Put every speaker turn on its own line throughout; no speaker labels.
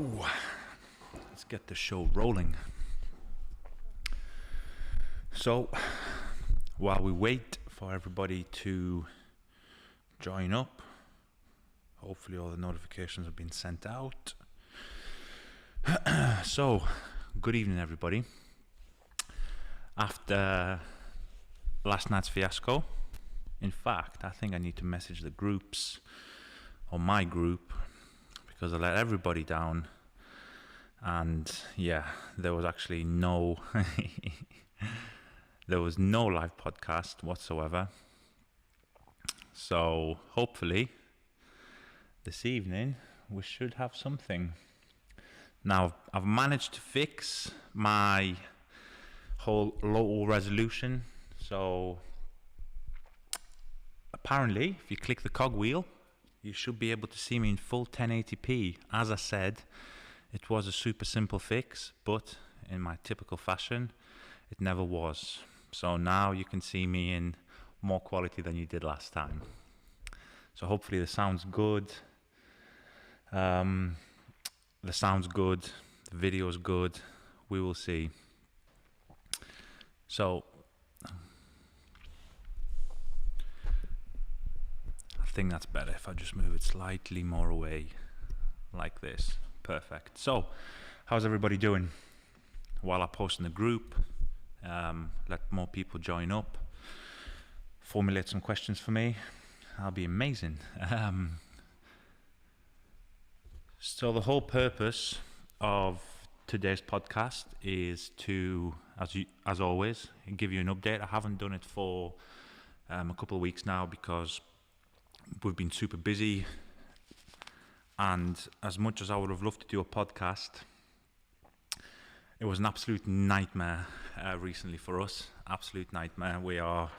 Ooh, let's get the show rolling. So, while we wait for everybody to join up, hopefully all the notifications have been sent out. So, good evening everybody. After last night's fiasco, in fact, I think I need to message the groups, or my group, because I let everybody down. And yeah, there was actually no there was no live podcast whatsoever. So hopefully this evening we should have something. Now I've managed to fix my whole low resolution. So apparently if you click the cogwheel, you should be able to see me in full 1080p. As I said, it was a super simple fix, but in my typical fashion, it never was. So now you can see me in more quality than you did last time. So hopefully the sound's good. The video's good. We will see. So I think that's better if I just move it slightly more away like this. Perfect. So how's everybody doing? While I post in the group, let more people join up, formulate some questions for me. That'll be amazing. So the whole purpose of today's podcast is to, as always, give you an update. I haven't done it for a couple of weeks now because we've been super busy, and as much as I would have loved to do a podcast, it was an absolute nightmare recently for us. Absolute nightmare. We are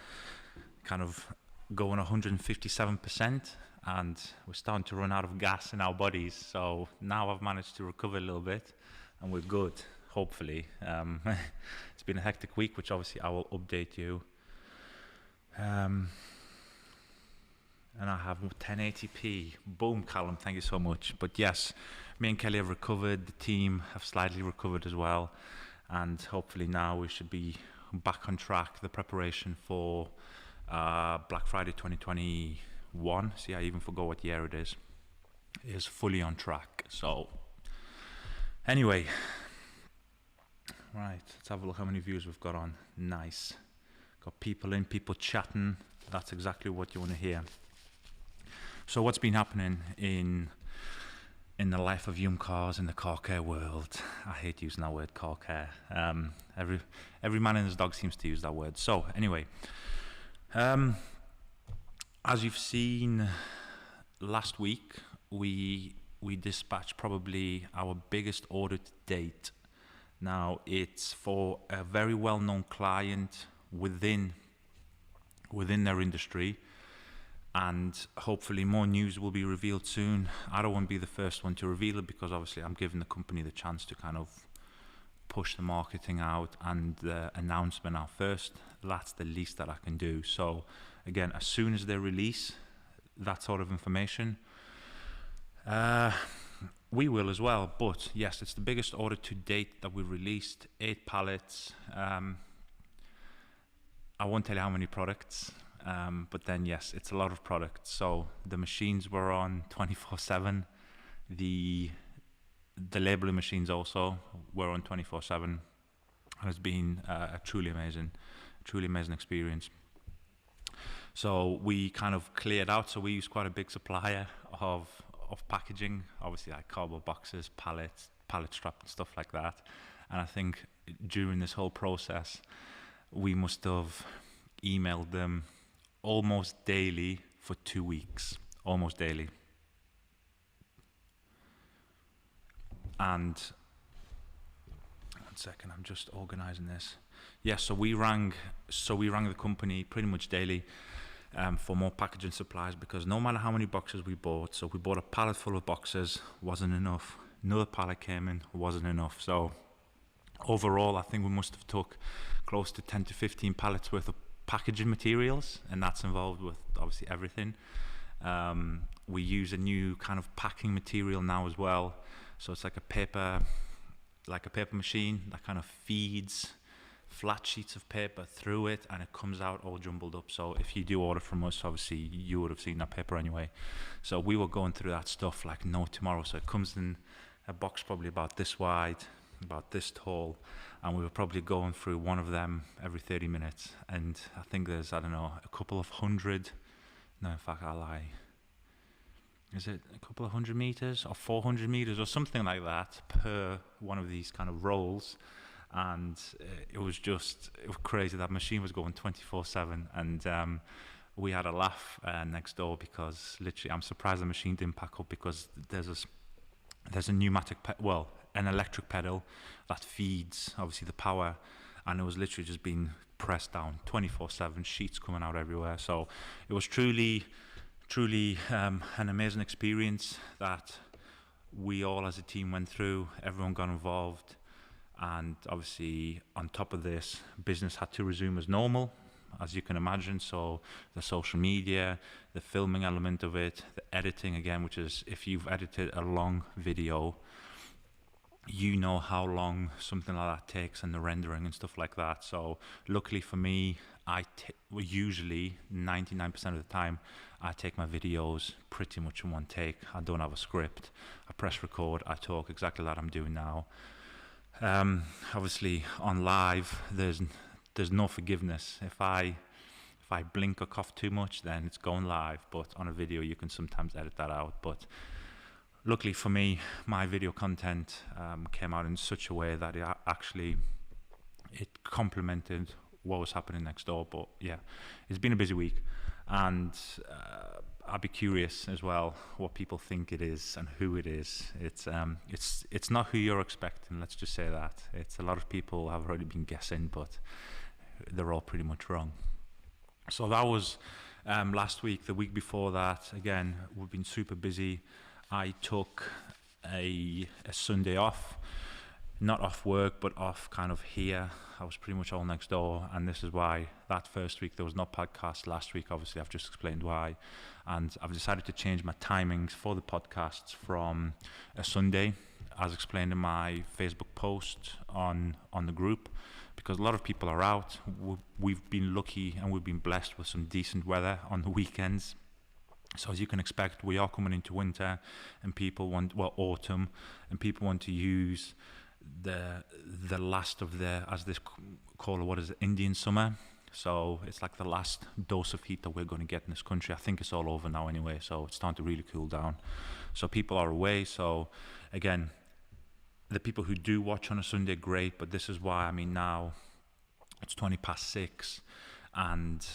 kind of going 157% and we're starting to run out of gas in our bodies. So now I've managed to recover a little bit and we're good, hopefully. It's been a hectic week, which obviously I will update you. And I have 1080p. Boom, Callum, thank you so much. But yes, me and Kelly have recovered. The team have slightly recovered as well. And hopefully now we should be back on track. The preparation for Black Friday 2021, see, I even forgot what year it is fully on track. So anyway, right, let's have a look how many views we've got on. Nice. Got people in, people chatting. That's exactly what you want to hear. So what's been happening in the life of YumCars in the car care world? I hate using that word, car care. Every man and his dog seems to use that word. So anyway, as you've seen last week, we dispatched probably our biggest order to date. Now it's for a very well-known client within their industry. And hopefully more news will be revealed soon. I don't want to be the first one to reveal it because obviously I'm giving the company the chance to kind of push the marketing out and the announcement out first. That's the least that I can do. So again, as soon as they release that sort of information, we will as well. But yes, it's the biggest order to date that we've released. 8 pallets. I won't tell you how many products. But then yes, it's a lot of products. So the machines were on 24/7. The labeling machines also were on 24/7. And it's been a truly amazing experience. So we kind of cleared out. So we use quite a big supplier of packaging, obviously like cardboard boxes, pallet strap and stuff like that. And I think during this whole process, we must have emailed them almost daily for 2 weeks, almost daily. And one second, I'm just organizing this. Yes, so we rang the company pretty much daily for more packaging supplies, because no matter how many boxes we bought, so we bought a pallet full of boxes, wasn't enough. Another pallet came in, wasn't enough. So overall, I think we must have took close to 10 to 15 pallets worth of packaging materials, and that's involved with obviously everything. We use a new kind of packing material now as well. So it's like a paper machine that kind of feeds flat sheets of paper through it, and it comes out all jumbled up. So if you do order from us, obviously you would have seen that paper anyway. So we were going through that stuff like no tomorrow. So it comes in a box probably about this wide, about this tall, and we were probably going through one of them every 30 minutes. And I think there's, I don't know, a couple of hundred, no, in fact I lie, is it a couple of 100 meters or 400 meters or something like that per one of these kind of rolls. And it was crazy. That machine was going 24/7, and we had a laugh next door because literally, I'm surprised the machine didn't pack up, because there's a pneumatic, an electric pedal that feeds obviously the power, and it was literally just being pressed down 24/7, sheets coming out everywhere. So it was truly an amazing experience that we all as a team went through. Everyone got involved. And obviously, on top of this, business had to resume as normal, as you can imagine. So the social media, the filming element of it, the editing again, which is, if you've edited a long video, you know how long something like that takes, and the rendering and stuff like that. So luckily for me, usually 99% of the time, I take my videos pretty much in one take. I don't have a script. I press record. I talk exactly like I'm doing now. Obviously on live there's no forgiveness. If I blink or cough too much, then it's going live. But on a video you can sometimes edit that out. But luckily for me, my video content came out in such a way that it complemented what was happening next door. But yeah, it's been a busy week, and I'd be curious as well what people think it is and who it is. It's not who you're expecting, let's just say that. It's a lot of people have already been guessing, but they're all pretty much wrong. So that was last week. The week before that, again, we've been super busy. I took a Sunday off, not off work, but off kind of here. I was pretty much all next door, and this is why that first week there was no podcast. Last week, obviously, I've just explained why, and I've decided to change my timings for the podcasts from a Sunday, as explained in my Facebook post on the group, because a lot of people are out. We've been lucky and we've been blessed with some decent weather on the weekends. So as you can expect, we are coming into winter, and people autumn, and people want to use the last of the, as this call it, what is it, Indian summer. So it's like the last dose of heat that we're going to get in this country. I think it's all over now anyway, so it's starting to really cool down. So people are away. So again, the people who do watch on a Sunday, great, but this is why, I mean, now it's 6:20, and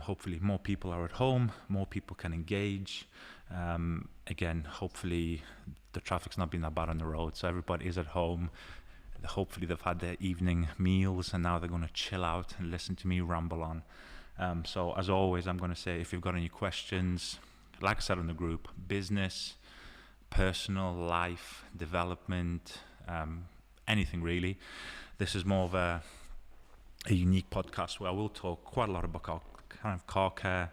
hopefully more people are at home, more people can engage. Again, hopefully the traffic's not been that bad on the road, so everybody is at home. Hopefully they've had their evening meals, and now they're going to chill out and listen to me ramble on. So as always, I'm going to say, if you've got any questions, like I said on the group, business, personal life, development, anything really. This is more of a unique podcast where I will talk quite a lot about kind of car care,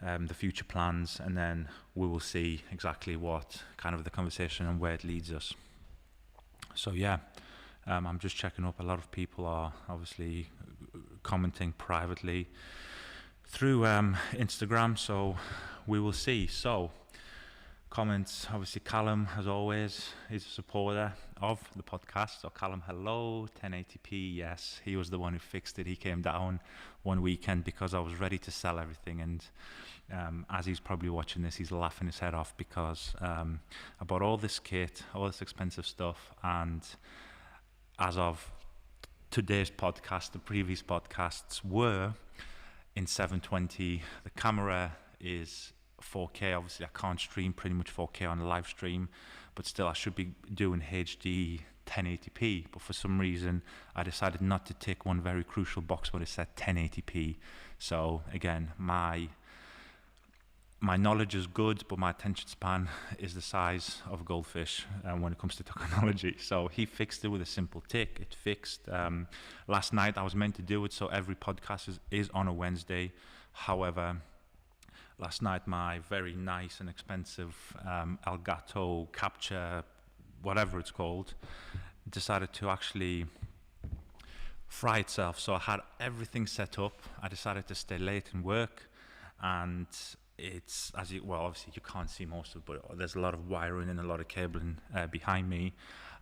the future plans, and then we will see exactly what kind of the conversation and where it leads us. So yeah, I'm just checking up. A lot of people are obviously commenting privately through Instagram, so we will see. So comments, obviously Callum, as always, is a supporter of the podcast. So Callum, hello, 1080p, yes, he was the one who fixed it. He came down one weekend because I was ready to sell everything, and as he's probably watching this, he's laughing his head off because I bought all this kit, all this expensive stuff, and as of today's podcast, the previous podcasts were in 720. The camera is 4K. Obviously I can't stream pretty much 4K on a live stream, but still I should be doing HD 1080p, but for some reason I decided not to tick one very crucial box when it said 1080p. So again, my knowledge is good, but my attention span is the size of a goldfish when it comes to technology. So he fixed it with a simple tick. It fixed. Last night I was meant to do it, so every podcast is on a Wednesday. However, last night my very nice and expensive Elgato Capture, whatever it's called, decided to actually fry itself. So I had everything set up. I decided to stay late and work, and it's obviously you can't see most of it, but there's a lot of wiring and a lot of cabling behind me,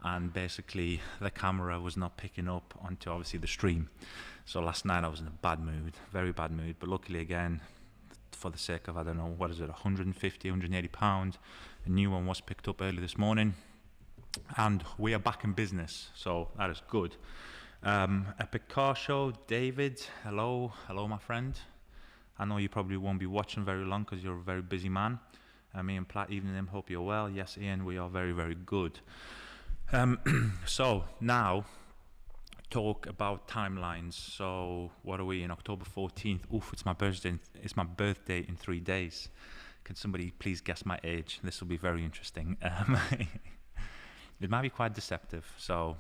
and basically the camera was not picking up onto obviously the stream. So last night I was in a bad mood, very bad mood, but luckily again, for the sake of, I don't know, what is it, 150, 180 pound, a new one was picked up early this morning, and we are back in business, so that is good. Epic Car Show, David, hello my friend. I know you probably won't be watching very long because you're a very busy man. Me and Platt, evening him, hope you're well. Yes, Ian, we are very, very good. So now, talk about timelines. So what are we in October 14th? Oof, it's my birthday. It's my birthday in 3 days. Can somebody please guess my age? This will be very interesting. It might be quite deceptive. So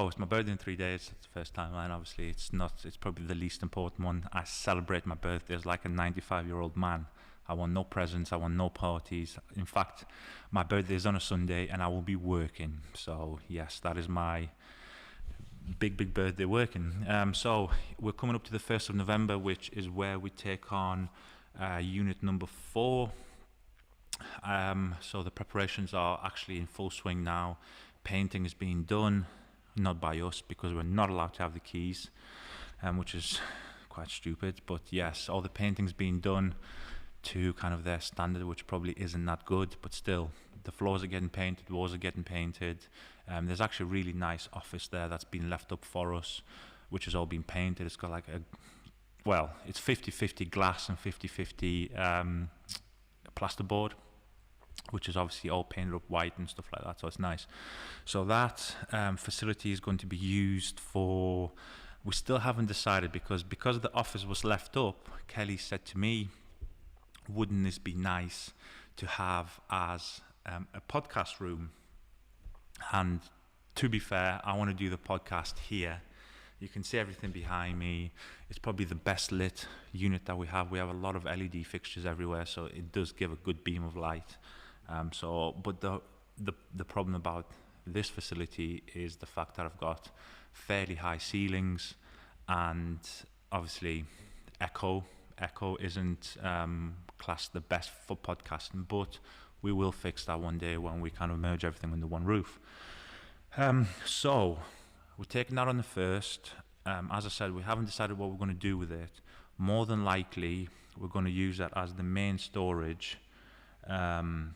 it's my birthday in 3 days. It's the first timeline. Obviously, it's probably the least important one. I celebrate my birthday as like a 95-year-old man. I want no presents. I want no parties. In fact, my birthday is on a Sunday, and I will be working. So yes, that is my big birthday, working. So we're coming up to the 1st of November, which is where we take on unit number 4. So the preparations are actually in full swing now. Painting is being done. Not by us, because we're not allowed to have the keys, which is quite stupid, but yes, all the painting's being done to kind of their standard, which probably isn't that good, but still, the floors are getting painted, walls are getting painted. There's actually a really nice office there that's been left up for us, which has all been painted. It's got like it's 50-50 glass and 50-50 plasterboard, which is obviously all painted up white and stuff like that, so it's nice. So that facility is going to be used for, we still haven't decided, because the office was left up, Kelly said to me, wouldn't this be nice to have as a podcast room? And to be fair, I want to do the podcast here. You can see everything behind me. It's probably the best lit unit that we have. We have a lot of LED fixtures everywhere, so it does give a good beam of light. But the problem about this facility is the fact that I've got fairly high ceilings, and obviously echo isn't classed the best for podcasting, but we will fix that one day when we kind of merge everything under one roof. So we're taking that on the 1st. As I said, we haven't decided what we're going to do with it. More than likely, we're going to use that as the main storage. We're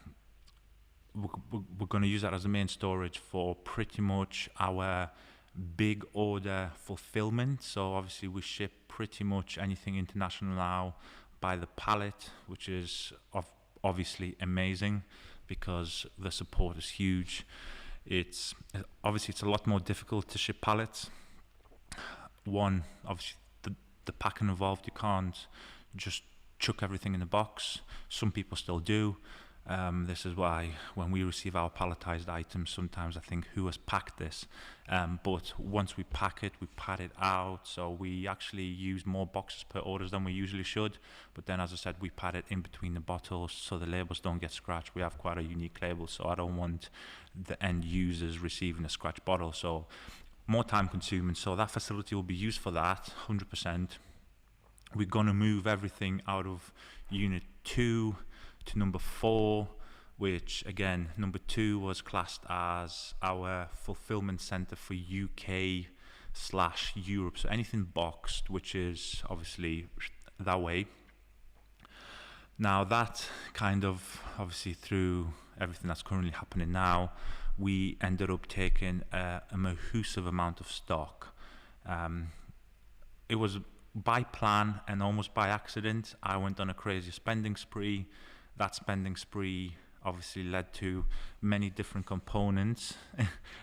going to use that as the main storage for pretty much our big order fulfillment. So obviously we ship pretty much anything international now by the pallet, which is obviously amazing because the support is huge. It's a lot more difficult to ship pallets. One, obviously the packing involved, you can't just chuck everything in the box. Some people still do. This is why when we receive our palletized items, sometimes I think, who has packed this? But once we pack it, we pad it out, so we actually use more boxes per orders than we usually should. But then, as I said, we pad it in between the bottles so the labels don't get scratched. We have quite a unique label, so I don't want the end users receiving a scratched bottle. So more time consuming. So that facility will be used for that, 100%. We're going to move everything out of Unit 2 to number 4, which again, number 2 was classed as our fulfillment center for UK/Europe. So anything boxed, which is obviously that way. Now that kind of, obviously through everything that's currently happening now, we ended up taking a massive amount of stock. It was by plan and almost by accident. I went on a crazy spending spree. That spending spree obviously led to many different components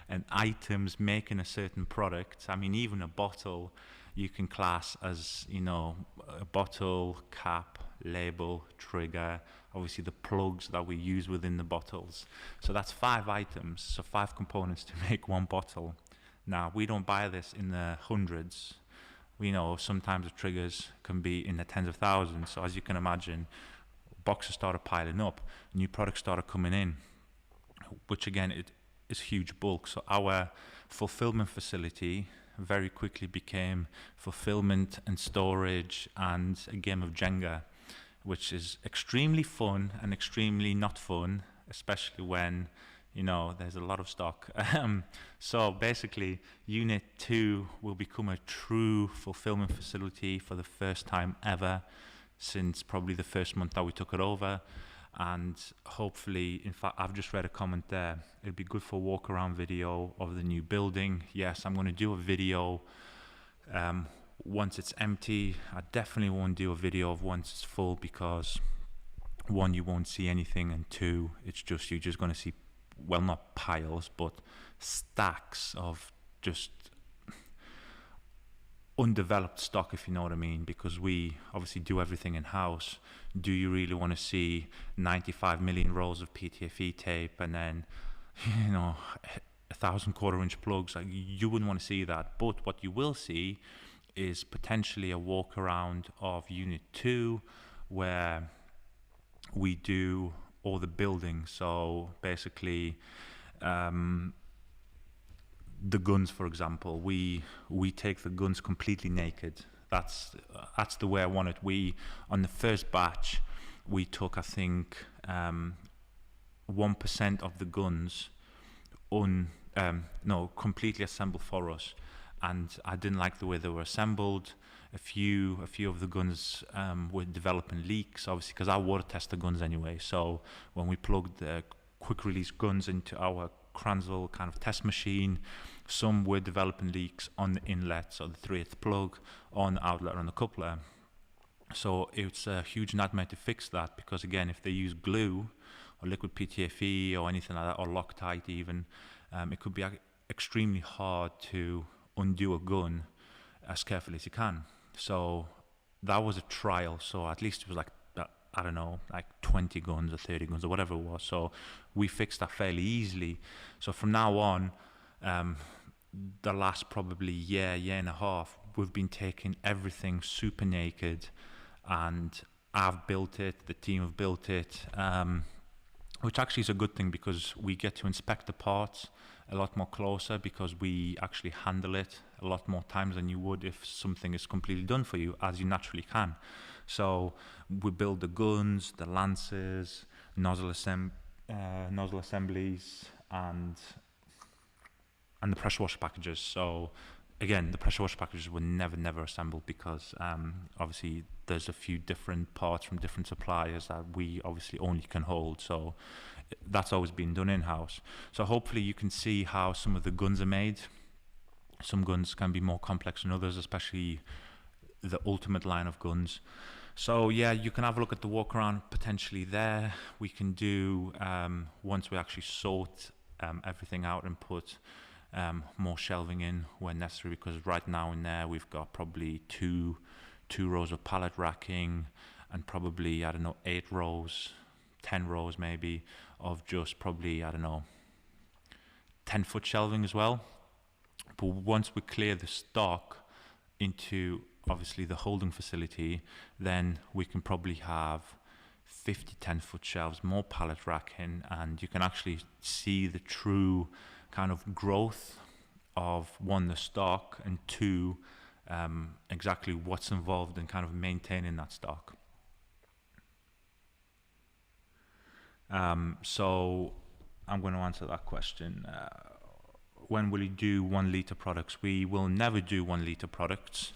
and items making a certain product. I mean, even a bottle you can class as, a bottle, cap, label, trigger, obviously the plugs that we use within the bottles. So that's 5 items, so 5 components to make one bottle. Now, we don't buy this in the hundreds. sometimes the triggers can be in the tens of thousands. So as you can imagine, boxes started piling up, new products started coming in, which again, it is huge bulk. So our fulfillment facility very quickly became fulfillment and storage and a game of Jenga, which is extremely fun and extremely not fun, especially when there's a lot of stock. So basically, Unit 2 will become a true fulfillment facility for the first time ever since probably the first month that we took it over. And hopefully, in fact, I've just read a comment there, it'd be good for a walk around video of the new building. Yes, I'm going to do a video once it's empty. I definitely won't do a video of once it's full, because one, you won't see anything, and two, you're just going to see, well, not piles, but stacks of just undeveloped stock, if you know what I mean, because we obviously do everything in house. Do you really want to see 95 million rolls of PTFE tape and then 1,000 quarter-inch plugs? Like, you wouldn't want to see that. But what you will see is potentially a walk around of Unit 2, where we do all the building. So basically, the guns, for example, we take the guns completely naked. That's the way I want it. On the first batch, we took, I think, 1% of the guns completely assembled for us, and I didn't like the way they were assembled. A few of the guns were developing leaks, obviously, because I water test the guns anyway. So when we plugged the quick release guns into our Kranzel kind of test machine, some were developing leaks on the inlet, so the 3/8 plug, on the outlet, on the coupler. So it's a huge nightmare to fix that, because again, if they use glue or liquid PTFE or anything like that, or Loctite even, it could be extremely hard to undo a gun as carefully as you can. So that was a trial. So at least it was like 20 guns or 30 guns or whatever it was. So we fixed that fairly easily. So from now on, the last probably year and a half, we've been taking everything super naked, and I've built it, the team have built it, which actually is a good thing, because we get to inspect the parts a lot more closer, because we actually handle it a lot more times than you would if something is completely done for you, as you naturally can. So we build the guns, the lances, nozzle assemblies, and the pressure washer packages. So again, the pressure washer packages were never assembled, because obviously there's a few different parts from different suppliers that we obviously only can hold. So that's always been done in-house. So hopefully you can see how some of the guns are made. Some guns can be more complex than others, especially the ultimate line of guns. So yeah, you can have a look at the walk around potentially there. We can do, once we actually sort everything out and put more shelving in when necessary, because right now in there we've got probably two rows of pallet racking, and probably 8 rows, 10 rows maybe, of just probably 10-foot shelving as well. But once we clear the stock into obviously the holding facility, then we can probably have 50 10-foot shelves, more pallet racking, and you can actually see the true kind of growth of, one, the stock, and two, exactly what's involved in kind of maintaining that stock. So I'm going to answer that question. When will you do 1 litre products? We will never do 1 litre products.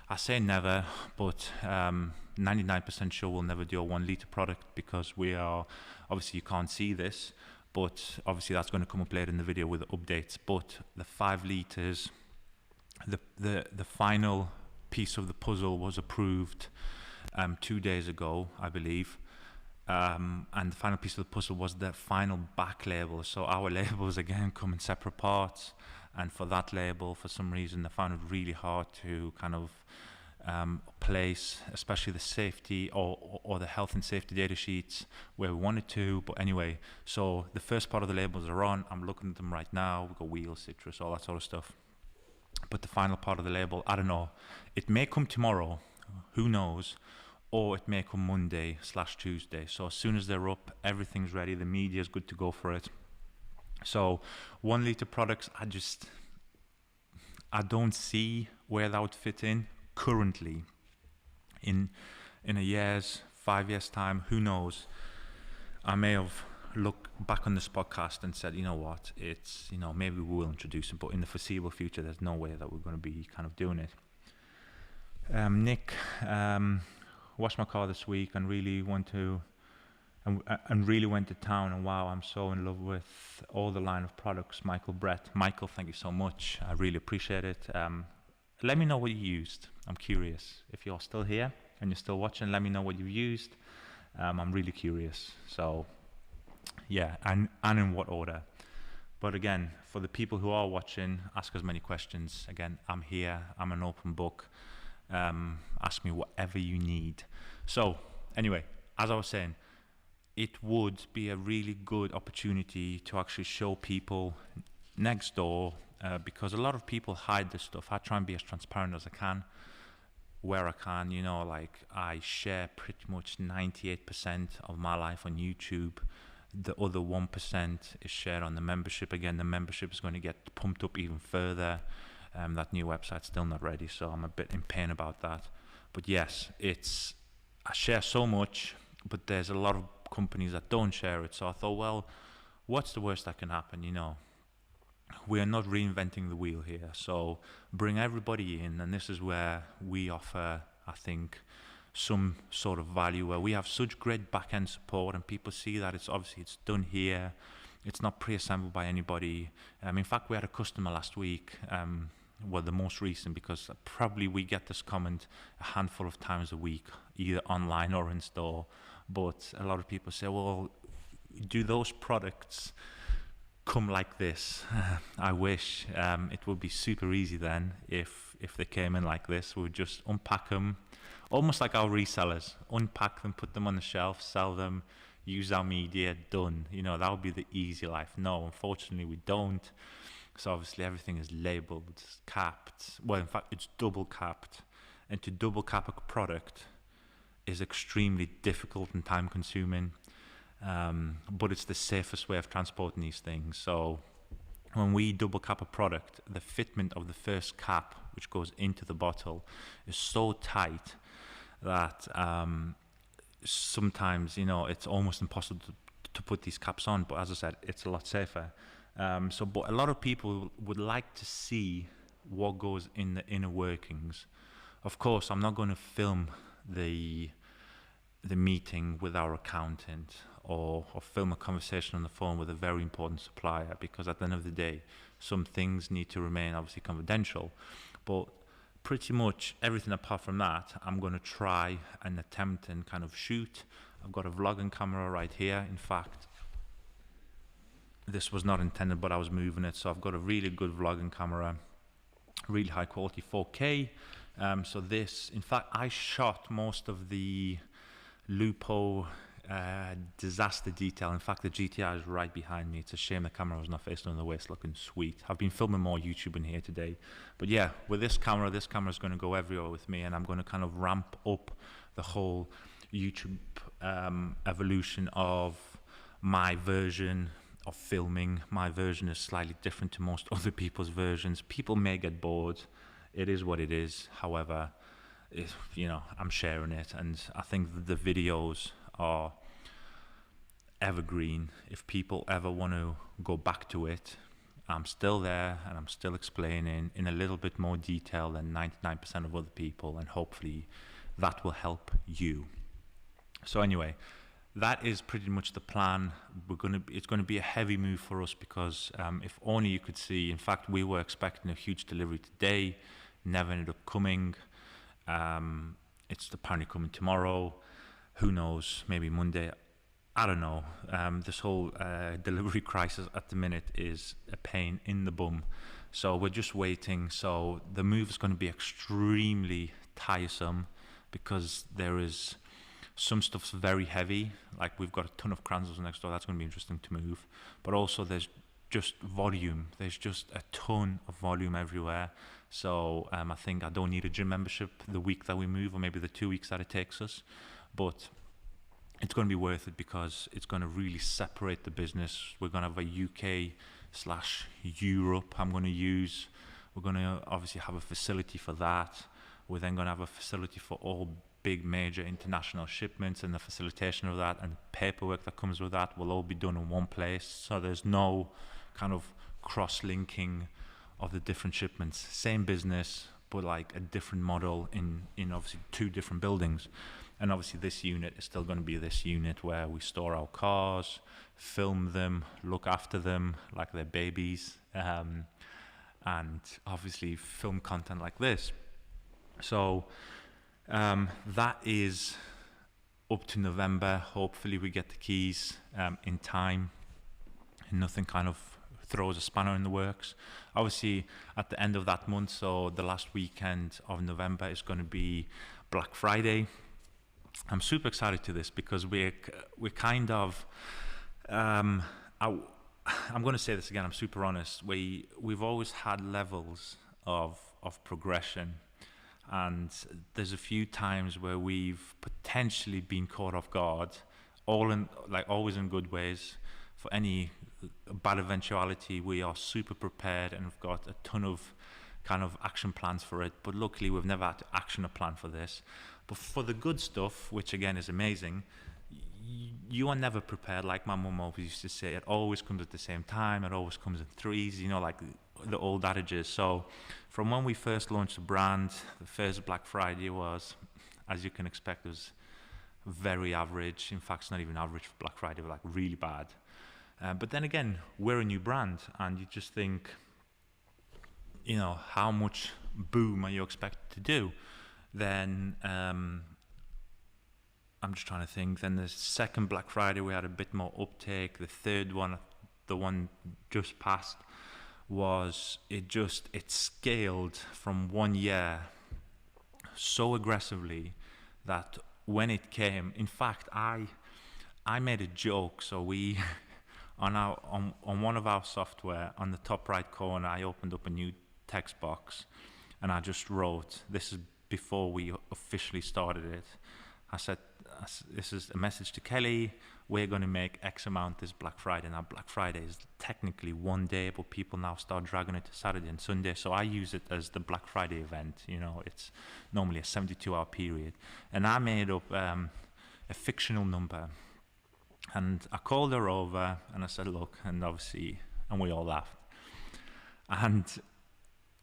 I say never, but 99% sure we'll never do a 1 litre product, because we are, obviously you can't see this, but obviously that's going to come up later in the video with the updates. But the 5 litres, the final piece of the puzzle was approved 2 days ago, I believe. And the final piece of the puzzle was the final back label. So our labels again come in separate parts, and for that label, for some reason, they found it really hard to kind of place, especially the safety or the health and safety data sheets where we wanted to. But anyway, so the first part of the labels are on. I'm looking at them right now. We've got wheels, citrus, all that sort of stuff. but the final part of the label, I don't know. It may come tomorrow, who knows, or it may come Monday/Tuesday. So as soon as they're up, everything's ready. The media is good to go for it. So 1 litre products, I don't see where that would fit in currently. In a year's, 5 years time, who knows? I may have looked back on this podcast and said, you know what, it's, maybe we will introduce it, but in the foreseeable future, there's no way that we're going to be kind of doing it. Nick washed my car this week and really went to town, and wow, I'm so in love with all the line of products. Michael, thank you so much. I really appreciate it. Let me know what you used. I'm curious. If you're still here and you're still watching, let me know what you used. I'm really curious. So yeah, and in what order. But again, for the people who are watching, ask as many questions. Again, I'm here. I'm an open book. Ask me whatever you need. So anyway, as I was saying, it would be a really good opportunity to actually show people next door, because a lot of people hide this stuff. I try and be as transparent as I can, where I can. I share pretty much 98% of my life on YouTube. The other 1% is shared on the membership. Again, the membership is going to get pumped up even further. That new website's still not ready, so I'm a bit in pain about that. But yes, I share so much, but there's a lot of companies that don't share it. So I thought, well, what's the worst that can happen? We are not reinventing the wheel here. So bring everybody in, and this is where we offer, I think, some sort of value, where we have such great back-end support, and people see that it's done here. It's not pre-assembled by anybody. In fact, we had a customer last week, the most recent, because probably we get this comment a handful of times a week, either online or in store. But a lot of people say, well, do those products come like this? I wish. It would be super easy then if they came in like this. We would just unpack them, almost like our resellers. Unpack them, put them on the shelf, sell them, use our media, done. That would be the easy life. No, unfortunately we don't. So obviously everything is labeled, capped. Well, in fact, it's double capped. And to double cap a product is extremely difficult and time consuming. But it's the safest way of transporting these things. So when we double cap a product, the fitment of the first cap, which goes into the bottle, is so tight that sometimes, it's almost impossible to put these caps on. But as I said, it's a lot safer. But a lot of people would like to see what goes in the inner workings. Of course, I'm not going to film the meeting with our accountant or film a conversation on the phone with a very important supplier, because at the end of the day, some things need to remain obviously confidential. But pretty much everything apart from that, I'm going to try and attempt and kind of shoot. I've got a vlogging camera right here. In fact, this was not intended, but I was moving it. So I've got a really good vlogging camera, really high quality 4K. So this, in fact, I shot most of the Lupo disaster detail. In fact, the GTI is right behind me. It's a shame the camera was not facing on the way. It's looking sweet. I've been filming more YouTube in here today. But yeah, with this camera is going to go everywhere with me, and I'm going to kind of ramp up the whole YouTube evolution of my version of filming. My version is slightly different to most other people's versions. People may get bored. It is what it is. However, I'm sharing it, and I think the videos are evergreen. If people ever want to go back to it, I'm still there, and I'm still explaining in a little bit more detail than 99% of other people, and hopefully that will help you. So anyway, that is pretty much the plan. It's going to be a heavy move for us, because if only you could see. In fact, we were expecting a huge delivery today, never ended up coming. It's apparently coming tomorrow. Who knows? Maybe Monday. I don't know. This whole delivery crisis at the minute is a pain in the bum. So we're just waiting. So the move is going to be extremely tiresome, because there is some stuff's very heavy. Like we've got a ton of crayons next door. That's going to be interesting to move. But also there's just volume. There's just a ton of volume everywhere. So I think I don't need a gym membership the week that we move, or maybe the 2 weeks that it takes us. But it's going to be worth it because it's going to really separate the business. We're going to have a UK/Europe we're going to obviously have a facility for that. We're then going to have a facility for all big major international shipments, and the facilitation of that and the paperwork that comes with that will all be done in one place. So there's no kind of cross-linking of the different shipments. Same business, but like a different model in obviously 2 different buildings. And obviously this unit is still going to be this unit where we store our cars, film them, look after them like they're babies, and obviously film content like this. So that is up to November. Hopefully we get the keys in time and nothing kind of throws a spanner in the works. Obviously at the end of that month, so the last weekend of November, is going to be Black Friday. I'm super excited to this because we're kind of I'm going to say this again, I'm super honest. We've always had levels of progression, and there's a few times where we've potentially been caught off guard, always in good ways. For any bad eventuality, we are super prepared and we've got a ton of kind of action plans for it. But luckily we've never had to action a plan for this. But for the good stuff, which again is amazing, you are never prepared. Like my mum always used to say, it always comes at the same time, it always comes in threes, like the old adages. So from when we first launched the brand, the first Black Friday was, as you can expect, it was very average. In fact, it's not even average for Black Friday, but like really bad. But then again, we're a new brand, and you just think, how much boom are you expected to do? Then I'm just trying to think. Then the second Black Friday, we had a bit more uptake. The third one, the one just passed, it scaled from 1 year so aggressively that when it came, in fact, I made a joke. So we on one of our software, on the top right corner, I opened up a new text box and I just wrote, this is before we officially started it, I said, this is a message to Kelly, we're going to make X amount this Black Friday. Now Black Friday is technically 1 day, but people now start dragging it to Saturday and Sunday, so I use it as the Black Friday event. It's normally a 72-hour period, and I made up a fictional number, and I called her over and I said, look, and we all laughed, and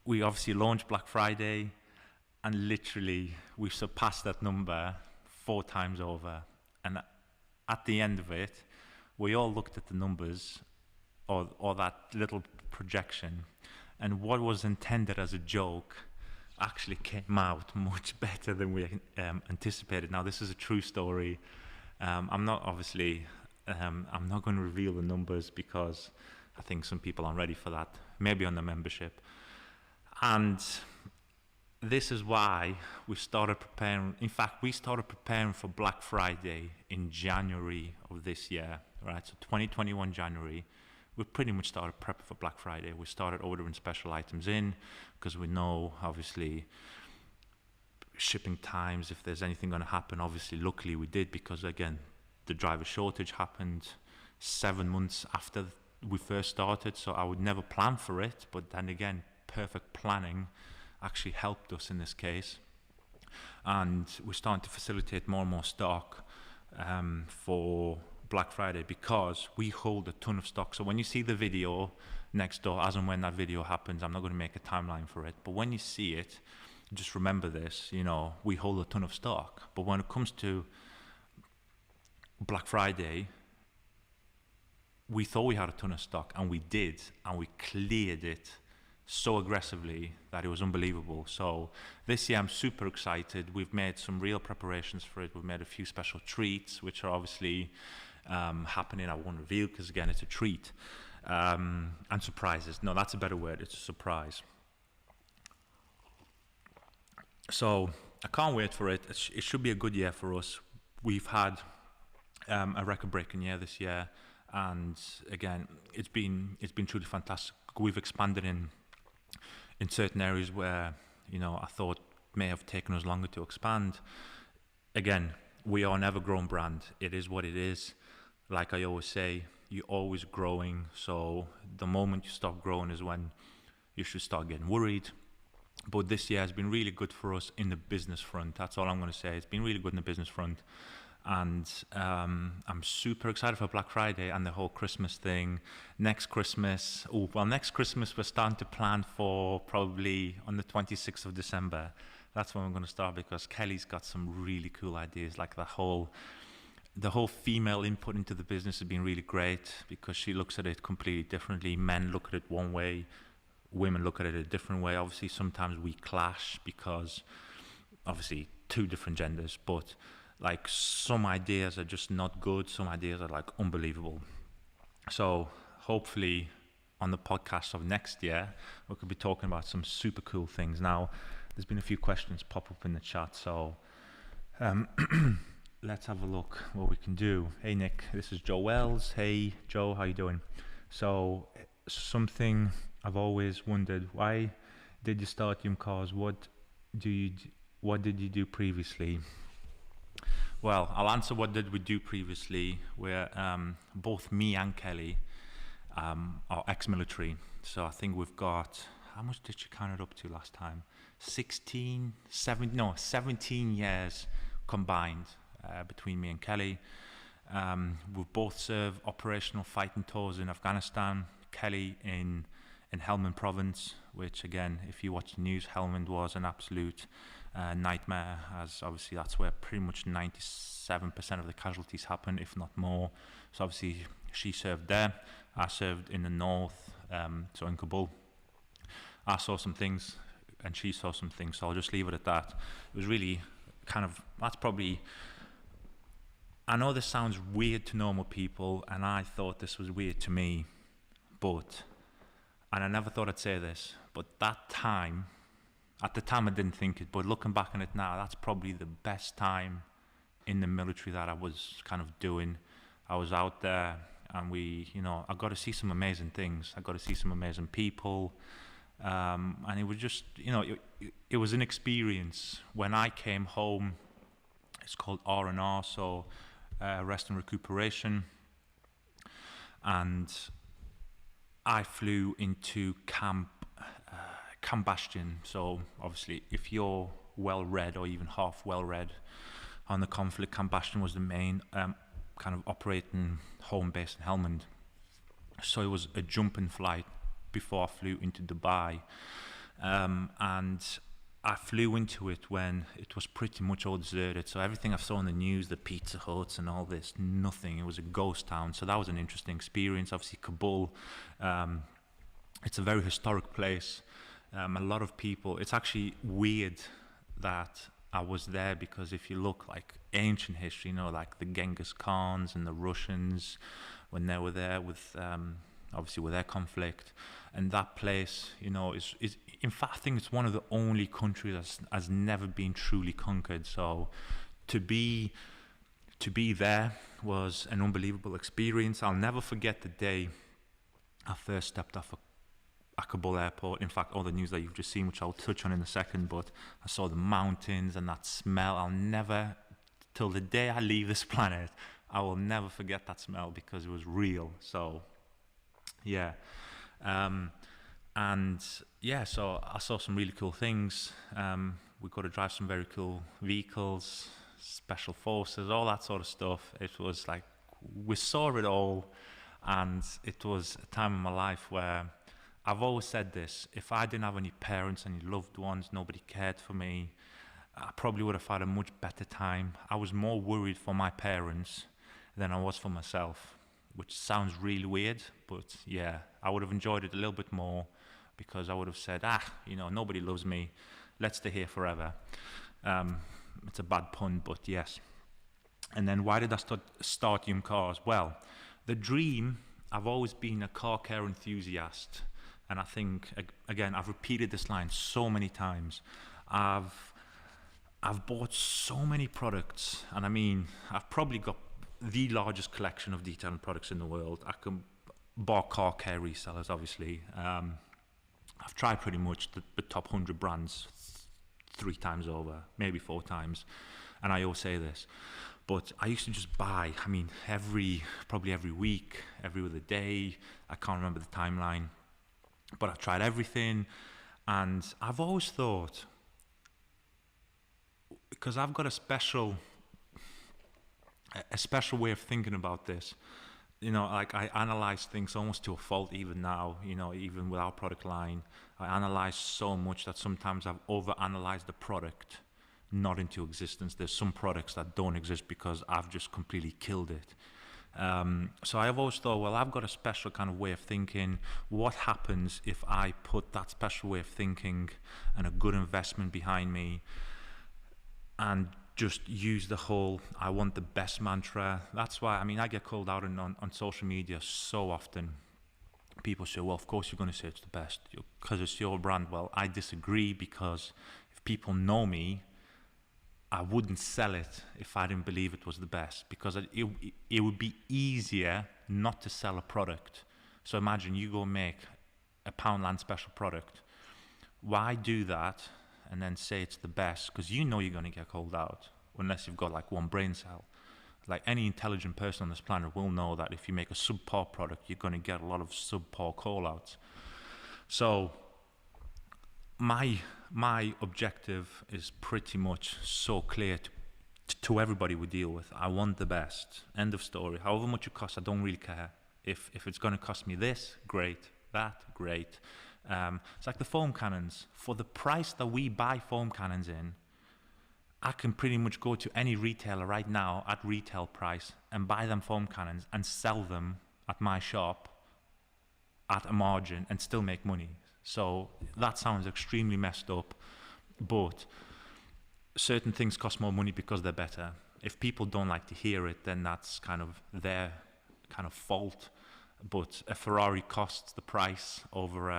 we obviously launched Black Friday, and literally we surpassed that number 4 times over. And at the end of it, we all looked at the numbers or that little projection, and what was intended as a joke actually came out much better than we anticipated. Now, this is a true story. I'm not going to reveal the numbers because I think some people aren't ready for that, maybe on the membership. And this is why we started preparing. In fact, we started preparing for Black Friday in January of this year, right? So 2021 January, we pretty much started prepping for Black Friday. We started ordering special items in because we know, obviously, shipping times, if there's anything going to happen. Obviously, luckily we did, because again, the driver shortage happened 7 months after we first started. So I would never plan for it, but then again, perfect planning actually helped us in this case, and we're starting to facilitate more and more stock for Black Friday because we hold a ton of stock. So when you see the video next door, as and when that video happens, I'm not going to make a timeline for it, but when you see it, just remember this, we hold a ton of stock. But when it comes to Black Friday, we thought we had a ton of stock, and we did, and we cleared it so aggressively that it was unbelievable. So this year I'm super excited. We've made some real preparations for it. We've made a few special treats, which are obviously happening. I won't reveal because again, it's a treat. And surprises. No, that's a better word. It's a surprise. So I can't wait for it. It should be a good year for us. We've had a record-breaking year this year. And again, it's been truly fantastic. We've expanded in certain areas where, you know, I thought may have taken us longer to expand. Again, we are an ever-growing brand. It is what it is. Like I always say, you're always growing. So the moment you stop growing is when you should start getting worried. But this year has been really good for us in the business front. That's all I'm going to say. It's been really good in the business front. And I'm super excited for Black Friday and the whole Christmas thing. Next Christmas we're starting to plan for probably on the 26th of December. That's when we're going to start, because Kelly's got some really cool ideas. Like the whole female input into the business has been really great, because she looks at it completely differently. Men look at it one way, women look at it a different way. Obviously, sometimes we clash because obviously two different genders, but like some ideas are just not good. Some ideas are like unbelievable. So hopefully on the podcast of next year, we could be talking about some super cool things. Now, there's been a few questions pop up in the chat, so let's have a look what we can do. Hey Nick, this is Joe Wells. Hey Joe, how you doing? So something I've always wondered, why did you start YumCars? What did you do previously? Well, I'll answer what did we do previously. We're both me and Kelly are ex-military, so I think we've got, how much did you count it up to last time? 17 years combined between me and Kelly. We've both served operational fighting tours in Afghanistan. Kelly in Helmand province, which again, if you watch the news, Helmand was an absolute nightmare, as obviously that's where pretty much 97% of the casualties happen, if not more. So obviously she served there. I served in the north, so in Kabul. I saw some things and she saw some things, so I'll just leave it at that. It was really kind of, that's probably, I know this sounds weird to normal people, and I thought this was weird to me, and I never thought I'd say this, but at the time I didn't think it, but looking back on it now, that's probably the best time in the military that I was kind of doing. I was out there, and I got to see some amazing things. I got to see some amazing people, and it was just, it was an experience. When I came home, it's called R&R, so rest and recuperation, and I flew into Camp Bastion. So obviously, if you're well read or even half well read on the conflict, Camp Bastion was the main kind of operating home base in Helmand. So it was a jumping flight before I flew into Dubai, and I flew into it when it was pretty much all deserted. So everything I saw in the news, the Pizza Huts and all this, nothing. It was a ghost town. So that was an interesting experience. Obviously, Kabul, it's a very historic place. A lot of people, it's actually weird that I was there, because if you look like ancient history, like the Genghis Khans and the Russians, when they were there with, obviously with their conflict, and that place, is in fact, I think it's one of the only countries that has never been truly conquered. So to be there was an unbelievable experience. I'll never forget the day I first stepped off a Kabul airport. In fact, all the news that you've just seen, which I'll touch on in a second, but I saw the mountains and that smell. I'll never, till the day I leave this planet, I will never forget that smell, because it was real. So yeah. So I saw some really cool things. We got to drive some very cool vehicles, special forces, all that sort of stuff. It was like, we saw it all, and it was a time in my life where I've always said this: if I didn't have any parents, any loved ones, nobody cared for me, I probably would have had a much better time. I was more worried for my parents than I was for myself, which sounds really weird, but yeah, I would have enjoyed it a little bit more, because I would have said, nobody loves me, let's stay here forever. It's a bad pun, but yes. And then why did I start YumCars? Well, the dream, I've always been a car care enthusiast, and I think, again, I've repeated this line so many times. I've bought so many products, and I mean, I've probably got the largest collection of detailing products in the world. I can bar car care resellers, obviously. I've tried pretty much the top 100 brands 3 times over, maybe 4 times, and I always say this, but I used to just buy, I mean, probably every week, every other day. I can't remember the timeline, but I've tried everything, and I've always thought, because I've got a special way of thinking about this. You know, like I analyze things almost to a fault even now, you know, even with our product line. I analyze so much that sometimes I've overanalyzed the product not into existence. There's some products that don't exist because I've just completely killed it. So I've always thought, well, I've got a special kind of way of thinking. What happens if I put that special way of thinking and a good investment behind me and just use the whole I want the best mantra? That's why, I mean, I get called out on social media so often. People say, well, of course you're going to say it's the best because it's your brand. Well, I disagree, because if people know me, I wouldn't sell it if I didn't believe it was the best, because it would be easier not to sell a product. So imagine you go make a Poundland special product. Why do that and then say it's the best? Because you know you're going to get called out unless you've got like one brain cell. Like any intelligent person on this planet will know that if you make a subpar product, you're going to get a lot of subpar call-outs. So my objective is pretty much so clear to everybody we deal with. I want the best. End of story. However much it costs, I don't really care. If it's going to cost me this, great. That, great. It's like the foam cannons. For the price that we buy foam cannons in, I can pretty much go to any retailer right now at retail price and buy them foam cannons and sell them at my shop at a margin and still make money. So that sounds extremely messed up, but certain things cost more money because they're better. If people don't like to hear it, then that's kind of their kind of fault. But a Ferrari costs the price over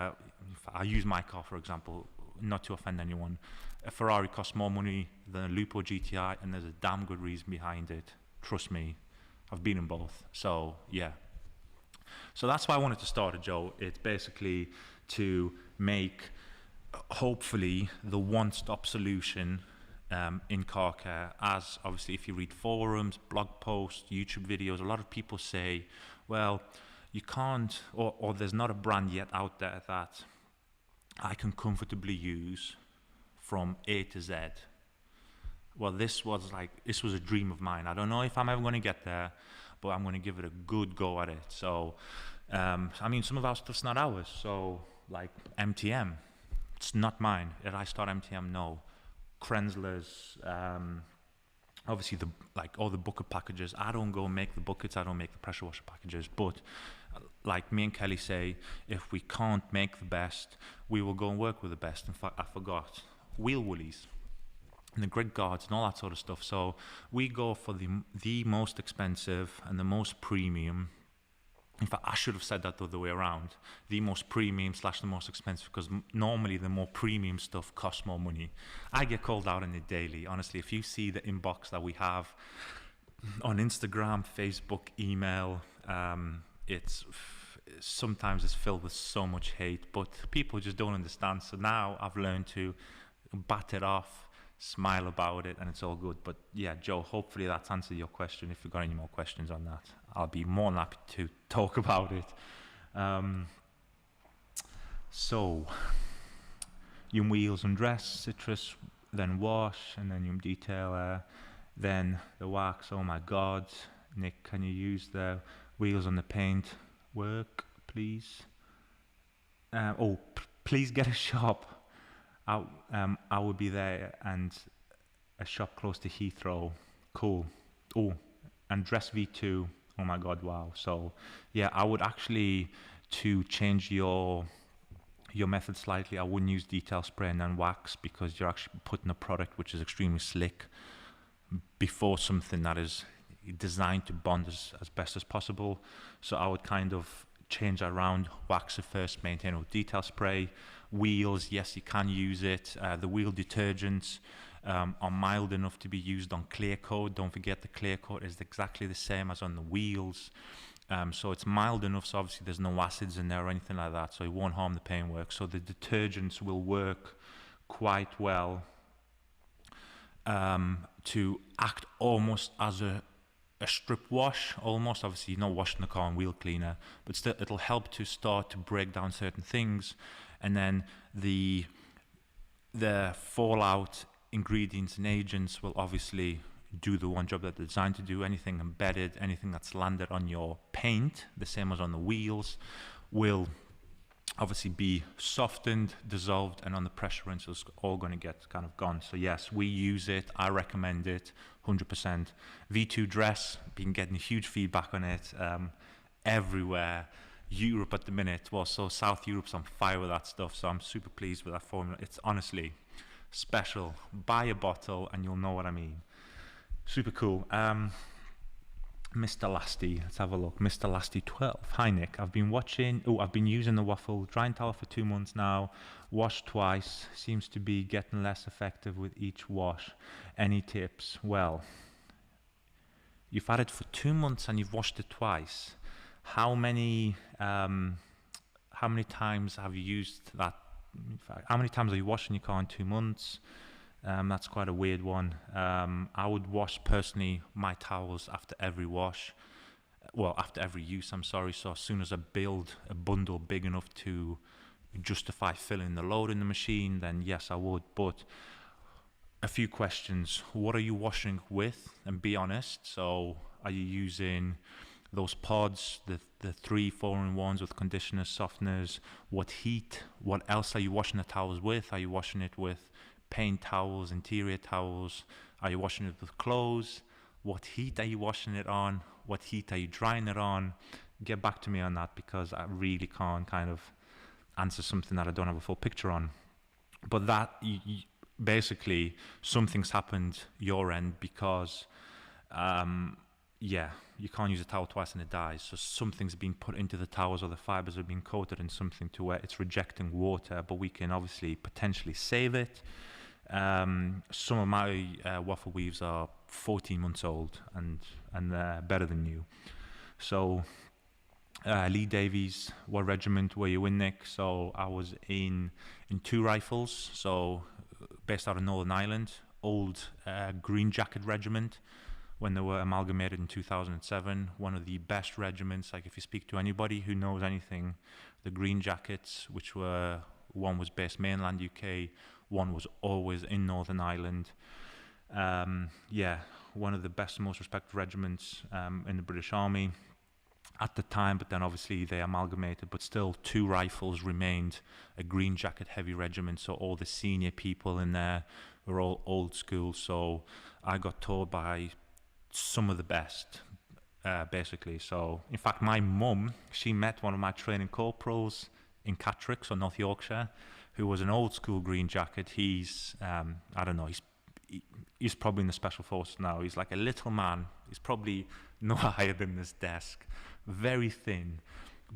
I use my car for example, not to offend anyone. A Ferrari costs more money than a Lupo GTI, and there's a damn good reason behind it. Trust me, I've been in both. So yeah. So that's why I wanted to start it, Joe. It's basically to make, hopefully, the one-stop solution in car care. As obviously, if you read forums, blog posts, YouTube videos, a lot of people say, well, you can't, or there's not a brand yet out there that I can comfortably use from A to Z. Well, this was a dream of mine. I don't know if I'm ever going to get there, but I'm going to give it a good go at it. So, I mean, some of our stuff's not ours. So, like MTM, it's not mine. Did I start MTM? No. Krenzler's, obviously all the bucket packages. I don't go make the buckets. I don't make the pressure washer packages. But like me and Kelly say, if we can't make the best, we will go and work with the best. In fact, I forgot. Wheel woolies and the grid guards and all that sort of stuff. So we go for the most expensive and the most premium. In fact, I should have said that the other way around. The most premium / the most expensive, because normally the more premium stuff costs more money. I get called out on it daily. Honestly, if you see the inbox that we have on Instagram, Facebook, email, sometimes it's filled with so much hate, but people just don't understand. So now I've learned to bat it off, smile about it, and it's all good. But yeah, Joe, hopefully that's answered your question. If you've got any more questions on that, I'll be more than happy to talk about it. So Yum wheels undress, citrus, then wash, and then Yum detail, then the wax. Oh my god, Nick, can you use the wheels on the paint work, please? Please get a shop. I will be there, and a shop close to Heathrow. Cool. Oh, and dress V2. Oh my god, wow. So yeah, I would actually, to change your method slightly, I wouldn't use detail spray and then wax, because you're actually putting a product which is extremely slick before something that is designed to bond as best as possible. So I would kind of change that around, wax it first, maintain with detail spray. Wheels, yes, you can use it. The wheel detergents, are mild enough to be used on clear coat. Don't forget the clear coat is exactly the same as on the wheels. So it's mild enough, so obviously there's no acids in there or anything like that, so it won't harm the paintwork. So the detergents will work quite well to act almost as a strip wash, almost. Obviously you're not washing the car in wheel cleaner, but still it'll help to start to break down certain things. And then the fallout ingredients and agents will obviously do the one job that they're designed to do. Anything embedded, anything that's landed on your paint, the same as on the wheels, will obviously be softened, dissolved, and on the pressure rinse it's all going to get kind of gone. So yes, we use it. I recommend it 100%. V2 dress, been getting huge feedback on it everywhere. Europe at the minute, well, so South Europe's on fire with that stuff, so I'm super pleased with that formula. It's honestly special. Buy a bottle and you'll know what I mean. Super cool. Mr. Lusty, let's have a look. Mr. Lusty 12. Hi Nick, I've been using the waffle drying towel for 2 months now. Washed twice, seems to be getting less effective with each wash. Any tips? Well, you've had it for 2 months and you've washed it twice. How many times have you used that? In fact, how many times are you washing your car in 2 months? That's quite a weird one. I would wash personally my towels after every wash. Well, after every use, I'm sorry. So as soon as I build a bundle big enough to justify filling the load in the machine, then yes, I would. But a few questions. What are you washing with? And be honest. So are you using those pods, the 3-4-in-1s with conditioners, softeners? What heat? What else are you washing the towels with? Are you washing it with paint towels, interior towels? Are you washing it with clothes? What heat are you washing it on? What heat are you drying it on? Get back to me on that, because I really can't kind of answer something that I don't have a full picture on. But that basically something's happened your end, because you can't use a towel twice and it dies. So something's been put into the towels, or the fibers have been coated in something to where it's rejecting water, but we can obviously potentially save it. Some of my waffle weaves are 14 months old and they're better than new. So Lee Davies, what regiment were you in, Nick? So I was in 2 rifles, so based out of Northern Ireland, old Green Jacket Regiment, when they were amalgamated in 2007. One of the best regiments. Like, if you speak to anybody who knows anything, the Green Jackets, which were, one was based mainland UK, one was always in Northern Ireland. One of the best, most respected regiments in the British Army at the time, but then obviously they amalgamated, but still 2 rifles remained a Green Jacket heavy regiment. So all the senior people in there were all old school. So I got taught by some of the best, basically. So in fact, my mum, she met one of my training corporals in Catterick, so North Yorkshire, who was an old school Green Jacket. He's I don't know, he's probably in the special forces now. He's like a little man. He's probably no higher than this desk, very thin,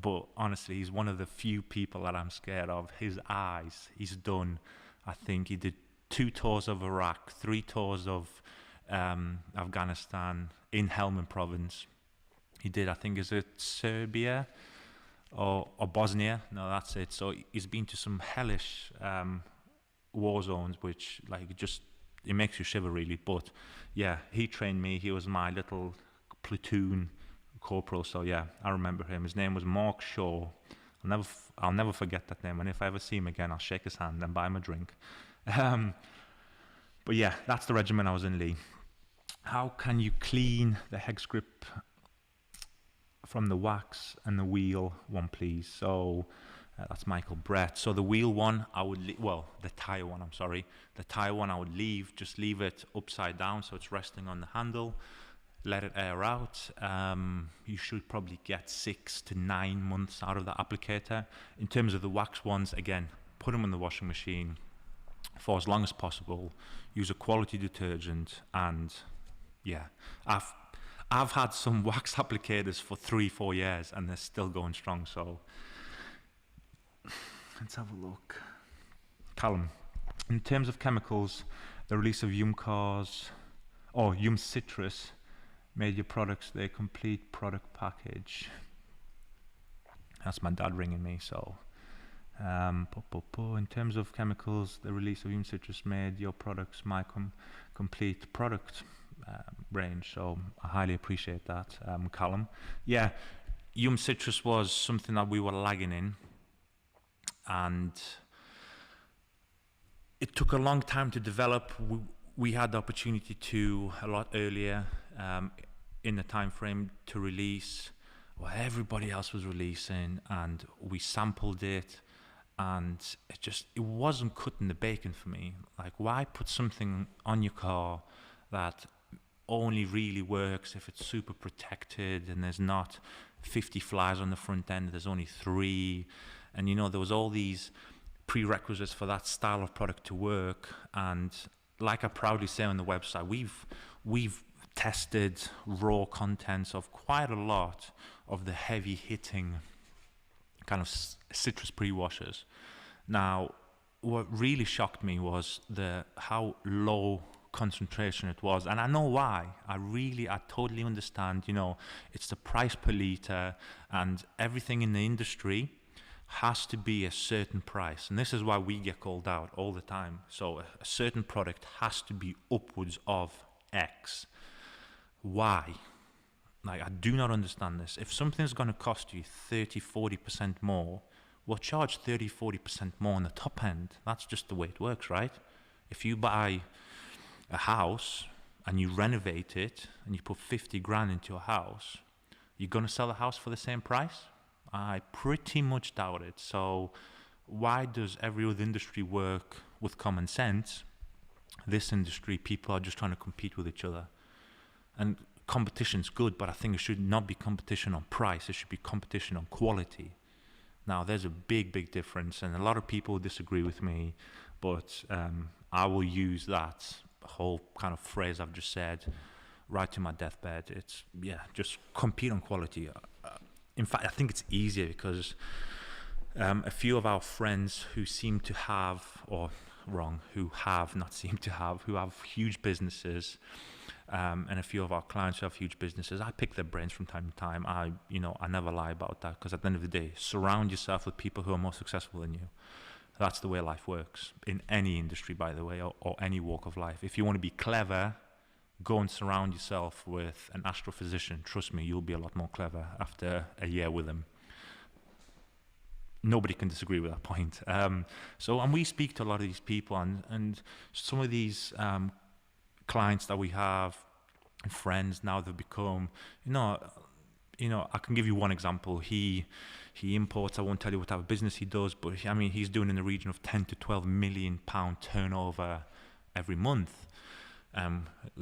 but honestly he's one of the few people that I'm scared of. His eyes, he's done, I think he did 2 tours of Iraq, 3 tours of Afghanistan, in Helmand province. He did, I think, is it Serbia or Bosnia? No, that's it. So he's been to some hellish war zones, which it makes you shiver really. But yeah, he trained me. He was my little platoon corporal. So yeah, I remember him. His name was Mark Shaw. I'll never forget that name. And if I ever see him again, I'll shake his hand and buy him a drink. But yeah, that's the regiment I was in, Lee. How can you clean the hex grip from the wax and the wheel one, please? So that's Michael Brett. So the wheel one, I would the tire one, I'm sorry. The tire one I would just leave it upside down so it's resting on the handle. Let it air out. You should probably get 6 to 9 months out of the applicator. In terms of the wax ones, again, put them in the washing machine for as long as possible. Use a quality detergent, and yeah, I've had some wax applicators for 3-4 years and they're still going strong. So let's have a look. Callum, in terms of chemicals, the release of YumCars or Yum Citrus made your products their complete product package. That's my dad ringing me. So in terms of chemicals, the release of Yum Citrus made your products my complete product range. So I highly appreciate that, Callum. Yeah, Yum Citrus was something that we were lagging in, and it took a long time to develop. We had the opportunity to a lot earlier in the time frame to release what everybody else was releasing, and we sampled it, and it wasn't cutting the bacon for me. Like, why put something on your car that only really works if it's super protected and there's not 50 flies on the front end, there's only 3, and there was all these prerequisites for that style of product to work. And like I proudly say on the website, we've tested raw contents of quite a lot of the heavy hitting kind of citrus pre-washers. Now, what really shocked me was how low concentration it was, and I know why. I totally understand. It's the price per liter, and everything in the industry has to be a certain price, and this is why we get called out all the time. So a certain product has to be upwards of X. Why? Like, I do not understand this. If something's going to cost you 30-40% more, well, charge 30-40% more on the top end. That's just the way it works, right? If you buy a house and you renovate it and you put 50 grand into a house, you're going to sell the house for the same price? I pretty much doubt it. So why does every other industry work with common sense? This industry, people are just trying to compete with each other. And competition's good, but I think it should not be competition on price. It should be competition on quality. Now, there's a big difference, and a lot of people disagree with me, but I will use that whole kind of phrase I've just said right to my deathbed. It's, just compete on quality. In fact, I think it's easier because a few of our friends who have huge businesses, and a few of our clients who have huge businesses, I pick their brains from time to time. I never lie about that, because at the end of the day, surround yourself with people who are more successful than you. That's the way life works in any industry, by the way, or any walk of life. If you want to be clever, go and surround yourself with an astrophysician. Trust me, you'll be a lot more clever after a year with him. Nobody can disagree with that point. And we speak to a lot of these people, and some of these clients that we have, friends, now they've become, I can give you one example. He imports, I won't tell you what type of business he does, but he's doing in the region of 10 to 12 million pound turnover every month,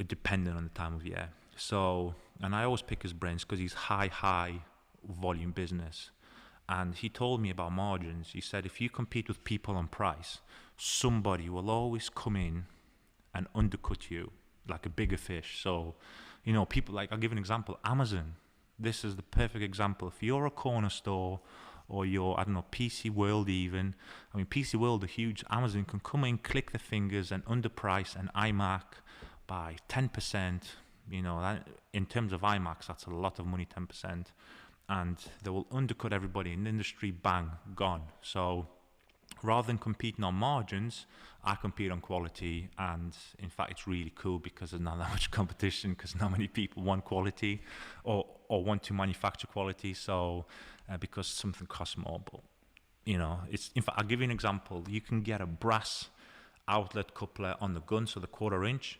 depending on the time of year. So, and I always pick his brains because he's high volume business. And he told me about margins. He said, if you compete with people on price, somebody will always come in and undercut you like a bigger fish. So, people like, I'll give an example, Amazon. This is the perfect example. If you're a corner store, or you're, PC World even. PC World are huge. Amazon can come in, click their fingers, and underprice an iMac by 10%. In terms of iMacs, that's a lot of money, 10%. And they will undercut everybody in the industry, bang, gone. So rather than competing on margins, I compete on quality. And in fact, it's really cool because there's not that much competition, because not many people want quality or want to manufacture quality. So because something costs more, but it's, in fact, I'll give you an example. You can get a brass outlet coupler on the gun, so the 1/4 inch.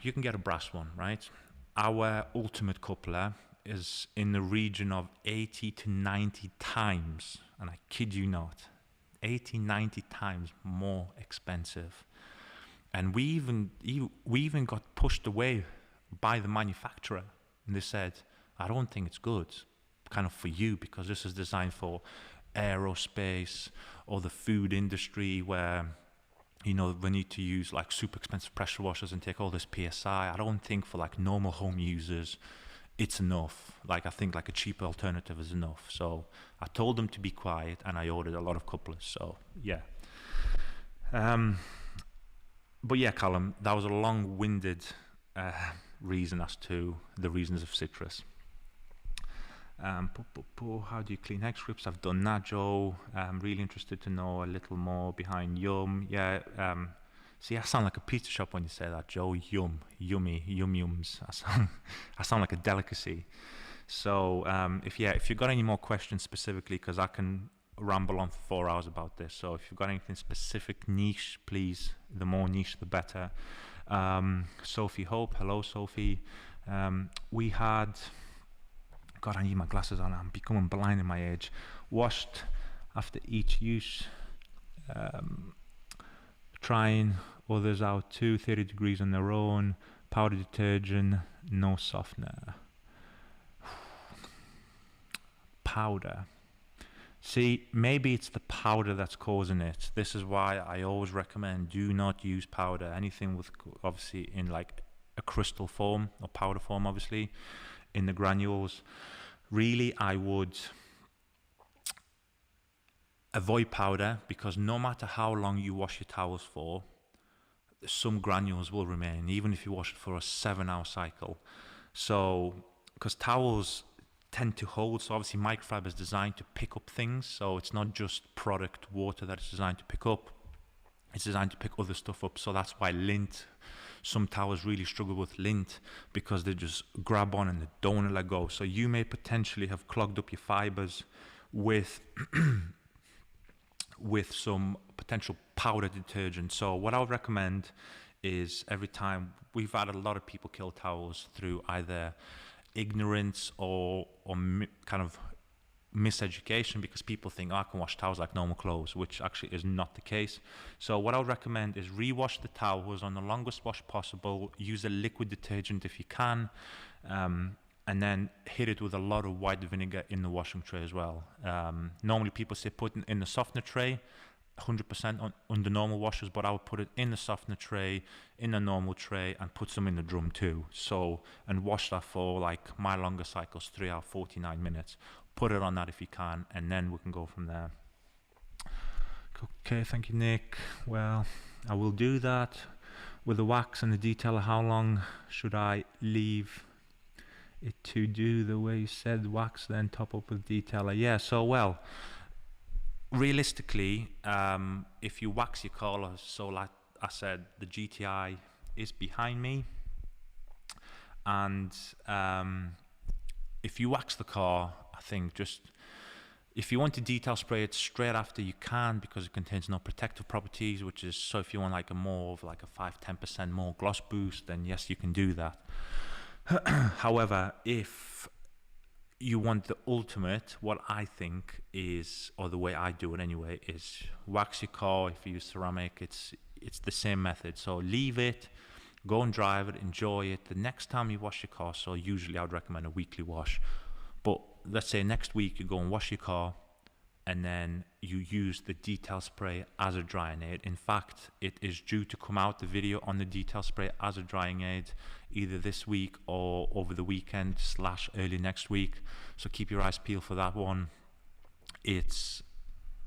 You can get a brass one, right? Our ultimate coupler is in the region of 80 to 90 times, and I kid you not, 80, 90 times more expensive. And we even got pushed away by the manufacturer, and they said, I don't think it's good kind of for you, because this is designed for aerospace or the food industry where they need to use like super expensive pressure washers and take all this PSI. I don't think for like normal home users it's enough. Like, I think like a cheaper alternative is enough. So I told them to be quiet, and I ordered a lot of couplers. So yeah. But yeah, Callum, that was a long-winded uh, reason as to the reasons of citrus. How do you clean hex grips? I've done that, Joe. I'm really interested to know a little more behind Yum. Yeah, see, I sound like a pizza shop when you say that, Joe. Yum, yummy, yums. I sound like a delicacy. So if you've got any more questions specifically, because I can ramble on for 4 hours about this. So if you've got anything specific, niche, please. The more niche, the better. Sophie Hope, hello, Sophie. We had. God, I need my glasses on. I'm becoming blind in my age. Washed after each use. Trying others out too. 30 degrees on their own. Powder detergent, no softener. Powder. See, maybe it's the powder that's causing it. This is why I always recommend do not use powder. Anything with, obviously, in like a crystal form or powder form, obviously, in the granules. Really, I would avoid powder, because no matter how long you wash your towels for, some granules will remain, even if you wash it for a 7-hour cycle. So, because towels tend to hold, so obviously microfiber is designed to pick up things, so it's not just product water that it's designed to pick up, it's designed to pick other stuff up. So that's why lint, some towels really struggle with lint, because they just grab on and they don't let go. So you may potentially have clogged up your fibers with with some potential powder detergent. So what I would recommend is, every time, we've had a lot of people kill towels through either ignorance or kind of miseducation, because people think, oh, I can wash towels like normal clothes, which actually is not the case. So what I would recommend is rewash the towels on the longest wash possible. Use a liquid detergent if you can, and then hit it with a lot of white vinegar in the washing tray as well. Normally people say put it in the softener tray, 100% on the normal washers, but I would put it in the softener tray, in the normal tray, and put some in the drum too. So, and wash that for, like, my longer cycles, 3 hours, 49 minutes. Put it on that if you can, and then we can go from there. Okay, thank you, Nick. Well, I will do that with the wax and the detailer. How long should I leave it to do the way you said? Wax, then top up with detailer. Yeah, so, well, realistically, if you wax your car, so like I said, the GTI is behind me, and if you wax the car, I think just, if you want to detail spray it straight after, you can, because it contains no protective properties, which is, so if you want like a more of like a 5-10% more gloss boost, then yes, you can do that. However, if you want the ultimate, what I think is, or the way I do it anyway, is wax your car. If you use ceramic, it's the same method. So leave it, go and drive it, enjoy it. The next time you wash your car, so usually I would recommend a weekly wash, but let's say next week you go and wash your car, and then you use the detail spray as a drying aid. In fact, it is due to come out, the video on the detail spray as a drying aid, either this week or over the weekend / early next week. So keep your eyes peeled for that one. It's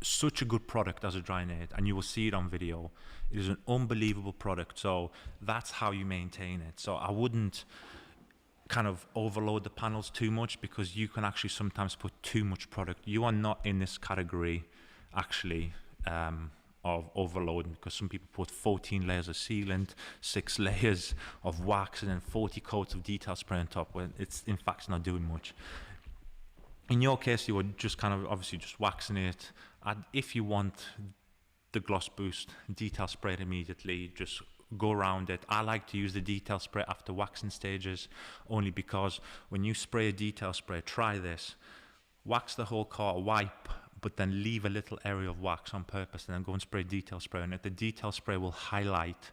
such a good product as a drying aid, and you will see it on video. It is an unbelievable product. So that's how you maintain it. So I wouldn't kind of overload the panels too much, because you can actually sometimes put too much product. You are not in this category actually of overloading, because some people put 14 layers of sealant, 6 layers of wax, and then 40 coats of detail spray on top, when it's in fact not doing much. In your case, you would just kind of obviously just waxing it, and if you want the gloss boost, detail spray it immediately, just go around it. I like to use the detail spray after waxing stages, only because when you spray a detail spray, try this, wax the whole car, wipe, but then leave a little area of wax on purpose, and then go and spray detail spray on it. The detail spray will highlight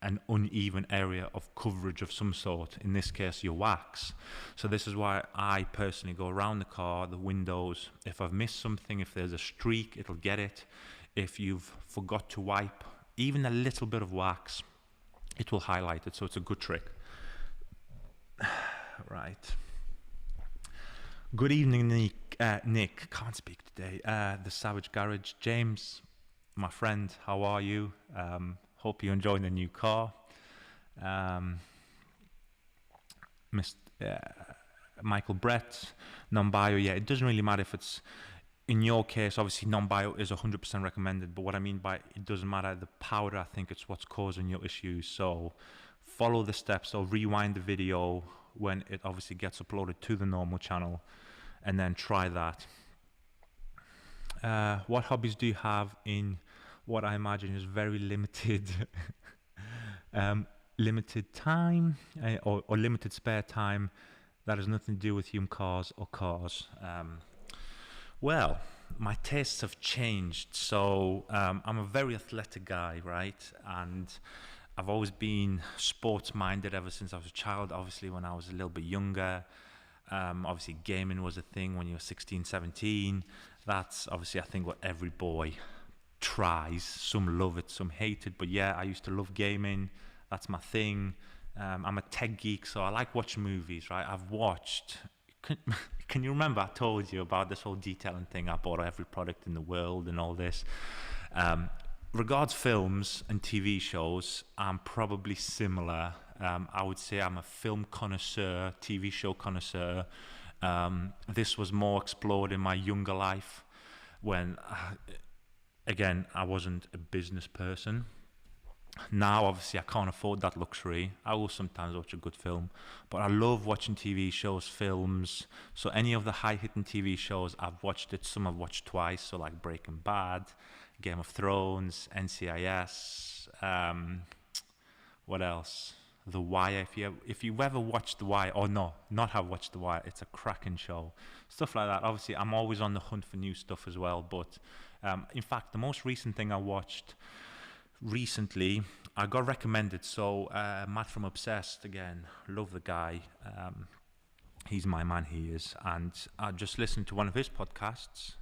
an uneven area of coverage of some sort, in this case your wax. So this is why I personally go around the car, the windows. If I've missed something, if there's a streak, it'll get it. If you've forgot to wipe even a little bit of wax, it will highlight it. So it's a good trick. Right. Good evening, Nick. Can't speak today. The Savage Garage. James, my friend, how are you? Hope you're enjoying the new car. Michael Brett, non-bio, yeah, it doesn't really matter if it's, in your case, obviously non-bio is 100% recommended, but what I mean by it doesn't matter, the powder, I think it's what's causing your issues. So follow the steps, so rewind the video when it obviously gets uploaded to the normal channel, and then try that. What hobbies do you have in what I imagine is very limited limited time or limited spare time that has nothing to do with YumCars or cars? Well, my tastes have changed. So I'm a very athletic guy, right? And I've always been sports minded ever since I was a child. Obviously, when I was a little bit younger, obviously gaming was a thing when you were 16, 17. That's obviously, I think, what every boy tries. Some love it, some hate it. But yeah, I used to love gaming. That's my thing. I'm a tech geek, so I like watching movies, right? I've watched... Can you remember I told you about this whole detailing thing? I bought every product in the world and all this. Regards films and TV shows, I'm probably similar. I would say I'm a film connoisseur, TV show connoisseur. This was more explored in my younger life when, again, I wasn't a business person. Now, obviously, I can't afford that luxury. I will sometimes watch a good film, but I love watching TV shows, films. So any of the high-hitting TV shows, I've watched it. Some I've watched twice, so like Breaking Bad, Game of Thrones, NCIS, what else? The Wire. If you've ever watched The Wire, or no, not have watched The Wire, it's a cracking show. Stuff like that. Obviously, I'm always on the hunt for new stuff as well, but in fact, the most recent thing I watched recently, I got recommended. So Matt from Obsessed, again, love the guy. He's my man, he is. And I just listened to one of his podcasts,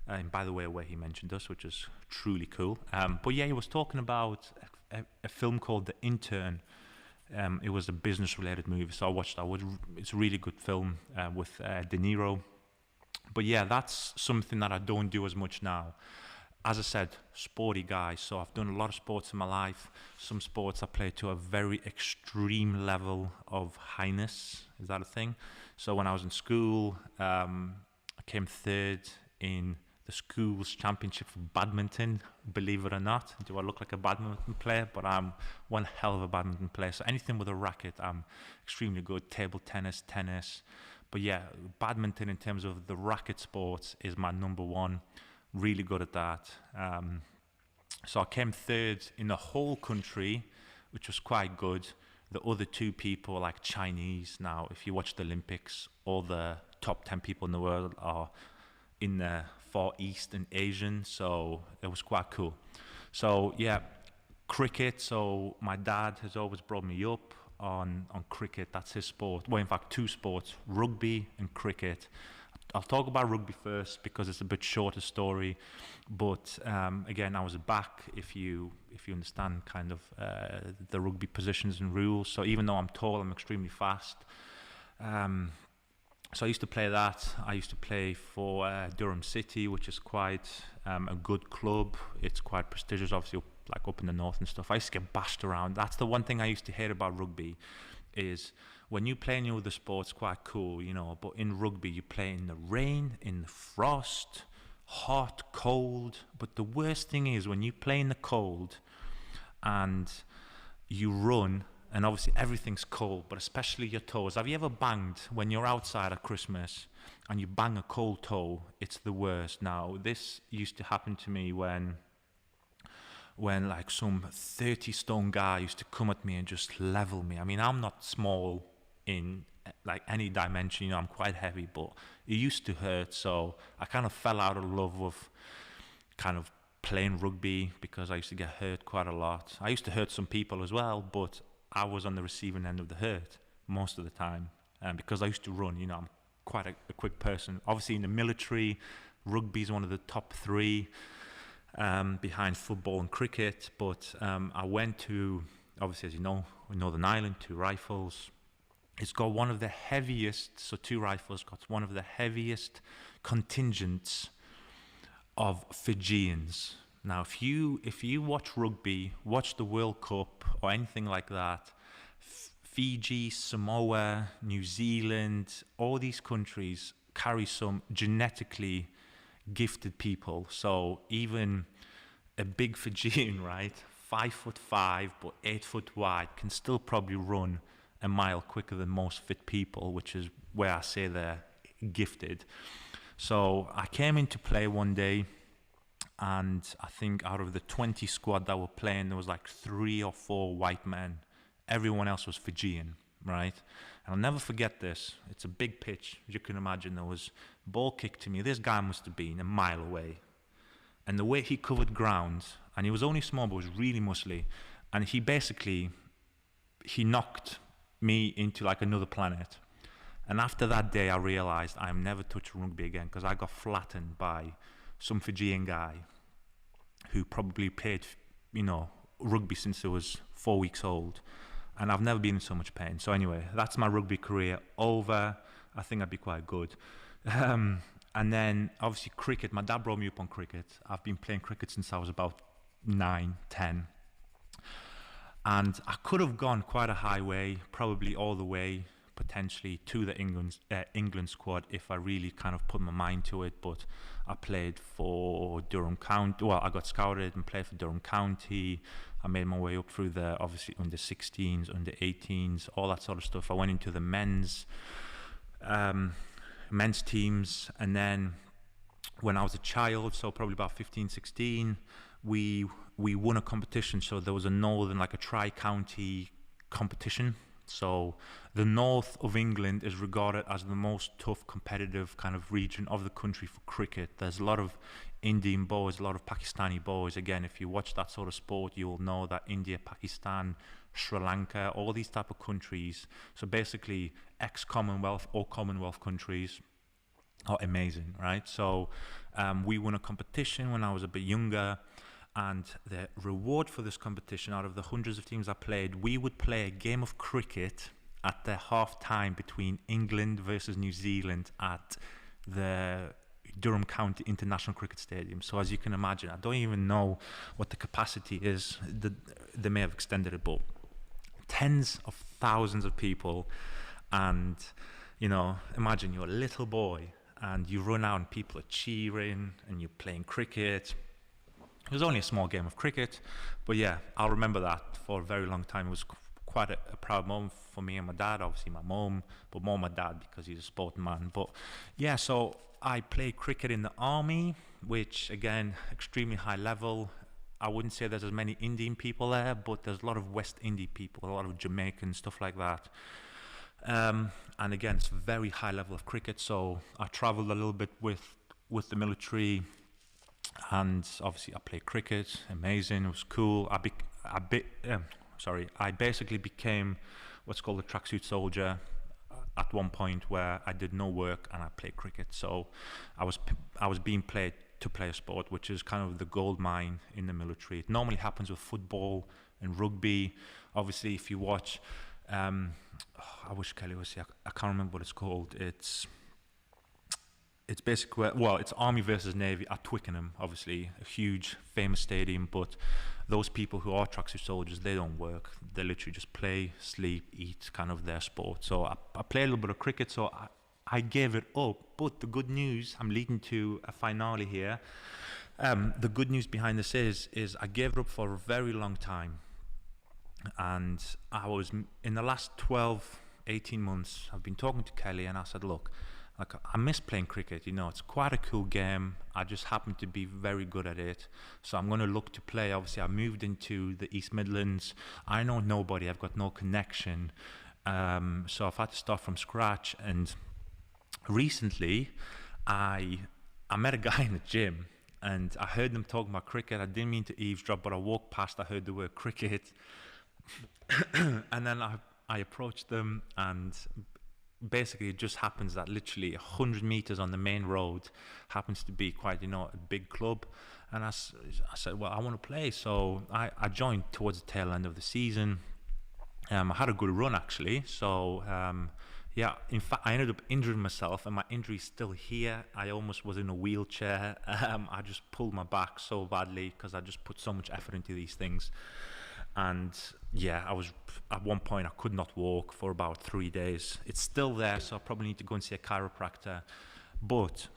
and by the way, where he mentioned us, which is truly cool. But yeah, he was talking about a film called The Intern. It was a business-related movie, so I watched that. It's a really good film with De Niro. But yeah, that's something that I don't do as much now. As I said, sporty guy, so I've done a lot of sports in my life. Some sports I play to a very extreme level of highness. Is that a thing? So when I was in school, I came third in the school's championship for badminton, believe it or not. Do I look like a badminton player? But I'm one hell of a badminton player. So anything with a racket, I'm extremely good. Table tennis, tennis. But yeah, badminton in terms of the racket sports is my number one. Really good at that. So I came third in the whole country, which was quite good. The other two people are like Chinese. Now, if you watch the Olympics, all the top 10 people in the world are in the Far East and Asian, so it was quite cool. So yeah, cricket. So my dad has always brought me up on cricket. That's his sport. Well, in fact, two sports, rugby and cricket. I'll talk about rugby first because it's a bit shorter story, but again, I was a back, if you understand kind of the rugby positions and rules. So even though I'm tall, I'm extremely fast. So I used to play that. I used to play for Durham City, which is quite a good club. It's quite prestigious, obviously, like up in the north and stuff. I used to get bashed around. That's the one thing I used to hate about rugby, is when you play in the other sports, quite cool, you know, but in rugby, you play in the rain, in the frost, hot, cold. But the worst thing is when you play in the cold and you run, and obviously everything's cold, but especially your toes. Have you ever banged when you're outside at Christmas and you bang a cold toe? It's the worst. Now, this used to happen to me when like some 30-stone guy used to come at me and just level me. I mean, I'm not small in like any dimension, you know, I'm quite heavy, but it used to hurt. So I kind of fell out of love with kind of playing rugby because I used to get hurt quite a lot. I used to hurt some people as well, but I was on the receiving end of the hurt most of the time, because I used to run, you know, I'm quite a quick person. Obviously in the military, rugby is one of the top three behind football and cricket, but I went to, obviously, as you know, Northern Ireland, two rifles. It's got one of the heaviest, so two rifles got one of the heaviest contingents of Fijians. Now, if you watch rugby, watch the World Cup or anything like that, Fiji, Samoa, New Zealand, all these countries carry some genetically gifted people. So even a big Fijian, right, 5'5" but 8 foot wide, can still probably run a mile quicker than most fit people, which is where I say they're gifted. So I came into play one day, and I think out of the 20 squad that were playing, there was like 3 or 4 white men. Everyone else was Fijian, right? And I'll never forget this. It's a big pitch, as you can imagine. There was ball kicked to me. This guy must have been a mile away. And the way he covered ground, and he was only small, but was really muscly. And he knocked me into like another planet. And after that day, I realized I'm never touching rugby again, because I got flattened by some Fijian guy who probably played, rugby since I was 4 weeks old. And I've never been in so much pain. So anyway, that's my rugby career over. I think I'd be quite good. And then obviously cricket. My dad brought me up on cricket. I've been playing cricket since I was about 9, 10. And I could have gone quite a high way, probably all the way potentially to the England squad if I really kind of put my mind to it. But I played for Durham County. Well, I got scouted and played for Durham County. I made my way up through the, obviously, under 16s, under 18s, all that sort of stuff. I went into the men's teams. And then when I was a child, so probably about 15, 16, we won a competition. So there was like a tri-county competition. So the north of England is regarded as the most tough, competitive kind of region of the country for cricket. There's a lot of Indian boys, a lot of Pakistani boys. Again, if you watch that sort of sport, you will know that India, Pakistan, Sri Lanka, all these type of countries, so basically ex-Commonwealth or Commonwealth countries, are amazing, right? So we won a competition when I was a bit younger. And the reward for this competition, out of the hundreds of teams I played, we would play a game of cricket at the half time between England versus New Zealand at the Durham County International Cricket Stadium. So as you can imagine, I don't even know what the capacity is. They may have extended it, but tens of thousands of people. And, imagine you're a little boy and you run out and people are cheering and you're playing cricket. It was only a small game of cricket, but yeah, I'll remember that for a very long time. It was quite a proud moment for me and my dad, obviously my mom, but more my dad because he's a sporting man. But yeah, so I played cricket in the army, which again, extremely high level. I wouldn't say there's as many Indian people there, but there's a lot of West Indian people, a lot of Jamaicans, stuff like that. And again, it's a very high level of cricket. So I traveled a little bit with the military. And obviously I played cricket, amazing, it was cool. I basically became what's called a tracksuit soldier at one point, where I did no work and I played cricket. So I was being paid to play a sport, which is kind of the gold mine in the military. It normally happens with football and rugby. Obviously, if you watch, I wish Kelly was here, I can't remember what it's called. It's basically, it's Army versus Navy at Twickenham, obviously, a huge, famous stadium, but those people who are tracksuit soldiers, they don't work. They literally just play, sleep, eat, kind of their sport. So I play a little bit of cricket, so I gave it up. But the good news, I'm leading to a finale here. The good news behind this is I gave it up for a very long time. And I was, in the last 12, 18 months, I've been talking to Kelly and I said, look, I miss playing cricket, it's quite a cool game. I just happen to be very good at it. So I'm going to look to play. Obviously, I moved into the East Midlands. I know nobody. I've got no connection. So I've had to start from scratch. And recently, I met a guy in the gym and I heard them talking about cricket. I didn't mean to eavesdrop, but I walked past, I heard the word cricket. And then I approached them, and basically it just happens that literally 100 meters on the main road happens to be quite a big club. And I said, well, I want to play. So I joined towards the tail end of the season. I had a good run actually, so Yeah, in fact, I ended up injuring myself, and my injury's still here. I almost was in a wheelchair. I just pulled my back so badly because I just put so much effort into these things. And yeah, I was at one point I could not walk for about 3 days. It's still there, so I probably need to go and see a chiropractor. But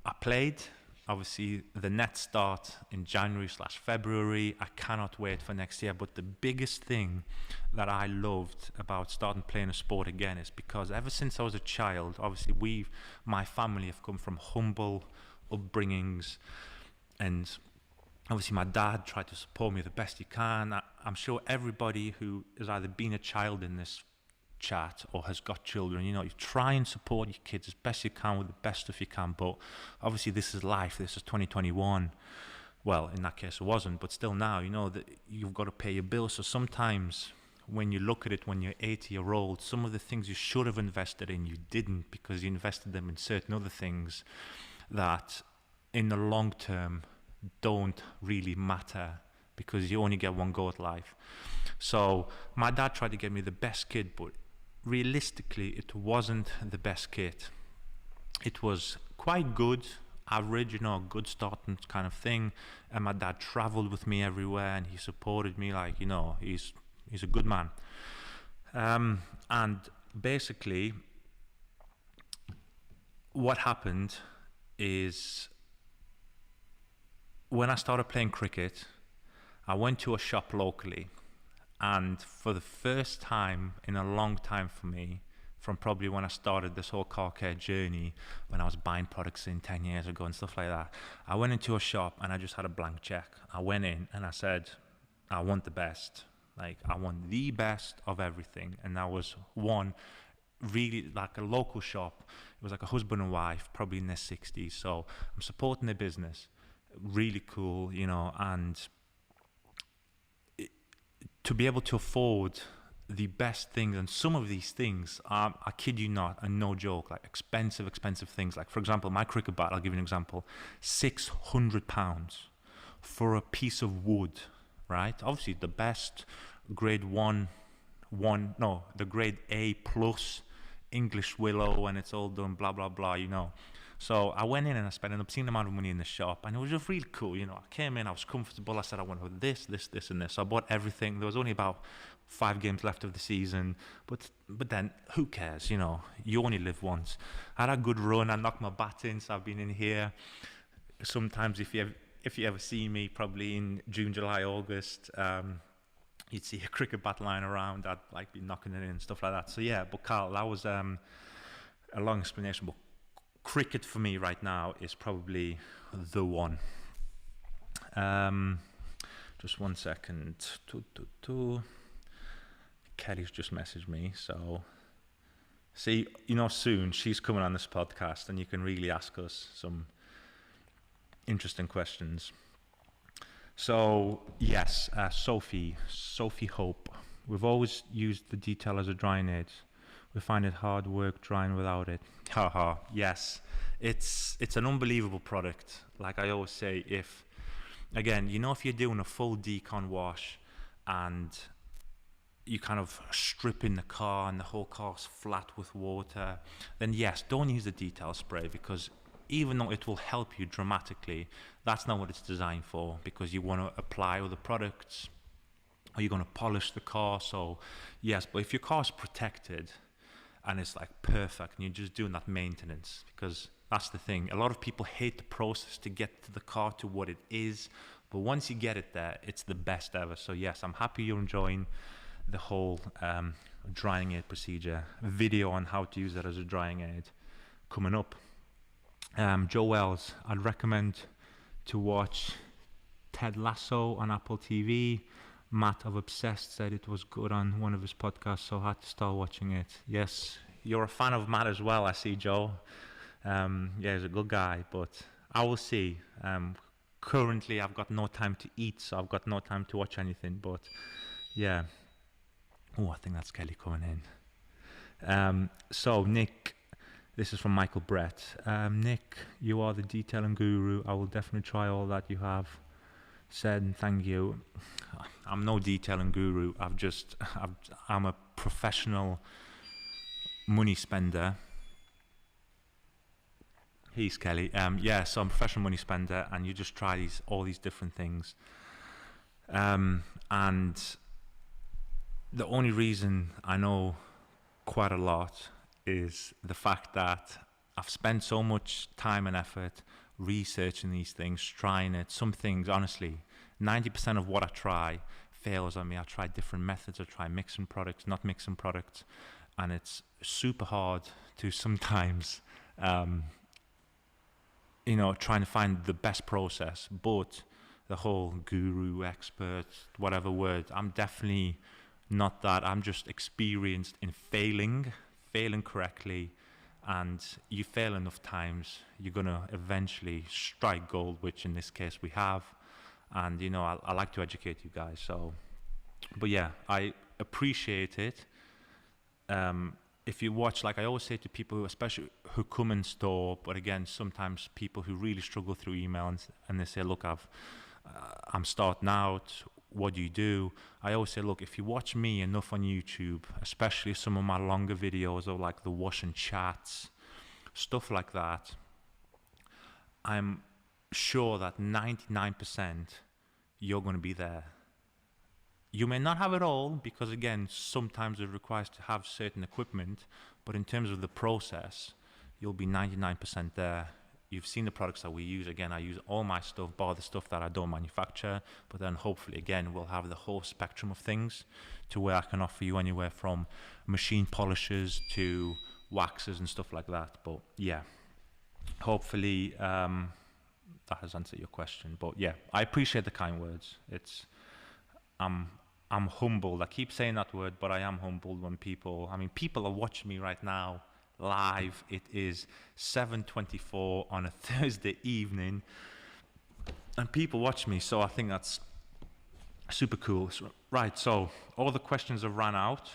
I played. Obviously, the Nets start in January/February. I cannot wait for next year. But the biggest thing that I loved about starting playing a sport again is because ever since I was a child, obviously my family have come from humble upbringings, and obviously my dad tried to support me the best he can. I'm sure everybody who has either been a child in this chat or has got children, you try and support your kids as best you can with the best stuff you can, but obviously this is life. This is 2021. Well, in that case it wasn't, but still now, that you've got to pay your bills. So sometimes when you look at it when you're 80-year-old, some of the things you should have invested in, you didn't, because you invested them in certain other things that in the long term don't really matter, because you only get one go at life. So my dad tried to get me the best kit, but realistically it wasn't the best kit. It was quite good, average, good starting kind of thing. And my dad traveled with me everywhere, and he supported me like, he's a good man. And basically what happened is, when I started playing cricket, I went to a shop locally, and for the first time in a long time for me, from probably when I started this whole car care journey, when I was buying products in 10 years ago and stuff like that, I went into a shop and I just had a blank check. I went in and I said, I want the best. Like, I want the best of everything. And that was one really like a local shop. It was like a husband and wife, probably in their 60s. So I'm supporting their business. Really cool, and to be able to afford the best things, and some of these things are, I kid you not, and no joke, like expensive things. Like, for example, my cricket bat, I'll give you an example, £600 for a piece of wood, right? Obviously the best grade the grade A plus English willow, and it's all done, blah, blah, blah, So I went in and I spent an obscene amount of money in the shop, and it was just really cool. I came in, I was comfortable. I said, I want this, and this. So I bought everything. There was only about 5 games left of the season, but then who cares? You only live once. I had a good run. I knocked my bat in, so I've been in here. Sometimes if you ever see me, probably in June, July, August, you'd see a cricket bat lying around. I'd like be knocking it in and stuff like that. So yeah, but Carl, that was a long explanation, but cricket for me right now is probably the one. Just 1 second. Kelly's just messaged me, so see, soon she's coming on this podcast, and you can really ask us some interesting questions. So yes, Sophie Hope. We've always used the detail as a drying aid. We find it hard work drying without it. Haha, yes. It's an unbelievable product. Like I always say, if you're doing a full decon wash and you kind of strip in the car and the whole car's flat with water, then yes, don't use the detail spray, because even though it will help you dramatically, that's not what it's designed for, because you want to apply other products, or you're going to polish the car. So yes, but if your car's protected and it's like perfect, and you're just doing that maintenance, because that's the thing. A lot of people hate the process to get to the car to what it is, but once you get it there, it's the best ever. So yes, I'm happy you're enjoying the whole drying aid procedure. A video on how to use it as a drying aid coming up. Joe Wells, I'd recommend to watch Ted Lasso on Apple TV. Matt of Obsessed said it was good on one of his podcasts, so I had to start watching it. Yes, you're a fan of Matt as well, I see, Joe. Yeah, he's a good guy, but I will see. Currently, I've got no time to eat, so I've got no time to watch anything, but yeah. Oh, I think that's Kelly coming in. So, Nick, this is from Michael Brett. Nick, you are the detailing guru. I will definitely try all that you have said, and thank you. I'm no detailing guru. I'm a professional money spender. He's Kelly. So I'm a professional money spender, and you just try all these different things. And the only reason I know quite a lot is the fact that I've spent so much time and effort researching these things, trying it. Some things, honestly, 90% of what I try fails on me. I try different methods. I try mixing products, not mixing products, and it's super hard to sometimes trying to find the best process. But the whole guru, expert, whatever word, I'm definitely not that. I'm just experienced in failing correctly, and you fail enough times, you're going to eventually strike gold, which in this case we have. And I like to educate you guys. So, but yeah, I appreciate it. If you watch, like I always say to people, especially who come in store, but again, sometimes people who really struggle through email and they say, look, I'm starting out, what do you do? I always say, look, if you watch me enough on YouTube, especially some of my longer videos or like the wash and chats, stuff like that, I'm sure that 99% you're going to be there. You may not have it all, because again, sometimes it requires to have certain equipment, but in terms of the process, you'll be 99% there. You've seen the products that we use. Again, I use all my stuff, bar the stuff that I don't manufacture, but then hopefully, again, we'll have the whole spectrum of things to where I can offer you anywhere from machine polishers to waxes and stuff like that. But yeah, hopefully that has answered your question. But yeah, I appreciate the kind words. I'm humbled. I keep saying that word, but I am humbled when people are watching me right now live. It is 7:24 on a Thursday evening, and people watch me, so I think that's super cool. Right, so all the questions have ran out.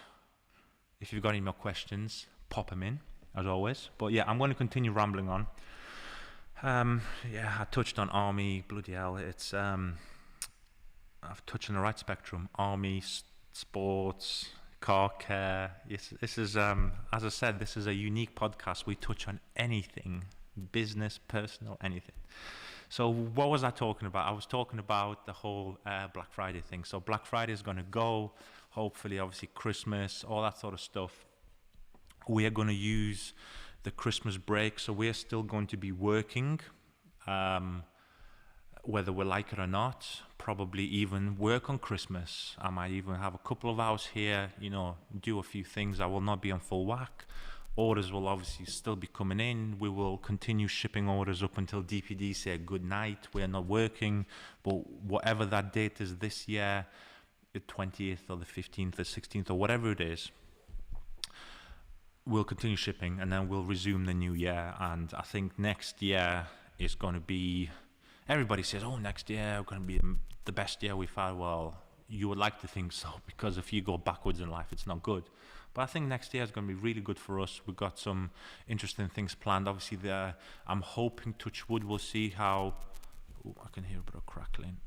If you've got any more questions, pop them in, as always. But yeah, I'm going to continue rambling on. I touched on army, bloody hell, it's I've touched on the right spectrum: army, sports, car care. Yes, this is as I said, this is a unique podcast. We touch on anything, business, personal, anything. So what was I talking about? I was talking about the whole Black Friday thing. So Black Friday is going to go, hopefully, obviously Christmas, all that sort of stuff. We are going to use the Christmas break, so we're still going to be working, whether we like it or not. Probably even work on Christmas. I might even have a couple of hours here, do a few things. I will not be on full whack. Orders will obviously still be coming in. We will continue shipping orders up until DPD say good night. We're not working, but whatever that date is this year, the 20th or the 15th or 16th or whatever it is, we'll continue shipping, and then we'll resume the new year. And I think next year is going to be, everybody says, oh, next year we're going to be the best year we've had. Well, you would like to think so, because if you go backwards in life, it's not good. But I think next year is going to be really good for us. We've got some interesting things planned. Obviously, I'm hoping, touch wood, we'll see how... Oh, I can hear a bit of crackling.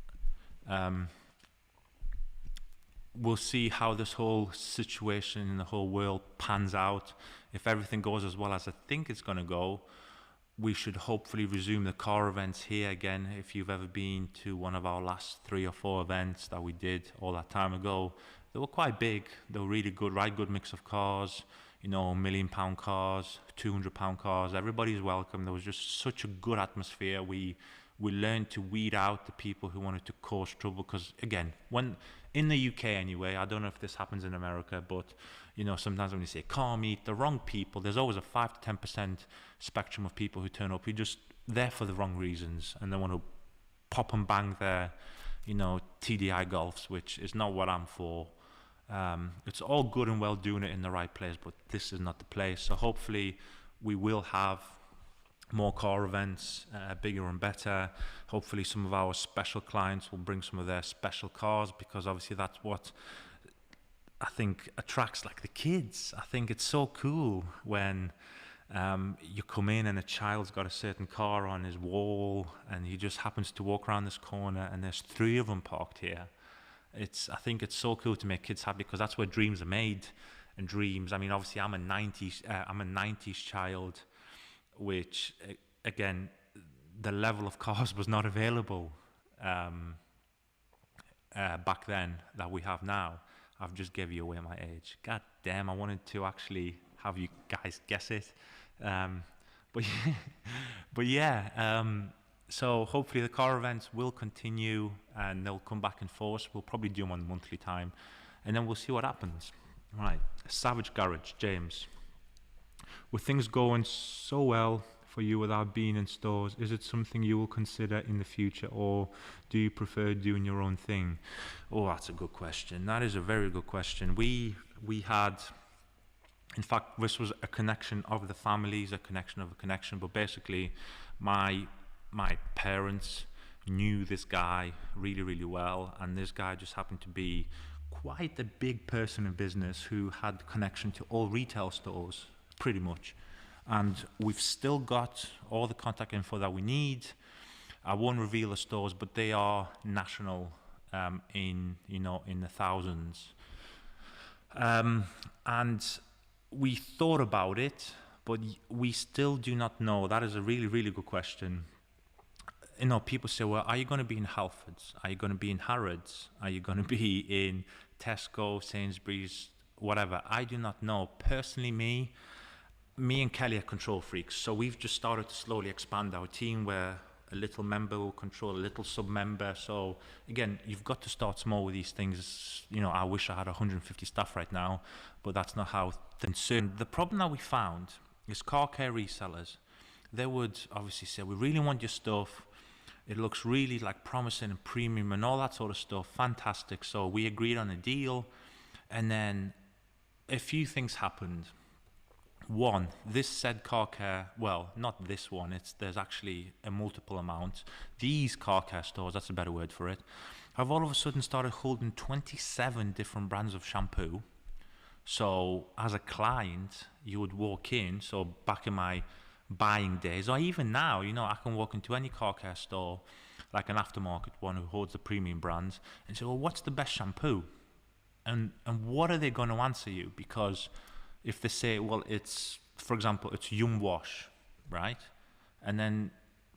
We'll see how this whole situation in the whole world pans out. If everything goes as well as I think it's going to go, we should hopefully resume the car events here again. If you've ever been to one of our last 3 or 4 events that we did all that time ago, they were quite big. They were really good, right? Good mix of cars, £1 million cars, £200 cars. Everybody's welcome. There was just such a good atmosphere. We learned to weed out the people who wanted to cause trouble, because again, when in the UK anyway, I don't know if this happens in America, but sometimes when you say car meet, the wrong people, there's always a 5 to 10% spectrum of people who turn up who just there for the wrong reasons, and they want to pop and bang their TDI golfs, which is not what I'm for. It's all good and well doing it in the right place, but this is not the place. So hopefully we will have more car events, bigger and better. Hopefully some of our special clients will bring some of their special cars, because obviously that's what I think attracts like the kids. I think it's so cool when you come in and a child's got a certain car on his wall, and he just happens to walk around this corner and there's 3 of them parked here. I think it's so cool to make kids happy, because that's where dreams are made. dreams. I mean, obviously, I'm a '90s child, which again, the level of cars was not available back then that we have now. I've just gave you away my age. God damn, I wanted to actually have you guys guess it. But but yeah, so hopefully the car events will continue and they'll come back in force. We'll probably do them on monthly time, and then we'll see what happens. Right, Savage Garage, James. With things going so well for you without being in stores, is it something you will consider in the future, or do you prefer doing your own thing? Oh, that's a good question. That is a very good question. We had, in fact, this was a connection of the families, a connection of a connection, but basically my parents knew this guy really, really well, and this guy just happened to be quite a big person in business who had connection to all retail stores, pretty much. And we've still got all the contact info that we need. I won't reveal the stores, but they are national, in the thousands. And we thought about it, but we still do not know. That is a really, really good question. People say, well, are you going to be in Halfords? Are you going to be in Harrods? Are you going to be in Tesco, Sainsbury's, whatever? I do not know. Personally, me and Kelly are control freaks, so we've just started to slowly expand our team where a little member will control a little sub-member. So again, you've got to start small with these things. I wish I had 150 staff right now, but that's not how things are. The problem that we found is car care resellers. They would obviously say, we really want your stuff. It looks really like promising and premium and all that sort of stuff. Fantastic. So we agreed on a deal, and then a few things happened. One, this said car care, well, not this one, there's actually a multiple amount. These car care stores, that's a better word for it, have all of a sudden started holding 27 different brands of shampoo. So as a client, you would walk in, so back in my buying days, or even now, I can walk into any car care store, like an aftermarket one who holds the premium brands, and say, well, what's the best shampoo? And what are they going to answer you? Because if they say, well, for example, it's Yum Wash, right? And then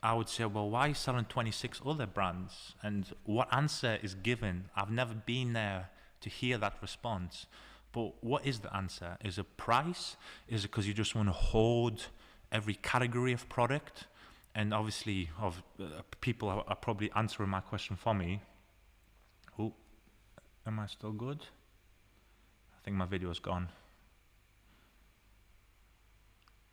I would say, well, why are you selling 26 other brands? And what answer is given? I've never been there to hear that response. But what is the answer? Is it price? Is it because you just want to hoard every category of product? And obviously, people are probably answering my question for me. Oh, am I still good? I think my video's gone.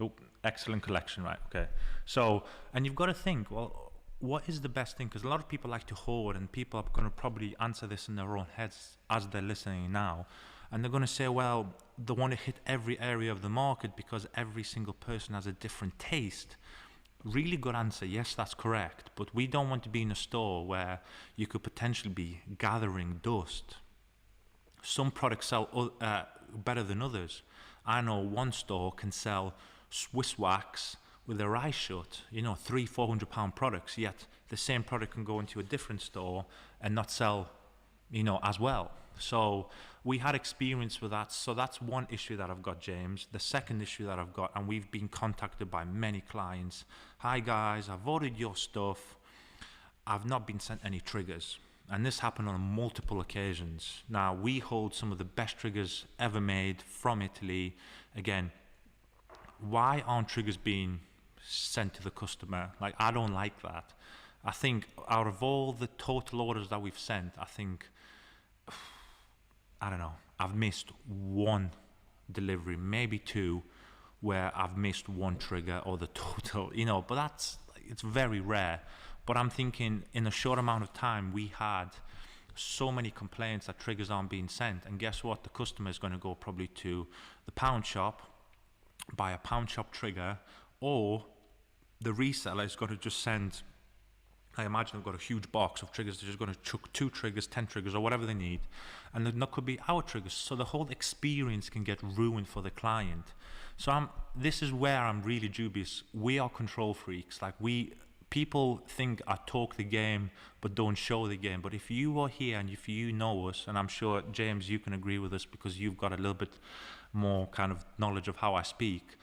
Oh, excellent collection, right? Okay. So, and you've got to think, well, what is the best thing? Because a lot of people like to hoard, and people are going to probably answer this in their own heads as they're listening now. And they're going to say, well, they want to hit every area of the market because every single person has a different taste. Really good answer. Yes, that's correct. But we don't want to be in a store where you could potentially be gathering dust. Some products sell better than others. I know one store can sell Swiss wax with their eyes shut, £300-400 products, yet the same product can go into a different store and not sell, as well. So we had experience with that. So that's one issue that I've got, James. The second issue that I've got, and we've been contacted by many clients. Hi guys, I've ordered your stuff. I've not been sent any triggers. And this happened on multiple occasions. Now, we hold some of the best triggers ever made from Italy. Again, why aren't triggers being sent to the customer? Like, I don't like that. I think out of all the total orders that we've sent, I've missed one delivery, maybe two, where I've missed one trigger or the total, but it's very rare. But I'm thinking in a short amount of time, we had so many complaints that triggers aren't being sent. And guess what? The customer is going to go probably to the pound shop, buy a pound shop trigger, or the reseller is going to just send, I imagine they've got a huge box of triggers. They're just going to chuck 2 triggers, 10 triggers, or whatever they need. And that could be our triggers. So the whole experience can get ruined for the client. So this is where I'm really dubious. We are control freaks. Like, we People think I talk the game but don't show the game. But if you are here and if you know us, and I'm sure, James, you can agree with us because you've got a little bit more kind of knowledge of how I speak,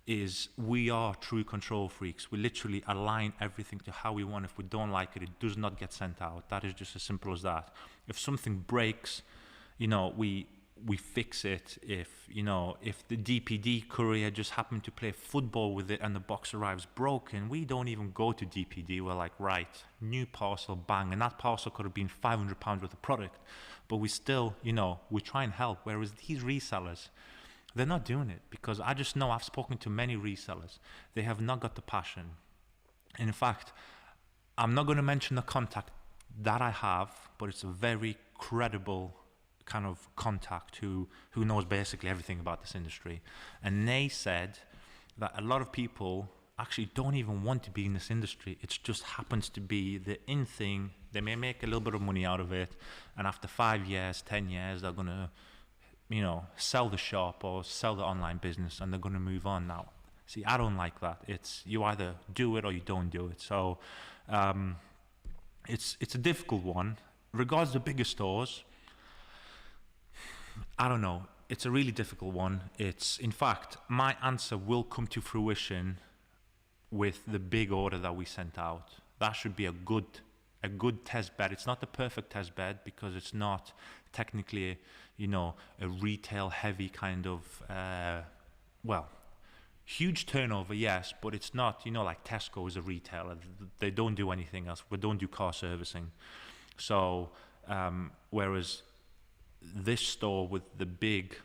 is we are true control freaks. We literally align everything to how we want. If we don't like it, it does not get sent out. That is just as simple as that. If something breaks, we fix it. If the DPD courier just happened to play football with it and the box arrives broken, we don't even go to DPD. We're like, right, new parcel, bang. And that parcel could have been £500 worth of product, but we still, we try and help. Whereas these resellers, they're not doing it, because I just know, I've spoken to many resellers, they have not got the passion. And in fact, I'm not going to mention the contact that I have, but it's a very credible kind of contact who knows basically everything about this industry. And they said that a lot of people actually don't even want to be in this industry. It just happens to be the in thing. They may make a little bit of money out of it, and after 5 years, 10 years, they're going to sell the shop or sell the online business, and they're going to move on now. See, I don't like that. It's you either do it or you don't do it. So it's a difficult one. Regards to bigger stores, I don't know. It's a really difficult one. In fact, my answer will come to fruition with the big order that we sent out. That should be a good test bed. It's not the perfect test bed because it's not technically, a retail heavy kind of, huge turnover, yes, but it's not, like Tesco is a retailer. They don't do anything else. We don't do car servicing. So, whereas this store with the big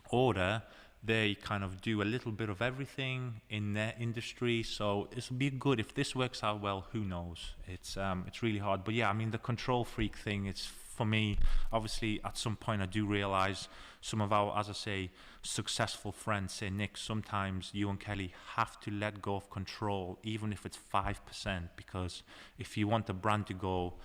order, they kind of do a little bit of everything in their industry. So it'll be good if this works out well. Who knows? It's really hard. But yeah, I mean, the control freak thing, it's for me, obviously at some point I do realize some of our, as I say, successful friends say, Nick, sometimes you and Kelly have to let go of control, even if it's 5%, because if you want the brand to go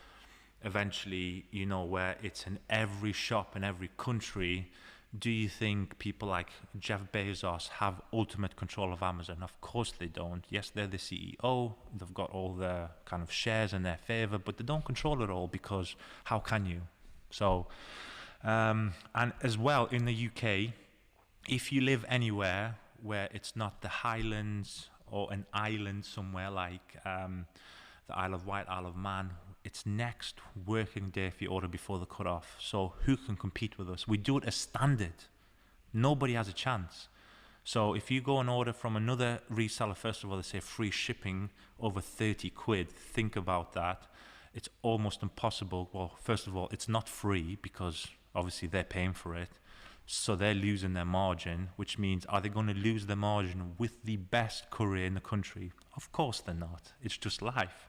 eventually, where it's in every shop in every country, do you think people like Jeff Bezos have ultimate control of Amazon? Of course they don't. Yes, they're the CEO. They've got all the kind of shares in their favor, but they don't control it all, because how can you? So, and as well in the UK, if you live anywhere where it's not the Highlands or an island somewhere like the Isle of Wight, Isle of Man, it's next working day if you order before the cutoff. So who can compete with us? We do it as standard. Nobody has a chance. So if you go and order from another reseller, first of all, they say free shipping over 30 quid. Think about that. It's almost impossible. Well, first of all, it's not free because obviously they're paying for it. So they're losing their margin, which means, are they going to lose their margin with the best courier in the country? Of course they're not. It's just life.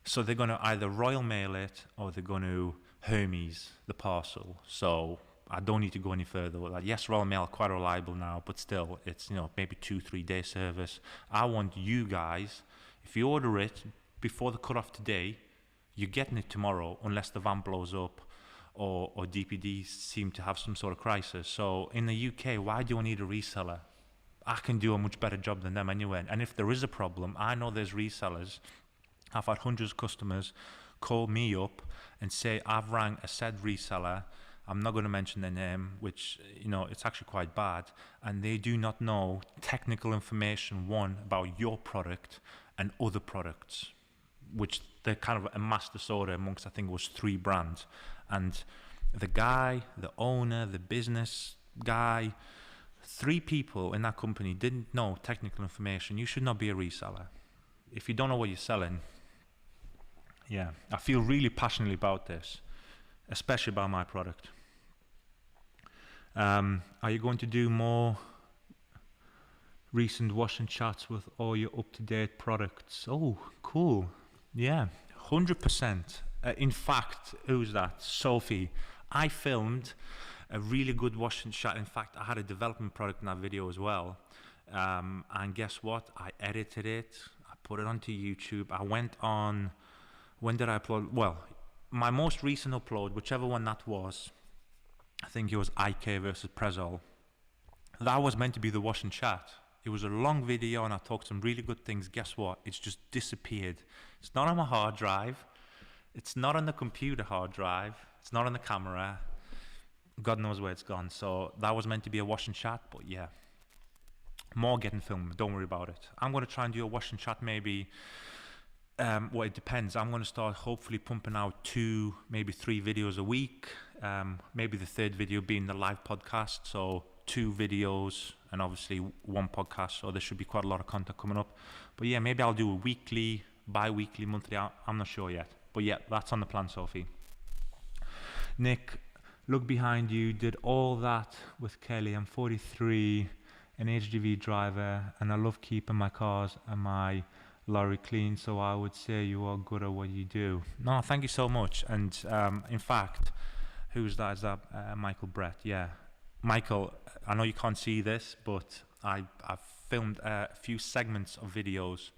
So they're going to either Royal Mail it or they're going to Hermes the parcel. So I don't need to go any further with that. Yes, Royal Mail are quite reliable now, but still, it's maybe 2-3 day service. I want you guys, if you order it before the cutoff today, you're getting it tomorrow, unless the van blows up or DPD seem to have some sort of crisis. So in the UK, why do I need a reseller? I can do a much better job than them anyway. And if there is a problem, I know there's resellers. I've had hundreds of customers call me up and say, I've rang a said reseller, I'm not going to mention their name, which, it's actually quite bad, and they do not know technical information, one, about your product and other products, which they're kind of a mass disorder amongst, I think it was 3 brands. And the guy, the owner, the business guy, 3 people in that company didn't know technical information. You should not be a reseller. If you don't know what you're selling, yeah, I feel really passionately about this, especially about my product. Are you going to do more recent wash and chats with all your up-to-date products? Oh, cool. Yeah, 100%. In fact, who's that? Sophie. I filmed a really good wash and chat. In fact, I had a development product in that video as well. And guess what? I edited it. I put it onto YouTube. I went on... When did I upload? Well, my most recent upload, whichever one that was, I think it was IK versus Prezol. That was meant to be the wash and chat. It was a long video and I talked some really good things. Guess what? It's just disappeared. It's not on my hard drive. It's not on the computer hard drive. It's not on the camera. God knows where it's gone. So that was meant to be a wash and chat, but yeah. More getting filmed, don't worry about it. I'm going to try and do a wash and chat maybe. Well, it depends. I'm going to start hopefully pumping out 2, maybe 3 videos a week. Maybe the third video being the live podcast. So 2 videos and obviously 1 podcast. So there should be quite a lot of content coming up. But yeah, maybe I'll do a weekly, bi-weekly, monthly. I'm not sure yet. But yeah, that's on the plan, Sophie. Nick, look behind you. Did all that with Kelly. I'm 43, an HGV driver, and I love keeping my cars and my lorry clean, so I would say you are good at what you do. No, thank you so much. And in fact, who's that? Is that Michael Brett? Yeah. Michael, I know you can't see this, but I've filmed a few segments of videos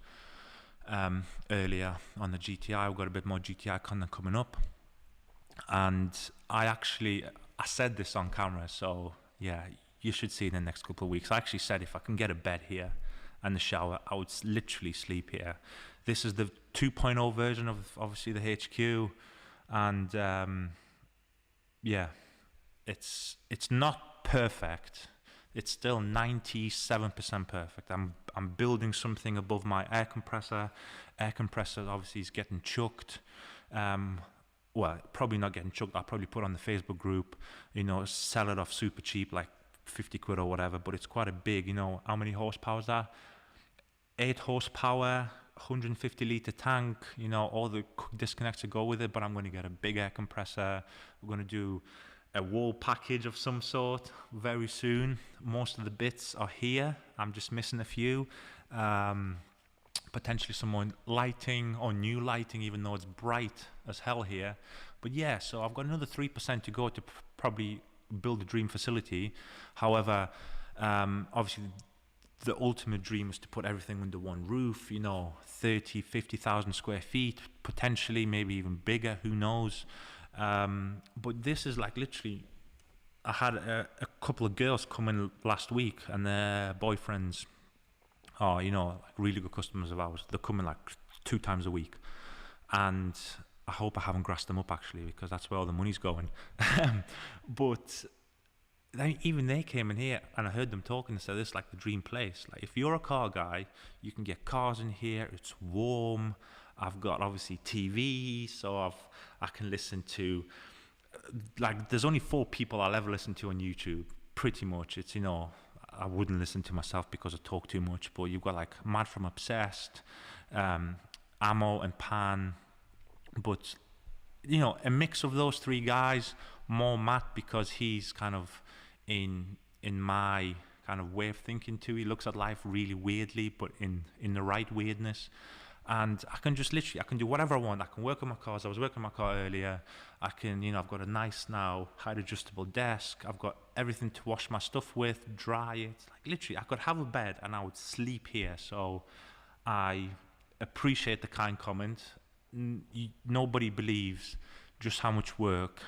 earlier on the GTI. We've got a bit more GTI content coming up. And I said this on camera, so yeah, you should see in the next couple of weeks. I actually said if I can get a bed here and the shower, I would literally sleep here. This is the 2.0 version of obviously the HQ, and yeah, it's not perfect. It's still 97% perfect. I'm building something above my air compressor. Air compressor obviously is getting chucked. Well, probably not getting chucked. I'll probably put on the Facebook group, sell it off super cheap, like 50 quid or whatever, but it's quite a big, how many horsepower is that? 8 horsepower, 150 litre tank, all the disconnects to go with it, but I'm going to get a big air compressor. We're going to do a wall package of some sort very soon. Most of the bits are here. I'm just missing a few. Potentially some more lighting or new lighting, even though it's bright as hell here. But yeah, so I've got another 3% to go to probably build a dream facility. However, obviously the ultimate dream is to put everything under one roof, 30, 50,000 square feet, potentially maybe even bigger, who knows. But this is like literally, I had a couple of girls come in last week and their boyfriends are, like really good customers of ours. They're coming like 2 times a week. And I hope I haven't grassed them up actually, because that's where all the money's going. But even they came in here and I heard them talking and said this is like the dream place. Like if you're a car guy, you can get cars in here. It's warm. I've got obviously TV, so I can listen to, like there's only 4 people I'll ever listen to on YouTube. Pretty much. It's, I wouldn't listen to myself because I talk too much, but you've got like Mad from Obsessed, Ammo and Pan, but a mix of those 3 guys, more Matt because he's kind of in my kind of way of thinking too. He looks at life really weirdly, but in the right weirdness. And I can just literally, I can do whatever I want. I can work on my cars. I was working on my car earlier. I can, I've got a nice now height adjustable desk. I've got everything to wash my stuff with, dry it. Like literally, I could have a bed and I would sleep here. So I appreciate the kind comment. Nobody believes just how much work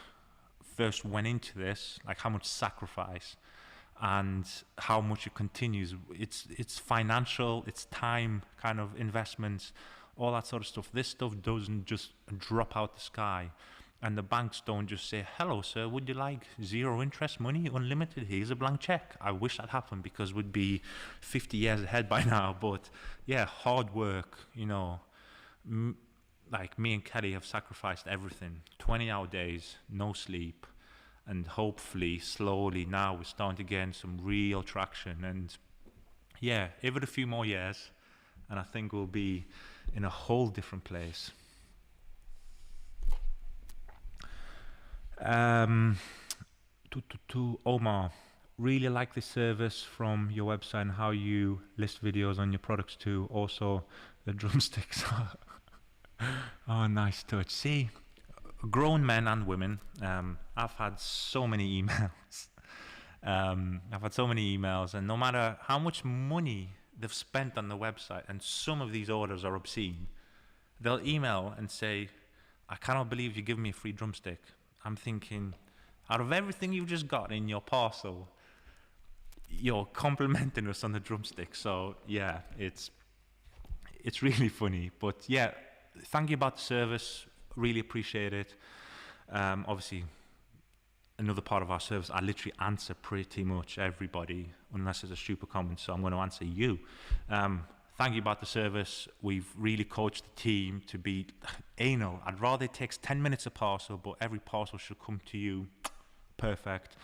first went into this, like how much sacrifice and how much it continues. It's financial, it's time kind of investments, all that sort of stuff. This stuff doesn't just drop out the sky, and the banks don't just say, hello sir, would you like 0 interest money, unlimited, here's a blank check. I wish that happened because we'd be 50 years ahead by now. But yeah, hard work, like me and Kelly have sacrificed everything, 20-hour days, no sleep, and hopefully slowly now we're starting to gain some real traction. And yeah, give it a few more years and I think we'll be in a whole different place. Omar, really like the service from your website and how you list videos on your products too. Also the drumsticks. Oh, nice touch. See, grown men and women, I've had so many emails. And no matter how much money they've spent on the website, and some of these orders are obscene, they'll email and say, I cannot believe you give me a free drumstick. I'm thinking, out of everything you've just got in your parcel, you're complimenting us on the drumstick. So yeah, it's really funny. But yeah, thank you about the service. Really appreciate it. Obviously, another part of our service, I literally answer pretty much everybody, unless it's a stupid comment, so I'm going to answer you. Thank you about the service. We've really coached the team to be anal. I'd rather it takes 10 minutes a parcel, but every parcel should come to you. Perfect.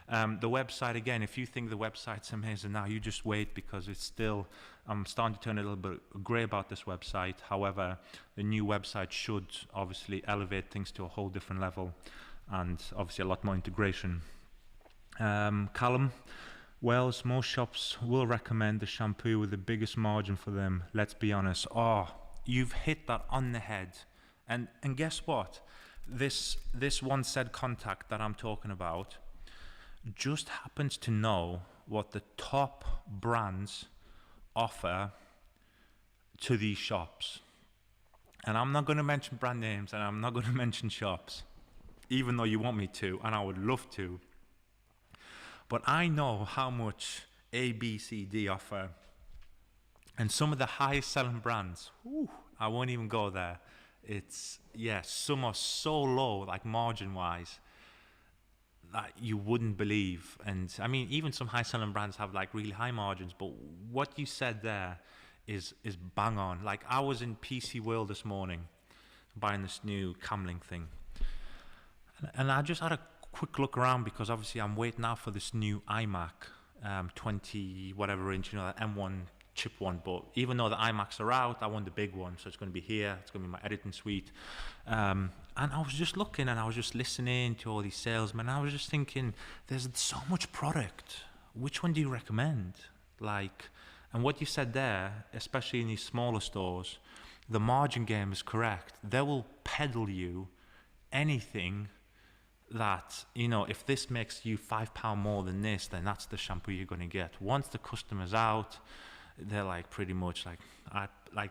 The website, again, if you think the website's amazing now, you just wait, because it's still, I'm starting to turn a little bit grey about this website. However, the new website should obviously elevate things to a whole different level, and obviously a lot more integration. Callum, Wells, most shops will recommend the shampoo with the biggest margin for them. Let's be honest. Oh, you've hit that on the head. And guess what? This one said contact that I'm talking about just happens to know what the top brands offer to these shops. And I'm not going to mention brand names, and I'm not going to mention shops, even though you want me to, and I would love to. But I know how much A, B, C, D offer. And some of the highest selling brands, I won't even go there. It's, yeah, some are so low, like margin-wise, that you wouldn't believe. And I mean, even some high selling brands have like really high margins, but what you said there is bang on. Like, I was in PC World this morning buying this new Camling thing, and I just had a quick look around, because obviously I'm waiting now for this new iMac 20 whatever inch, you know, that M1 chip one. But even though the iMacs are out, I want the big one, so it's going to be here. It's going to be my editing suite. And I was just looking, and I was just listening to all these salesmen. I was just thinking, there's so much product. Which one do you recommend? Like, and what you said there, especially in these smaller stores, the margin game is correct. They will peddle you anything that, you know, if this makes you £5 more than this, then that's the shampoo you're going to get. Once the customer's out, they're like pretty much like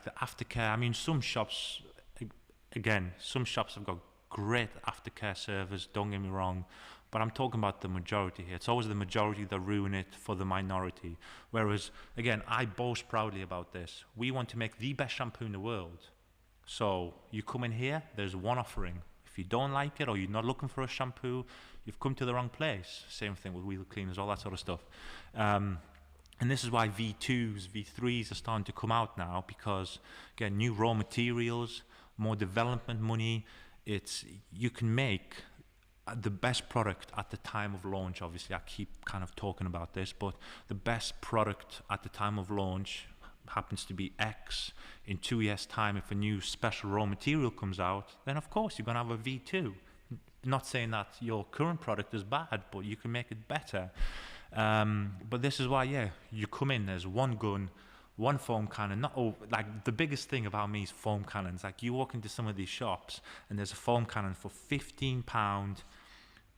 the aftercare. I mean, some shops, again, some shops have got great aftercare service, don't get me wrong, but I'm talking about the majority here. It's always the majority that ruin it for the minority. Whereas, again, I boast proudly about this. We want to make the best shampoo in the world. So you come in here, there's one offering. If you don't like it, or you're not looking for a shampoo, you've come to the wrong place. Same thing with wheel cleaners, all that sort of stuff. And this is why V2s, V3s are starting to come out now, because, again, new raw materials, more development money. You can make the best product at the time of launch. Obviously, I keep kind of talking about this, but the best product at the time of launch happens to be X. In 2 years' time, if a new special raw material comes out, then of course you're going to have a V2. Not saying that your current product is bad, but you can make it better. But this is why, yeah, you come in, there's one gun, one foam cannon. Like, the biggest thing about me is foam cannons. Like, you walk into some of these shops and there's a foam cannon for £15,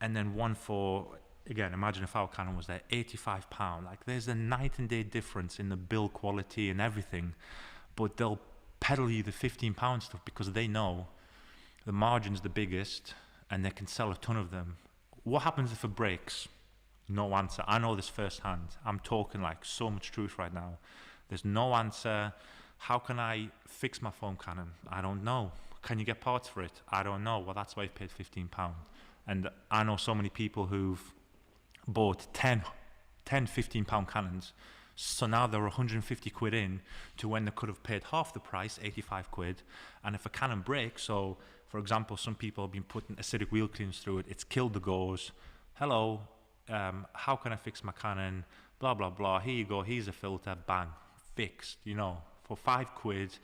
and then one for, again, imagine if our cannon was there, £85. Like, there's a night and day difference in the build quality and everything, but they'll peddle you the £15 stuff because they know the margin's the biggest and they can sell a ton of them. What happens if it breaks? No answer. I know this firsthand. I'm talking like so much truth right now. There's no answer. How can I fix my foam cannon? I don't know. Can you get parts for it? I don't know. Well, that's why I paid £15. And I know so many people who've bought 10 £15 cannons. So now they're 150 quid in to when they could have paid half the price, 85 quid. And if a cannon breaks, so for example, some people have been putting acidic wheel cleans through it, it's killed the gauze. Hello, how can I fix my cannon? Blah, blah, blah. Here you go. Here's a filter. Bang. Fixed, you know, for 5 quid,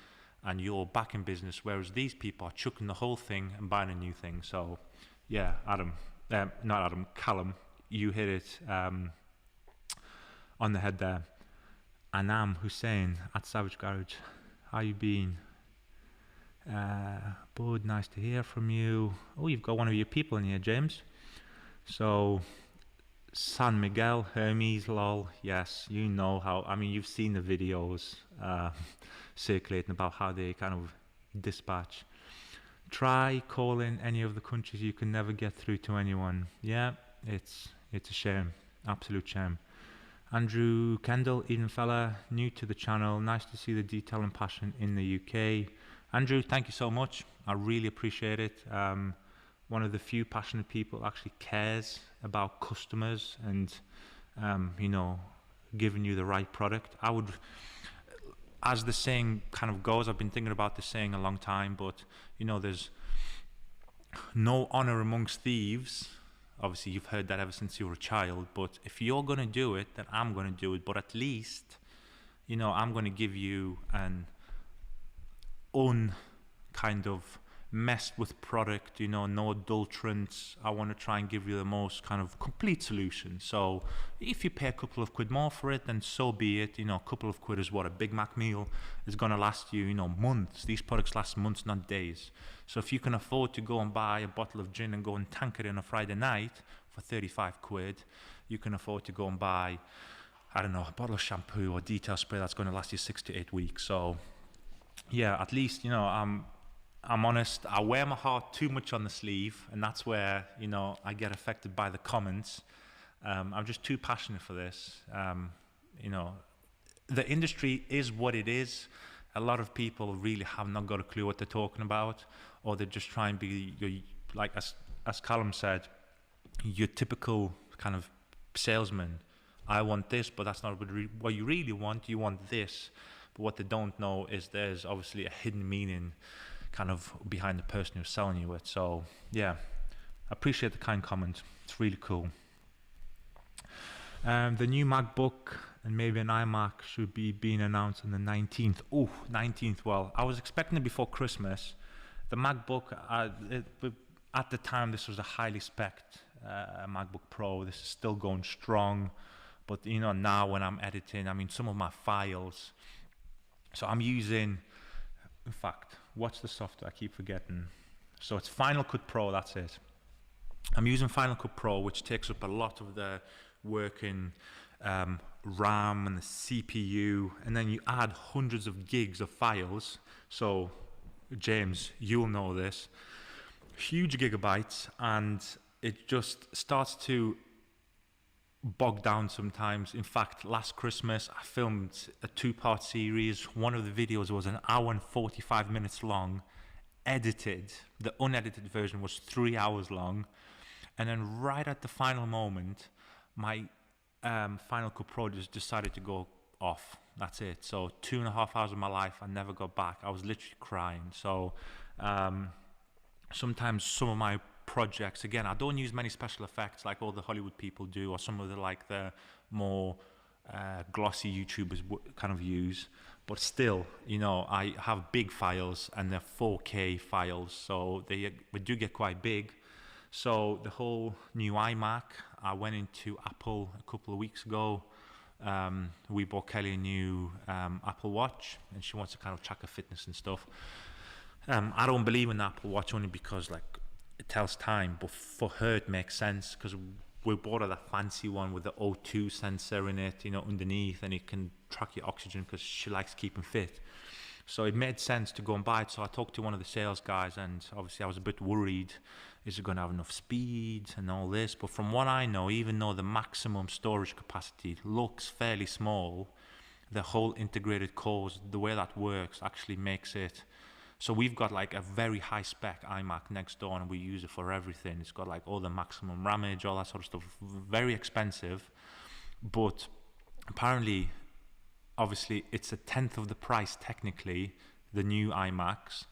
and you're back in business. Whereas these people are chucking the whole thing and buying a new thing. So, yeah, Callum, you hit it on the head there. Anam Hussein at Savage Garage. How you been? Bud, nice to hear from you. Oh, you've got one of your people in here, James. So, San Miguel, Hermes, lol. Yes, you know how, I mean, you've seen the videos circulating about how they kind of dispatch. Try calling any of the countries, you can never get through to anyone. Yeah, it's a shame, absolute shame. Andrew Kendall, Eden fella, new to the channel. Nice to see the detail and passion in the UK. Andrew, thank you so much. I really appreciate it. One of the few passionate people actually cares about customers and, giving you the right product. I would, as the saying kind of goes, I've been thinking about this saying a long time, but, there's no honor amongst thieves. Obviously, you've heard that ever since you were a child, but if you're going to do it, then I'm going to do it. But at least, I'm going to give you an kind of messed with product, no adulterants. I want to try and give you the most kind of complete solution. So if you pay a couple of quid more for it, then so be it. A couple of quid is what a Big Mac meal is going to last you, months. These products last months, not days. So if you can afford to go and buy a bottle of gin and go and tank it in a Friday night for 35 quid, you can afford to go and buy, I don't know, a bottle of shampoo or detail spray that's going to last you 6 to 8 weeks. So yeah, at least, I'm honest, I wear my heart too much on the sleeve, and that's where, I get affected by the comments. I'm just too passionate for this. The industry is what it is. A lot of people really have not got a clue what they're talking about, or they just try and be, like as Callum said, your typical kind of salesman. I want this, but that's not what you really want. You want this. But what they don't know is there's obviously a hidden meaning kind of behind the person who's selling you it. So yeah, I appreciate the kind comment. It's really cool. The new MacBook and maybe an iMac should be being announced on the 19th. Oh, 19th. Well, I was expecting it before Christmas. The MacBook, at the time, this was a highly spec'd MacBook Pro. This is still going strong. But, now when I'm editing, some of my files. So I'm using, in fact, what's the software? I keep forgetting. So it's Final Cut Pro, that's it. I'm using Final Cut Pro, which takes up a lot of the working RAM and the CPU, and then you add hundreds of gigs of files. So James, you'll know this, huge gigabytes, and it just starts to bog down sometimes. In fact, last Christmas I filmed a 2-part series. One of the videos was an hour and 45 minutes long, edited. The unedited version was 3 hours long, and then right at the final moment, my Final Cut Pro just decided to go off. That's it. So 2.5 hours of my life I never got back. I was literally crying. So sometimes some of my projects, again, I don't use many special effects like all the Hollywood people do, or some of the more glossy YouTubers kind of use, but still, I have big files and they're 4K files, so they do get quite big. So the whole new iMac, I went into Apple a couple of weeks ago. We bought Kelly a new Apple Watch, and she wants to kind of track her fitness and stuff. I don't believe in the Apple Watch only because it tells time, but for her it makes sense because we bought her that fancy one with the O2 sensor in it, underneath, and it can track your oxygen because she likes keeping fit. So it made sense to go and buy it. So I talked to one of the sales guys, and obviously I was a bit worried, is it going to have enough speed and all this? But from what I know, even though the maximum storage capacity looks fairly small, the whole integrated cores, the way that works actually makes it. So we've got a very high spec iMac next door, and we use it for everything. It's got all the maximum rammage, all that sort of stuff. Very expensive, but apparently, obviously, it's a tenth of the price technically, the new iMacs,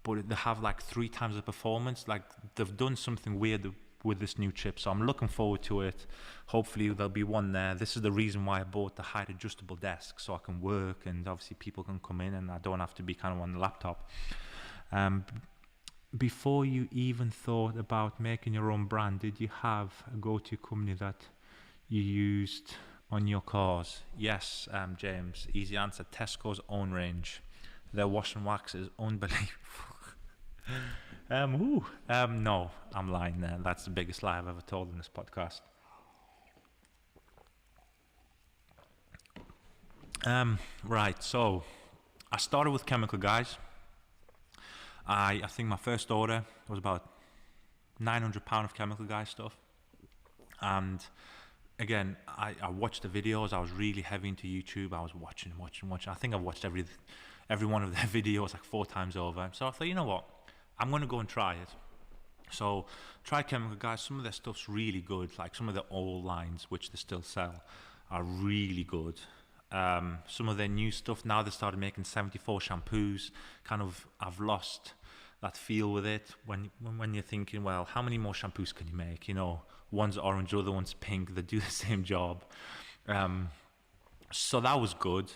but they have 3 times the performance. They've done something weird with this new chip, so I'm looking forward to it. Hopefully there'll be one there. This is the reason why I bought the height adjustable desk, so I can work and obviously people can come in and I don't have to be kind of on the laptop. Before you even thought about making your own brand, did you have a go-to company that you used on your cars? Yes, James, easy answer, Tesco's own range. Their wash and wax is unbelievable. No, I'm lying there. That's the biggest lie I've ever told in this podcast. Right, so I started with chemical guys. I think my first order was about £900 of chemical guy stuff, and again, I watched the videos. I was really heavy into YouTube. I was watching. I think I've watched every one of their videos like 4 times over. So I thought, you know what, I'm going to go and try it. So try Chemical Guys. Some of their stuff's really good. Like some of the old lines, which they still sell, are really good. Some of their new stuff, now they started making 74 shampoos. Kind of, I've lost that feel with it. When you're thinking, well, how many more shampoos can you make? You know, one's orange, the other one's pink. They do the same job. So that was good.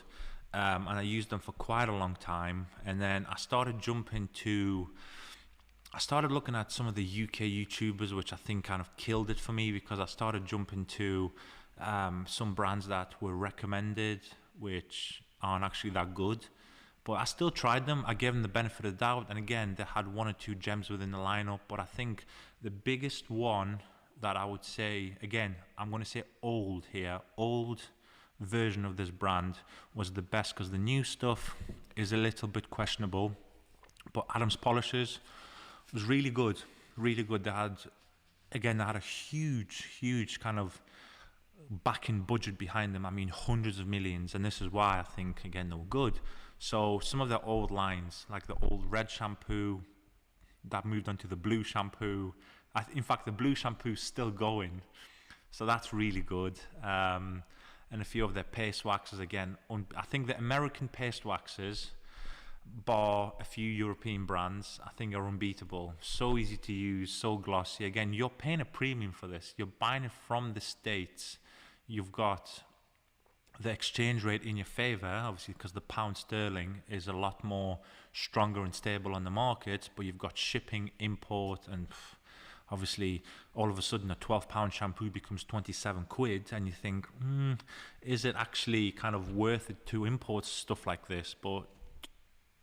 And I used them for quite a long time. And then I started looking at some of the UK YouTubers, which I think kind of killed it for me, because I started jumping to some brands that were recommended, which aren't actually that good. But I still tried them. I gave them the benefit of the doubt. And again, they had 1 or 2 gems within the lineup. But I think the biggest one that I would say, again, I'm going to say old here, old version of this brand was the best, because the new stuff is a little bit questionable. But Adam's Polishers was really good, really good. They had a huge kind of backing budget behind them. I mean, hundreds of millions, and this is why I think, again, they were good. So some of their old lines, like the old red shampoo, that moved on to the blue shampoo. In fact, the blue shampoo's still going, so that's really good. And a few of their paste waxes, again, I think the American paste waxes, bar a few European brands, I think are unbeatable. So easy to use, so glossy. Again, you're paying a premium for this. You're buying it from the States. You've got the exchange rate in your favor, obviously, because the pound sterling is a lot more stronger and stable on the market, but you've got shipping, import, and obviously all of a sudden a £12 shampoo becomes 27 quid, and you think, is it actually kind of worth it to import stuff like this? But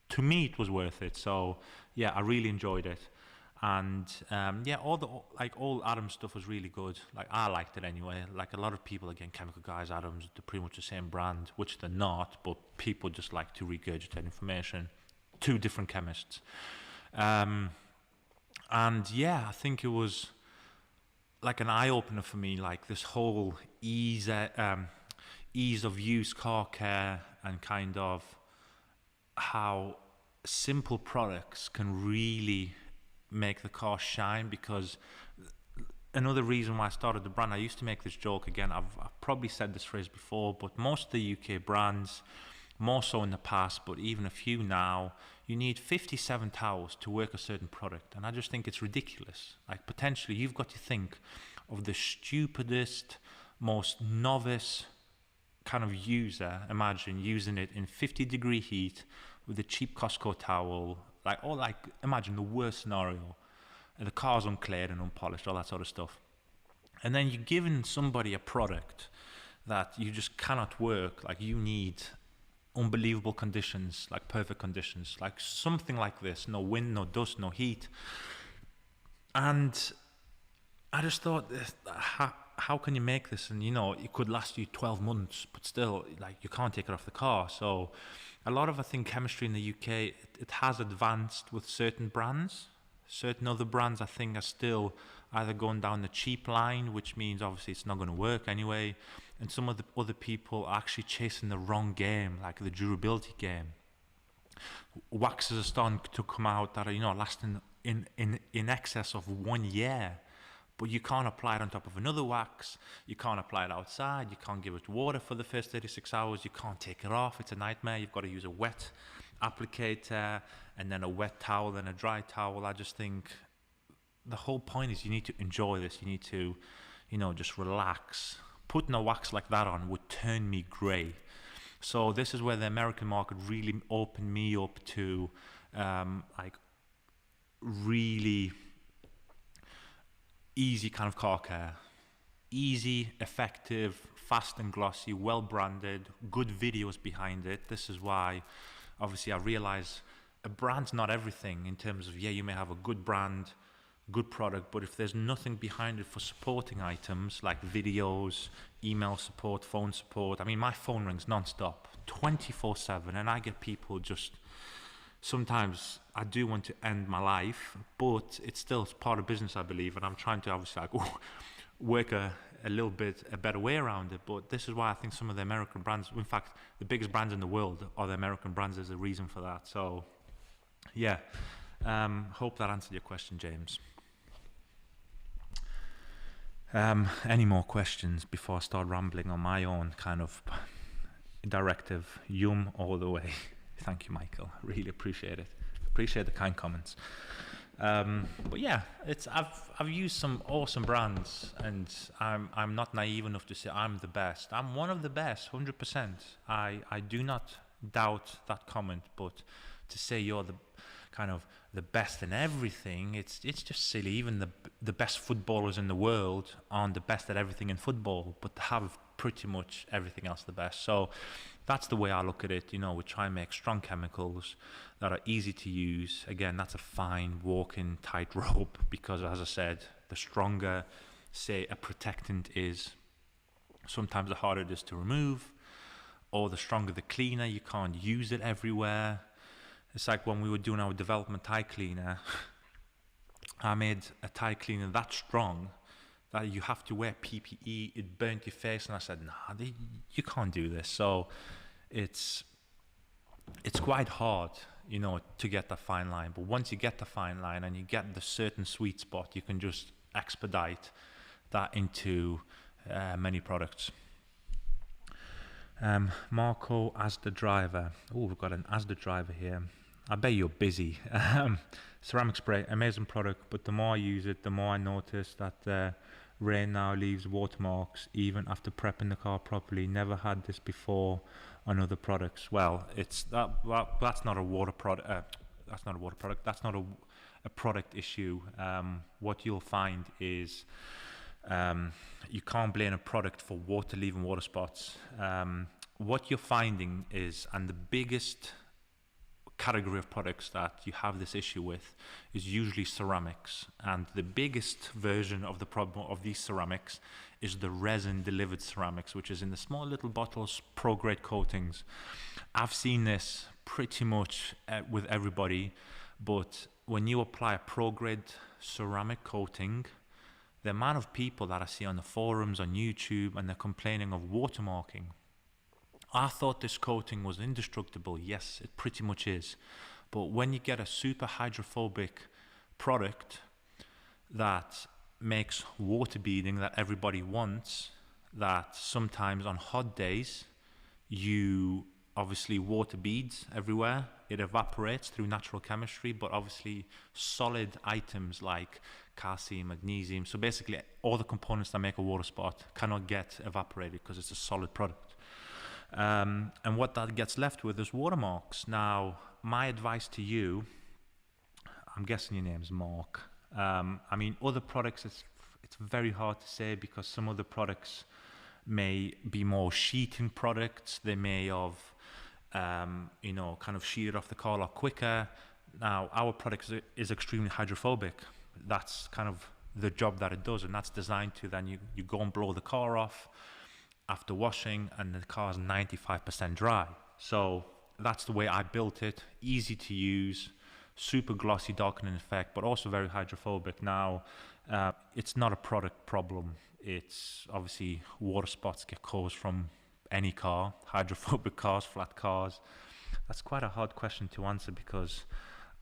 to me, it was worth it. So yeah, I really enjoyed it. And all Adams stuff was really good. Like, I liked it anyway. Like, a lot of people, again, Chemical Guys, Adams, they're pretty much the same brand, which they're not, but people just like to regurgitate information. 2 different chemists. And yeah, I think it was like an eye-opener for me, like this whole ease of use car care, and kind of how simple products can really make the car shine. Because another reason why I started the brand, I used to make this joke, again, I've probably said this phrase before, but most of the UK brands, more so in the past, but even a few now, you need 57 towels to work a certain product. And I just think it's ridiculous. Like, potentially you've got to think of the stupidest, most novice kind of user. Imagine using it in 50-degree heat with a cheap Costco towel, imagine the worst scenario, and the car's uncleared and unpolished, all that sort of stuff. And then you're giving somebody a product that you just cannot work. Like, you need unbelievable conditions, like perfect conditions, like something like this, no wind, no dust, no heat. And I just thought, how can you make this? And, you know, it could last you 12 months, but still, like, you can't take it off the car. So a lot of, I think, chemistry in the UK, it has advanced with certain brands. Certain other brands, I think, are still either going down the cheap line, which means obviously it's not going to work anyway. And some of the other people are actually chasing the wrong game, like the durability game. Waxes are starting to come out that are, you know, lasting in excess of 1 year. But you can't apply it on top of another wax. You can't apply it outside. You can't give it water for the first 36 hours. You can't take it off. It's a nightmare. You've got to use a wet applicator, and then a wet towel, then a dry towel. I just think the whole point is you need to enjoy this. You need to, you know, just relax. Putting a wax like that on would turn me grey. So this is where the American market really opened me up to like really easy kind of car care. Easy, effective, fast and glossy, well branded, good videos behind it. This is why, obviously, I realize a brand's not everything in terms of, yeah, you may have a good brand, good product, but if there's nothing behind it for supporting items like videos, email support, phone support. I mean, my phone rings non-stop, 24/7, and I get people just, sometimes I do want to end my life, but it's still part of business, I believe, and I'm trying to obviously like work a little bit a better way around it. But this is why I think some of the American brands, in fact, the biggest brands in the world are the American brands. There's a reason for that. So, yeah, hope that answered your question, James. Any more questions before I start rambling on my own kind of directive? Yum all the way. Thank you, Michael. Really appreciate it. Appreciate the kind comments. But yeah, I've used some awesome brands, and I'm not naive enough to say I'm the best. I'm one of the best, 100%. I do not doubt that comment, but to say you're the kind of the best in everything, it's just silly. Even the best footballers in the world aren't the best at everything in football, but have pretty much everything else the best. So that's the way I look at it. You know, we try and make strong chemicals that are easy to use. Again, that's a fine walking tightrope, because as I said, the stronger, say, a protectant is, sometimes the harder it is to remove, or the stronger the cleaner, you can't use it everywhere. It's like when we were doing our development tie cleaner, I made a tie cleaner that strong that you have to wear PPE, it burnt your face, and I said, nah, you can't do this. So it's quite hard, you know, to get the fine line. But once you get the fine line and you get the certain sweet spot, you can just expedite that into many products. Marco as the driver. Oh, we've got an as the driver here. I bet you're busy. Ceramic spray, amazing product, but the more I use it, the more I notice that rain now leaves watermarks even after prepping the car properly. Never had this before on other products. Well, that's not a water product. That's not a water product. That's not a product issue. What you'll find is you can't blame a product for water leaving water spots. What you're finding is, and the biggest category of products that you have this issue with is usually ceramics, and the biggest version of the problem of these ceramics is the resin delivered ceramics, which is in the small little bottles, pro grade coatings. I've seen this pretty much with everybody, but when you apply a pro grade ceramic coating, the amount of people that I see on the forums on YouTube and they're complaining of watermarking. I thought this coating was indestructible. Yes, it pretty much is. But when you get a super hydrophobic product that makes water beading that everybody wants, that sometimes on hot days, you obviously water beads everywhere. It evaporates through natural chemistry, but obviously solid items like calcium, magnesium, so basically all the components that make a water spot cannot get evaporated because it's a solid product. And what that gets left with is watermarks. Now, my advice to you, I'm guessing your name's Mark. I mean, other products, it's very hard to say because some other products may be more sheeting products. They may have, kind of sheeted off the car a lot quicker. Now, our product is extremely hydrophobic. That's kind of the job that it does, and that's designed to then you go and blow the car off after washing, and the car's 95% dry. So that's the way I built it. Easy to use, super glossy darkening effect, but also very hydrophobic. Now, it's not a product problem. It's obviously water spots get caused from any car, hydrophobic cars, flat cars. That's quite a hard question to answer because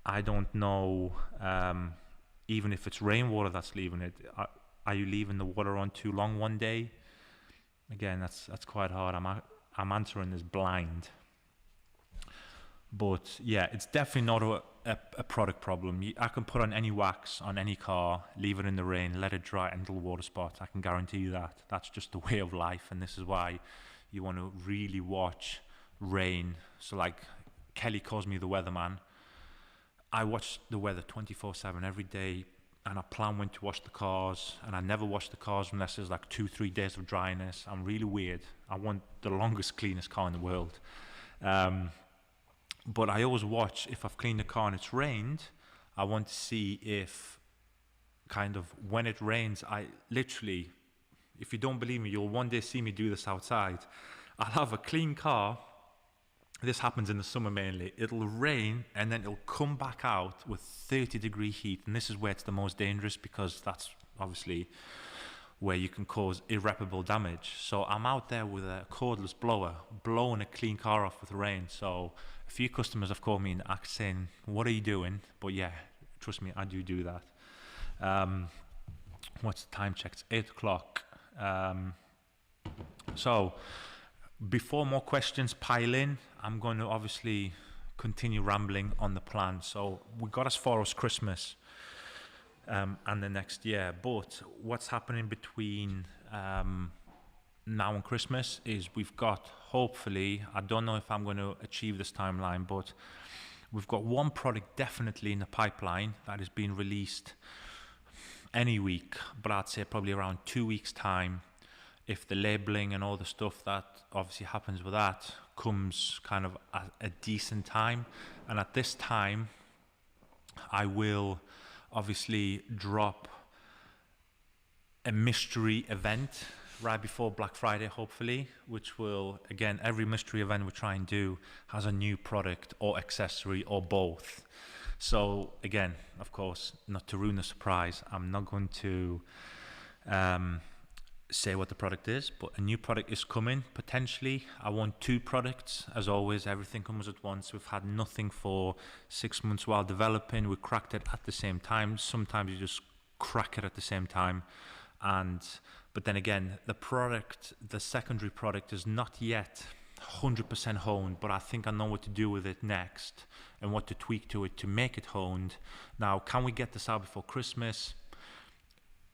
I don't know, even if it's rainwater that's leaving it, are you leaving the water on too long one day? Again, that's quite hard. I'm answering this blind. But yeah, it's definitely not a product problem. I can put on any wax on any car, leave it in the rain, let it dry, and it'll water spot. I can guarantee you that. That's just the way of life, and this is why you want to really watch rain. So like Kelly calls me the weatherman. I watch the weather 24/7 every day, and I plan when to wash the cars, and I never wash the cars unless there's like 2-3 days of dryness. I'm really weird. I want the longest, cleanest car in the world. But I always watch, if I've cleaned the car and it's rained, I want to see if kind of when it rains, I literally, if you don't believe me, you'll one day see me do this outside. I'll have a clean car. This happens in the summer mainly. It'll rain and then it'll come back out with 30-degree heat. And this is where it's the most dangerous because that's obviously where you can cause irreparable damage. So I'm out there with a cordless blower, blowing a clean car off with rain. So a few customers have called me and asked saying, what are you doing? But yeah, trust me, I do that. What's the time check? It's 8 o'clock. So before more questions pile in, I'm going to obviously continue rambling on the plan. So we got as far as Christmas and the next year, but what's happening between now and Christmas is we've got, hopefully, I don't know if I'm going to achieve this timeline, but we've got one product definitely in the pipeline that is being released any week, but I'd say probably around 2 weeks time, if the labeling and all the stuff that obviously happens with that comes kind of at a decent time. And at this time, I will obviously drop a mystery event right before Black Friday, hopefully, which will, again, every mystery event we try and do has a new product or accessory or both. So again, of course, not to ruin the surprise, I'm not going to say what the product is, but a new product is coming potentially. I want 2 products. As always, everything comes at once. We've had nothing for 6 months while developing. We cracked it at the same time. Sometimes you just crack it at the same time. But then again, the secondary product is not yet 100% honed, but I think I know what to do with it next and what to tweak to it to make it honed. Now, can we get this out before Christmas?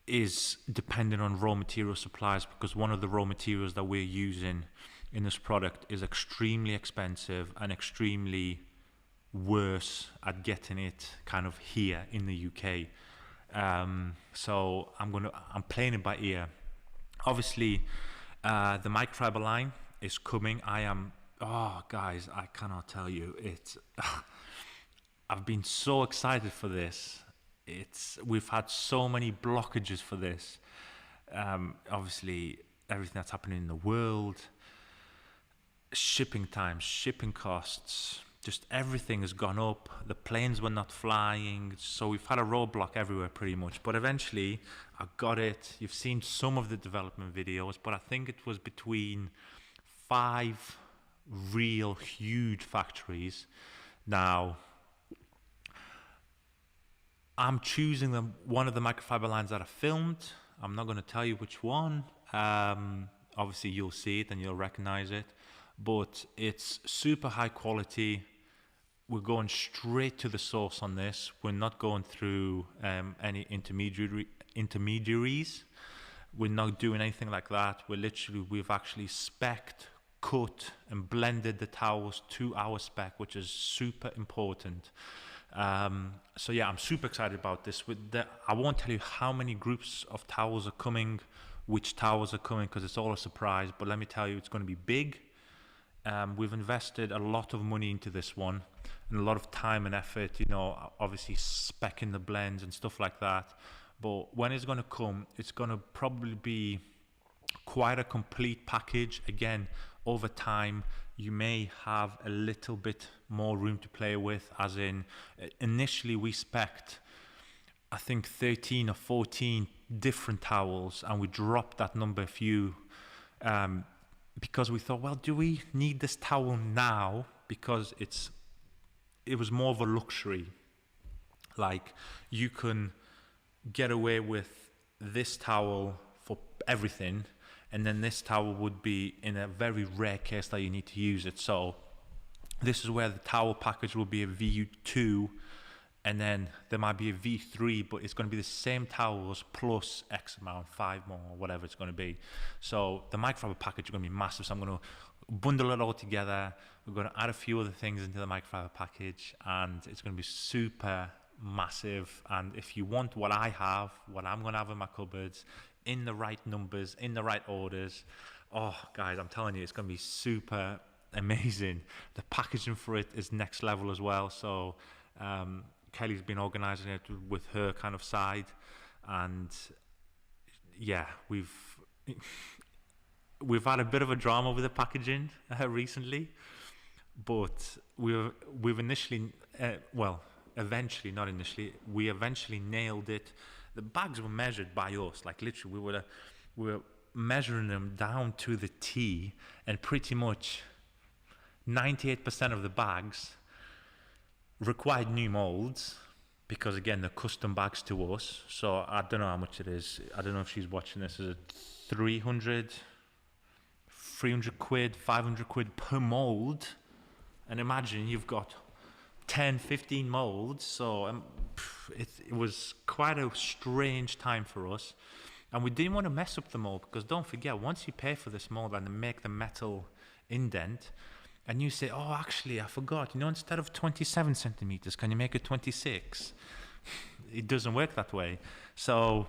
Is dependent on raw material supplies, because one of the raw materials that we're using in this product is extremely expensive and extremely worse at getting it kind of here in the UK. So I'm playing it by ear. Obviously, the microfiber line is coming. Guys, I cannot tell you. I've been so excited for this. We've had so many blockages for this. Obviously, everything that's happening in the world, shipping times, shipping costs, just everything has gone up. The planes were not flying, so we've had a roadblock everywhere pretty much. But eventually, I got it. You've seen some of the development videos, but I think it was between 5 real huge factories. Now, I'm choosing one of the microfiber lines that I filmed. I'm not going to tell you which one. Obviously, you'll see it and you'll recognize it. But it's super high quality. We're going straight to the source on this. We're not going through any intermediaries. We're not doing anything like that. We've actually spec'd, cut, and blended the towels to our spec, which is super important. So yeah, I'm super excited about this. I won't tell you how many groups of towels are coming, which towels are coming, because it's all a surprise. But let me tell you, it's going to be big. We've invested a lot of money into this one and a lot of time and effort, obviously speccing the blends and stuff like that. But when it's going to come, it's going to probably be quite a complete package. Again, over time, you may have a little bit more room to play with, as in initially we spec'd, I think 13 or 14 different towels, and we dropped that number a few because we thought, well, do we need this towel now? Because it was more of a luxury. Like, you can get away with this towel for everything, and then this towel would be in a very rare case that you need to use it. So this is where the towel package will be a V2, and then there might be a V3, but it's going to be the same towels plus X amount, 5 more, whatever it's going to be. So the microfiber package is going to be massive. So I'm going to bundle it all together. We're going to add a few other things into the microfiber package, and it's going to be super massive. And if you want what I have, what I'm going to have in my cupboards, in the right numbers, in the right orders, oh guys, I'm telling you, it's going to be super amazing. The packaging for it is next level as well. So Kelly's been organizing it with her kind of side, and yeah, we've had a bit of a drama with the packaging recently, but we've initially we eventually nailed it. The bags were measured by us, like literally we're measuring them down to the T, and pretty much 98% of the bags required new molds, because again, they're custom bags to us. So I don't know how much it is. I don't know if she's watching this. Is it 300 quid, 500 quid per mold? And imagine you've got 10, 15 molds. So it was quite a strange time for us. And we didn't want to mess up the mold, because don't forget, once you pay for this mold and they make the metal indent, and you say, oh, actually, I forgot, instead of 27 centimeters, can you make it 26? It doesn't work that way. So,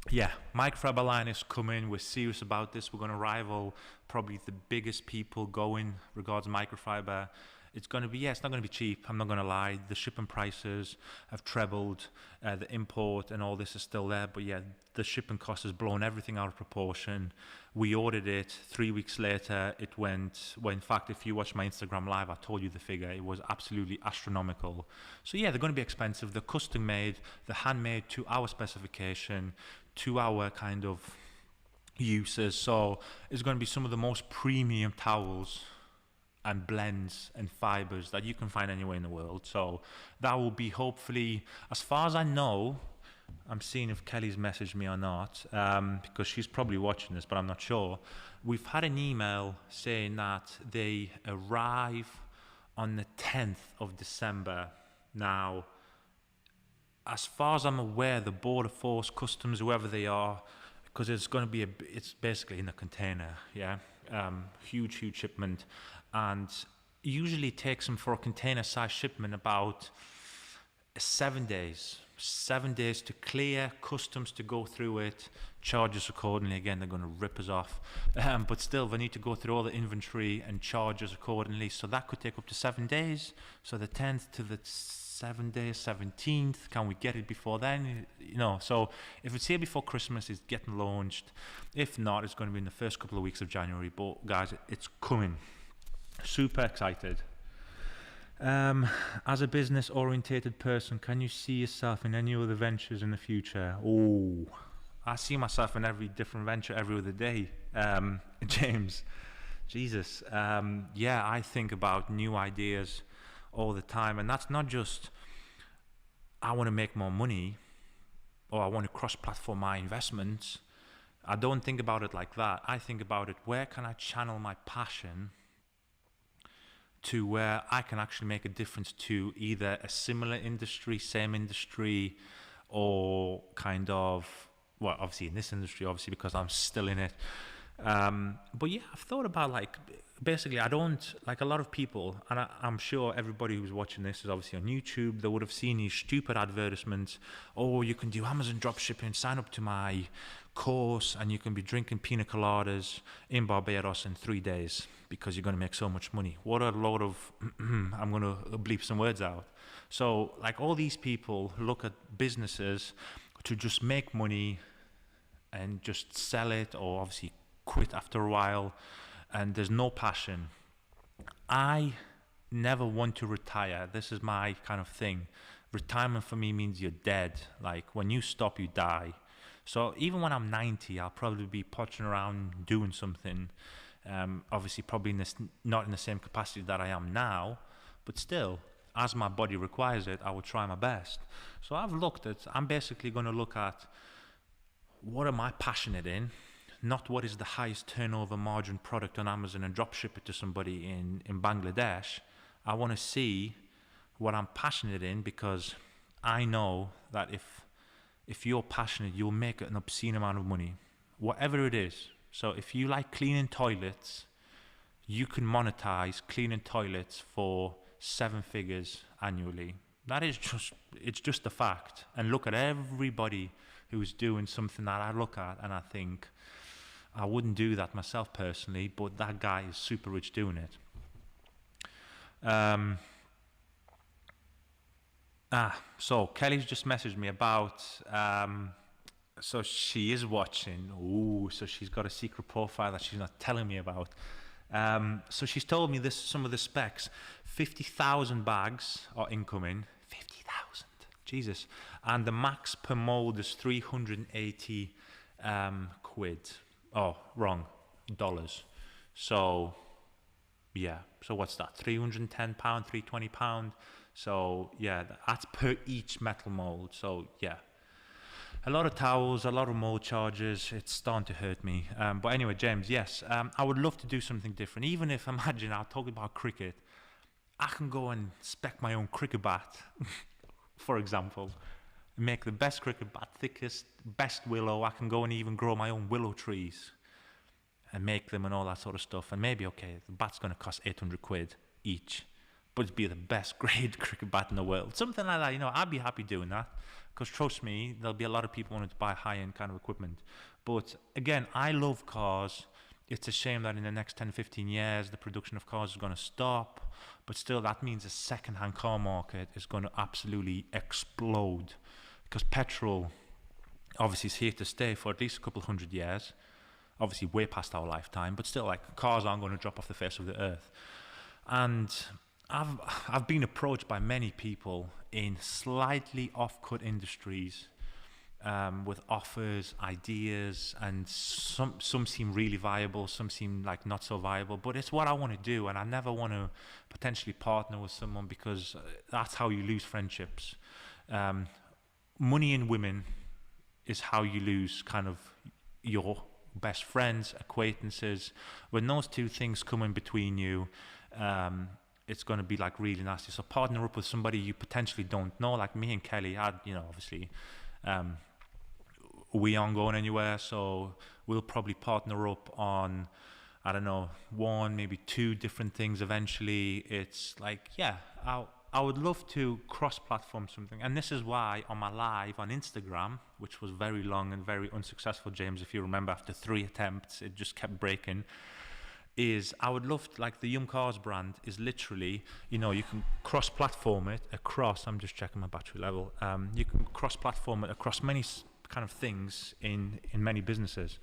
yeah, microfiber liners come in. We're serious about this. We're going to rival probably the biggest people going regards microfiber. It's going to be, it's not going to be cheap. I'm not going to lie. The shipping prices have trebled. The import and all this is still there. But yeah, the shipping cost has blown everything out of proportion. We ordered it. 3 weeks later, it went. Well, in fact, if you watch my Instagram live, I told you the figure. It was absolutely astronomical. So yeah, they're going to be expensive. They're custom made. They're handmade to our specification, to our kind of uses. So it's going to be some of the most premium towels and blends and fibers that you can find anywhere in the world. So that will be, hopefully, as far as I know, I'm seeing if Kelly's messaged me or not, because she's probably watching this, but I'm not sure. We've had an email saying that they arrive on the 10th of December. Now, as far as I'm aware, the Border Force, Customs, whoever they are, because it's going to be it's basically in a container, yeah, huge shipment, and usually takes them for a container size shipment about 7 days. 7 days to clear, customs to go through it, charge us accordingly. Again, they're going to rip us off, but still they need to go through all the inventory and charge us accordingly. So that could take up to 7 days. So the 10th to the 7 days, 17th, can we get it before then? So if it's here before Christmas, it's getting launched. If not, it's going to be in the first couple of weeks of January. But guys, it's coming. Super excited. As a business orientated person, can you see yourself in any other ventures in the future? Oh, I see myself in every different venture every other day. James, Jesus. Yeah, I think about new ideas all the time, and that's not just I want to make more money or I want to cross-platform my investments. I don't think about it like that. I think about it, where can I channel my passion to where I can actually make a difference to either a similar industry, same industry, or kind of, well, obviously in this industry, obviously because I'm still in it. But yeah, I've thought about, like, basically I don't, like a lot of people, and I'm sure everybody who's watching this is obviously on YouTube, they would have seen these stupid advertisements. Oh, you can do Amazon dropshipping, sign up to my course, and you can be drinking pina coladas in Barbados in 3 days because you're going to make so much money. What a load of, I'm going to bleep some words out. So, like, all these people look at businesses to just make money and just sell it, or obviously quit after a while, and there's no passion. I never want to retire. This is my kind of thing. Retirement for me means you're dead. Like, when you stop, you die. So even when I'm 90, I'll probably be pottering around doing something. Obviously, probably not in the same capacity that I am now, but still, as my body requires it, I will try my best. So I'm basically going to look at, what am I passionate in? Not what is the highest turnover margin product on Amazon and drop ship it to somebody in Bangladesh. I want to see what I'm passionate in, because I know that if you're passionate, you'll make an obscene amount of money, whatever it is. So if you like cleaning toilets, you can monetize cleaning toilets for 7 figures annually. That is it's just a fact. And look at everybody who's doing something that I look at and I think, I wouldn't do that myself personally, but that guy is super rich doing it. So Kelly's just messaged me about, so she is watching. Ooh, so she's got a secret profile that she's not telling me about. So she's told me some of the specs. 50,000 bags are incoming. 50,000, Jesus. And the max per mold is 380 quid. Oh, wrong, dollars. So yeah, so what's that? £310, £320. So yeah, that's per each metal mold. So yeah, a lot of towels, a lot of mold charges. It's starting to hurt me. But anyway, James, yes, I would love to do something different. Even if, imagine, I'll talk about cricket, I can go and spec my own cricket bat, for example, make the best cricket bat, thickest, best willow. I can go and even grow my own willow trees and make them and all that sort of stuff. And maybe, okay, the bat's going to cost 800 quid each, but it'd be the best grade cricket bat in the world. Something like that, I'd be happy doing that. Because trust me, there'll be a lot of people wanting to buy high-end kind of equipment. But again, I love cars. It's a shame that in the next 10, 15 years, the production of cars is going to stop. But still, that means the second-hand car market is going to absolutely explode. Because petrol, obviously, is here to stay for at least a couple of 100 years. Obviously, way past our lifetime. But still, like, cars aren't going to drop off the face of the earth. And I've been approached by many people in slightly off-cut industries with offers, ideas, and some seem really viable, some seem like not so viable, but it's what I want to do, and I never want to potentially partner with someone because that's how you lose friendships. Money and women is how you lose kind of your best friends, acquaintances. When those two things come in between you, it's going to be like really nasty. So partner up with somebody you potentially don't know, like me and Kelly had, obviously, we aren't going anywhere, so we'll probably partner up on, I don't know, one, maybe two different things eventually. It's like, yeah, I would love to cross-platform something. And this is why on my live on Instagram, which was very long and very unsuccessful, James, if you remember, after 3 attempts, it just kept breaking, is I would love to, like the YumCars brand is literally, you can cross-platform it across, I'm just checking my battery level, you can cross-platform it across many kind of things in many businesses.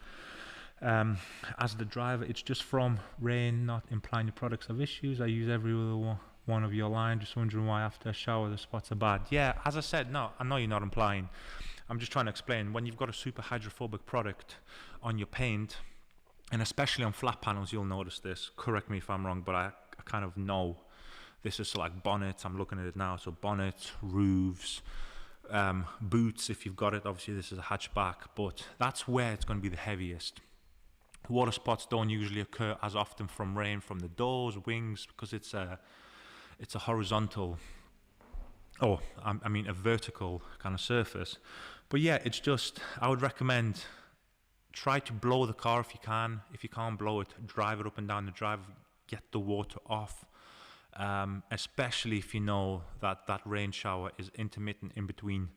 As the driver, it's just from rain, not implying the products have issues. I use every other one of your line, just wondering why after a shower the spots are bad. Yeah, as I said, no, I know you're not implying. I'm just trying to explain, when you've got a super hydrophobic product on your paint, and especially on flat panels, you'll notice this. Correct me if I'm wrong, but I kind of know. This is like bonnets. I'm looking at it now. So bonnets, roofs, boots, if you've got it. Obviously, this is a hatchback, but that's where it's going to be the heaviest. Water spots don't usually occur as often from rain, from the doors, wings, because it's a horizontal, a vertical kind of surface. But yeah, it's just, I would recommend, try to blow the car if you can. If you can't blow it, drive it up and down the drive, get the water off, especially if you know that rain shower is intermittent in between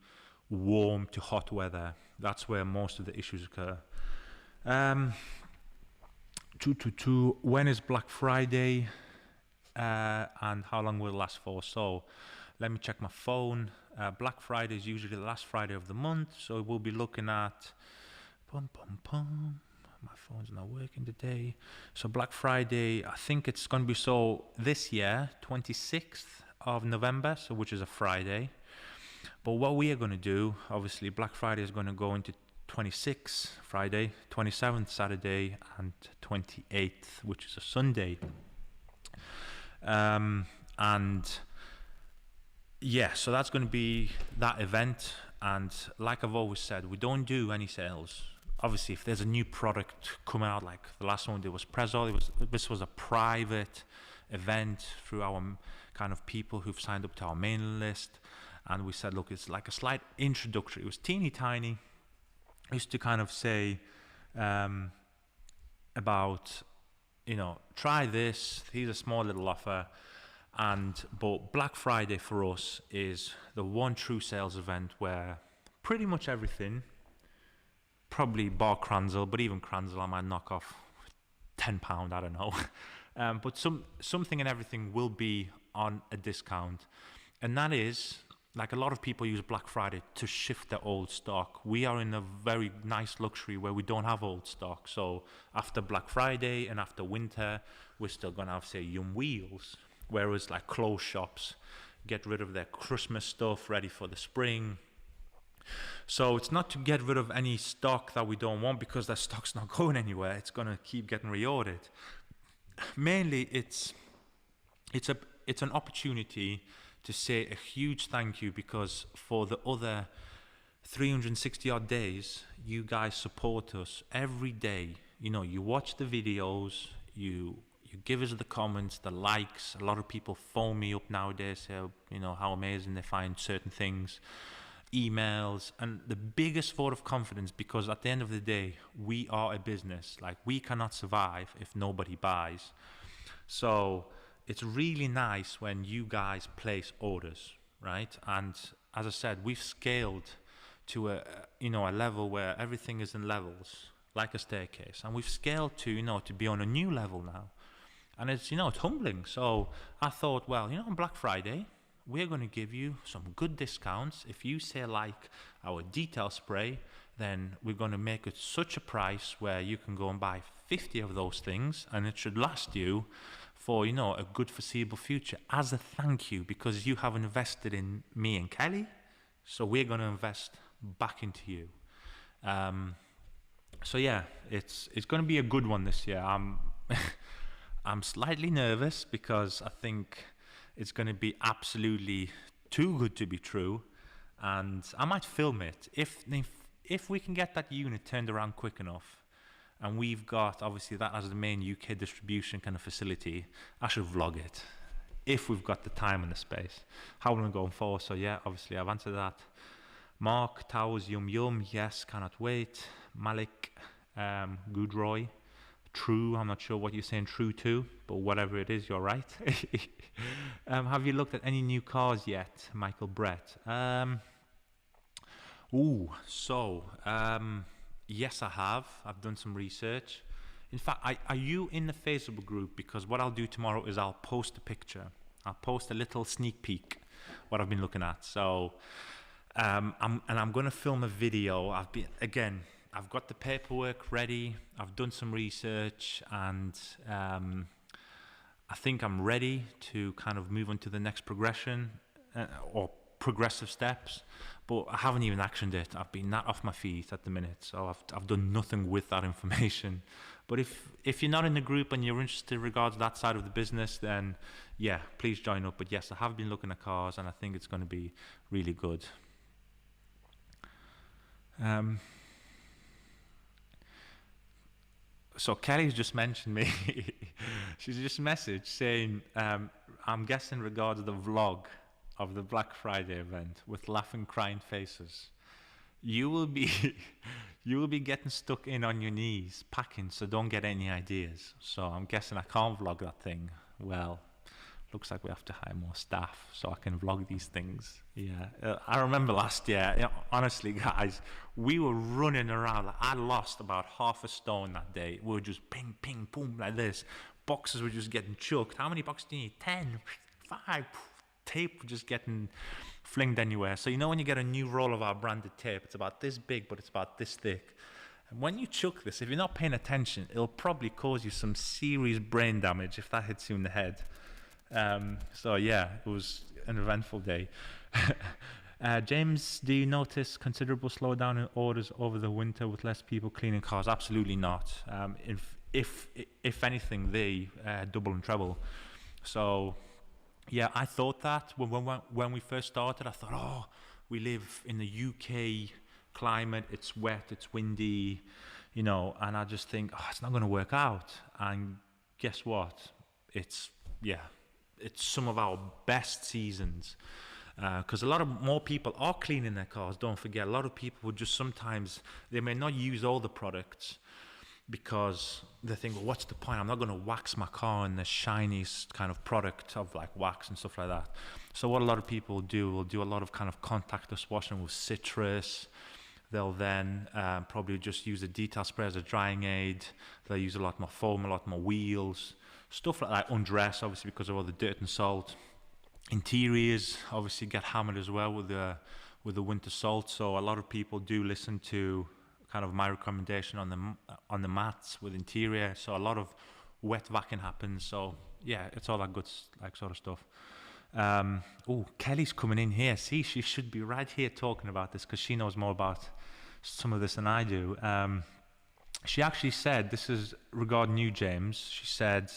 warm to hot weather. That's where most of the issues occur. When is Black Friday and how long will it last for? So let me check my phone. Black Friday is usually the last Friday of the month, so we'll be looking at my phone's not working today. So Black Friday, I think it's going to be, so this year, 26th of November, so which is a Friday. But what we are going to do, obviously Black Friday is going to go into 26th Friday, 27th Saturday, and 28th, which is a Sunday. And yeah, so that's going to be that event. And like I've always said, we don't do any sales. Obviously, if there's a new product coming out, like the last one there was Prezzo, this was a private event through our kind of people who've signed up to our mailing list. And we said, look, it's like a slight introductory. It was teeny tiny. I used to kind of say about, try this. Here's a small little offer. But Black Friday for us is the one true sales event where pretty much everything, probably bar Kranzel, but even Kranzel I might knock off £10, I don't know. But something and everything will be on a discount. And that is, like a lot of people use Black Friday to shift their old stock. We are in a very nice luxury where we don't have old stock. So after Black Friday and after winter, we're still going to have, say, Yum Wheels. Whereas like clothes shops get rid of their Christmas stuff ready for the spring. So it's not to get rid of any stock that we don't want, because that stock's not going anywhere. It's going to keep getting reordered. Mainly, it's an opportunity to say a huge thank you, because for the other 360 odd days, you guys support us every day. You know, you watch the videos, you give us the comments, the likes. A lot of people phone me up nowadays, say, you know, how amazing they find certain things, emails, and the biggest vote of confidence, because at the end of the day, we are a business. Like, we cannot survive if nobody buys. So it's really nice when you guys place orders, right? And as I said, we've scaled to a level where everything is in levels, like a staircase, and we've scaled to to be on a new level now, and it's it's humbling. So I thought, well, on Black Friday, we're going to give you some good discounts. If you say like our detail spray, then we're going to make it such a price where you can go and buy 50 of those things, and it should last you for a good foreseeable future, as a thank you, because you have invested in me and Kelly. So we're going to invest back into you. So yeah, it's going to be a good one this year. I'm slightly nervous, because I think it's going to be absolutely too good to be true, and I might film it if we can get that unit turned around quick enough. And we've got, obviously, that as the main UK distribution kind of facility. I should vlog it if we've got the time and the space. How long going for? So yeah, obviously I've answered that. Mark Towers, Yum, yes, cannot wait. Malik, Goodroy, true, I'm not sure what you're saying true to, but whatever it is, you're right. Have you looked at any new cars yet, Michael Brett? Yes, I have. I've done some research. In fact, are you in the Facebook group? Because what I'll do tomorrow is I'll post a picture. I'll post a little sneak peek what I've been looking at. So, I'm going to film a video. I've got the paperwork ready. I've done some research, and I think I'm ready to kind of move on to the next progression or progressive steps. But I haven't even actioned it. I've been that off my feet at the minute, so I've done nothing with that information. But if you're not in the group and you're interested regards that side of the business, then yeah, please join up. But yes, I have been looking at cars, and I think it's going to be really good. So Kelly's just mentioned me. She's just messaged saying, I'm guessing regards the vlog of the Black Friday event with laughing, crying faces, you will be getting stuck in on your knees packing, so don't get any ideas. So I'm guessing I can't vlog that thing. Well, looks like we have to hire more staff so I can vlog these things. Yeah, I remember last year, honestly guys, we were running around. Like, I lost about half a stone that day. We were just ping, ping, boom, like this. Boxes were just getting chucked. How many boxes do you need? 10, 5, tape just getting flinged anywhere. So when you get a new roll of our branded tape, it's about this big, but it's about this thick. And when you chuck this, if you're not paying attention, it'll probably cause you some serious brain damage if that hits you in the head. So yeah, it was an eventful day. James, do you notice considerable slowdown in orders over the winter with less people cleaning cars? Absolutely not. If anything, they double and treble. So yeah, I thought that when we first started. I thought, we live in the UK climate, it's wet, it's windy, and I just think, it's not going to work out. And guess what? It's some of our best seasons, because a lot of more people are cleaning their cars. Don't forget, a lot of people would just sometimes, they may not use all the products, because they think, well, what's the point? I'm not going to wax my car in the shiniest kind of product of like wax and stuff like that. So what a lot of people will do a lot of kind of contactless washing with citrus. They'll then probably just use a detail spray as a drying aid. They'll use a lot more foam, a lot more wheels, stuff like that. Undress, obviously, because of all the dirt and salt. Interiors obviously get hammered as well with the winter salt. So a lot of people do listen to kind of my recommendation on the mats with interior. So a lot of wet vacuum happens. So yeah, it's all that good like sort of stuff. Oh, Kelly's coming in here. See, she should be right here talking about this because she knows more about some of this than I do. She actually said, this is regarding you, James. She said,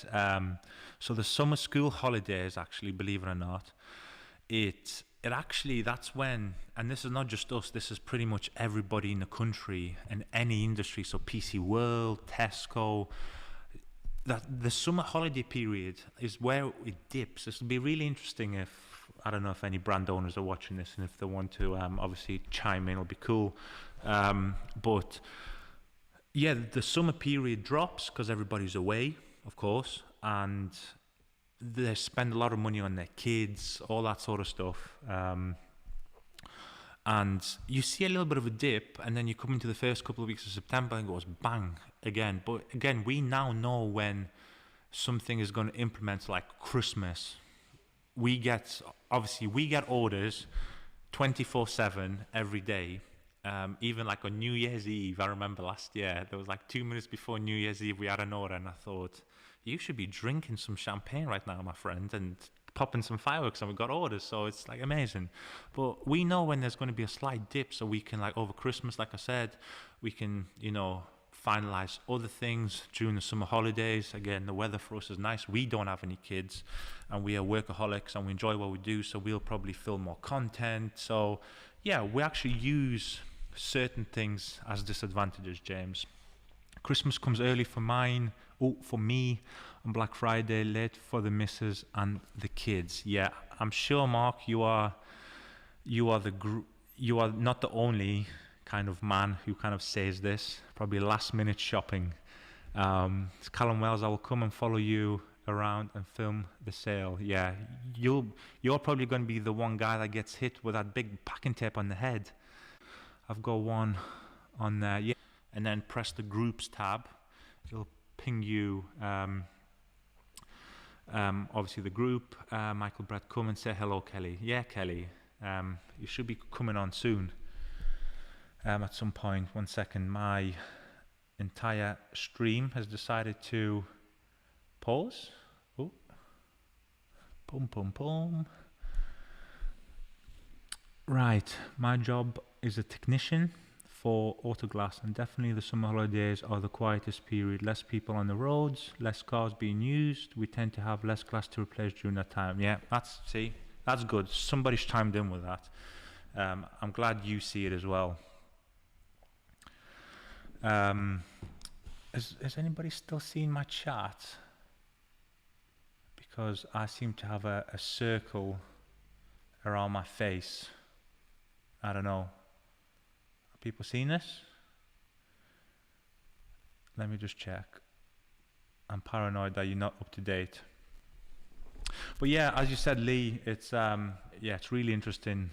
so the summer school holidays, actually, believe it or not, it actually, that's when, and this is not just us, this is pretty much everybody in the country and any industry, so PC World, Tesco, that the summer holiday period is where it dips. This will be really interesting if, I don't know if any brand owners are watching this and if they want to obviously chime in, it'll be cool. But yeah, the summer period drops because everybody's away, of course, and they spend a lot of money on their kids, all that sort of stuff. And you see a little bit of a dip, and then you come into the first couple of weeks of September and it goes bang again. But again, we now know when something is going to implement, like Christmas. We get orders 24/7 every day. Even like on New Year's Eve, I remember last year, there was like 2 minutes before New Year's Eve, we had an order, and I thought, you should be drinking some champagne right now, my friend, and popping some fireworks, and we got orders, so it's like amazing. But we know when there's going to be a slight dip, so we can, like over Christmas, like I said, we can, finalize other things during the summer holidays. Again, the weather for us is nice. We don't have any kids, and we are workaholics, and we enjoy what we do, so we'll probably film more content. So yeah, we actually use certain things as disadvantages, James. Christmas comes early for me on Black Friday, late for the missus and the kids. Yeah, I'm sure, Mark, you are not the only kind of man who kind of says this. Probably last minute shopping. It's Callum Wells, I will come and follow you around and film the sale. Yeah, you're probably going to be the one guy that gets hit with that big packing tape on the head. I've got one on there, yeah. And then press the groups tab. It'll ping you, obviously the group. Michael Brett, come and say hello, Kelly. Yeah, Kelly. You should be coming on soon. At some point. 1 second. My entire stream has decided to pause. Oh. Boom, boom, boom. Right. My job is a technician for Autoglass, and definitely the summer holidays are the quietest period. Less people on the roads, less cars being used. We tend to have less glass to replace during that time. Yeah, that's good. Somebody's chimed in with that. I'm glad you see it as well. Has anybody still seen my chat? Because I seem to have a circle around my face. I don't know. Are people seeing this? Let me just check. I'm paranoid that you're not up to date. But yeah, as you said, Lee, it's really interesting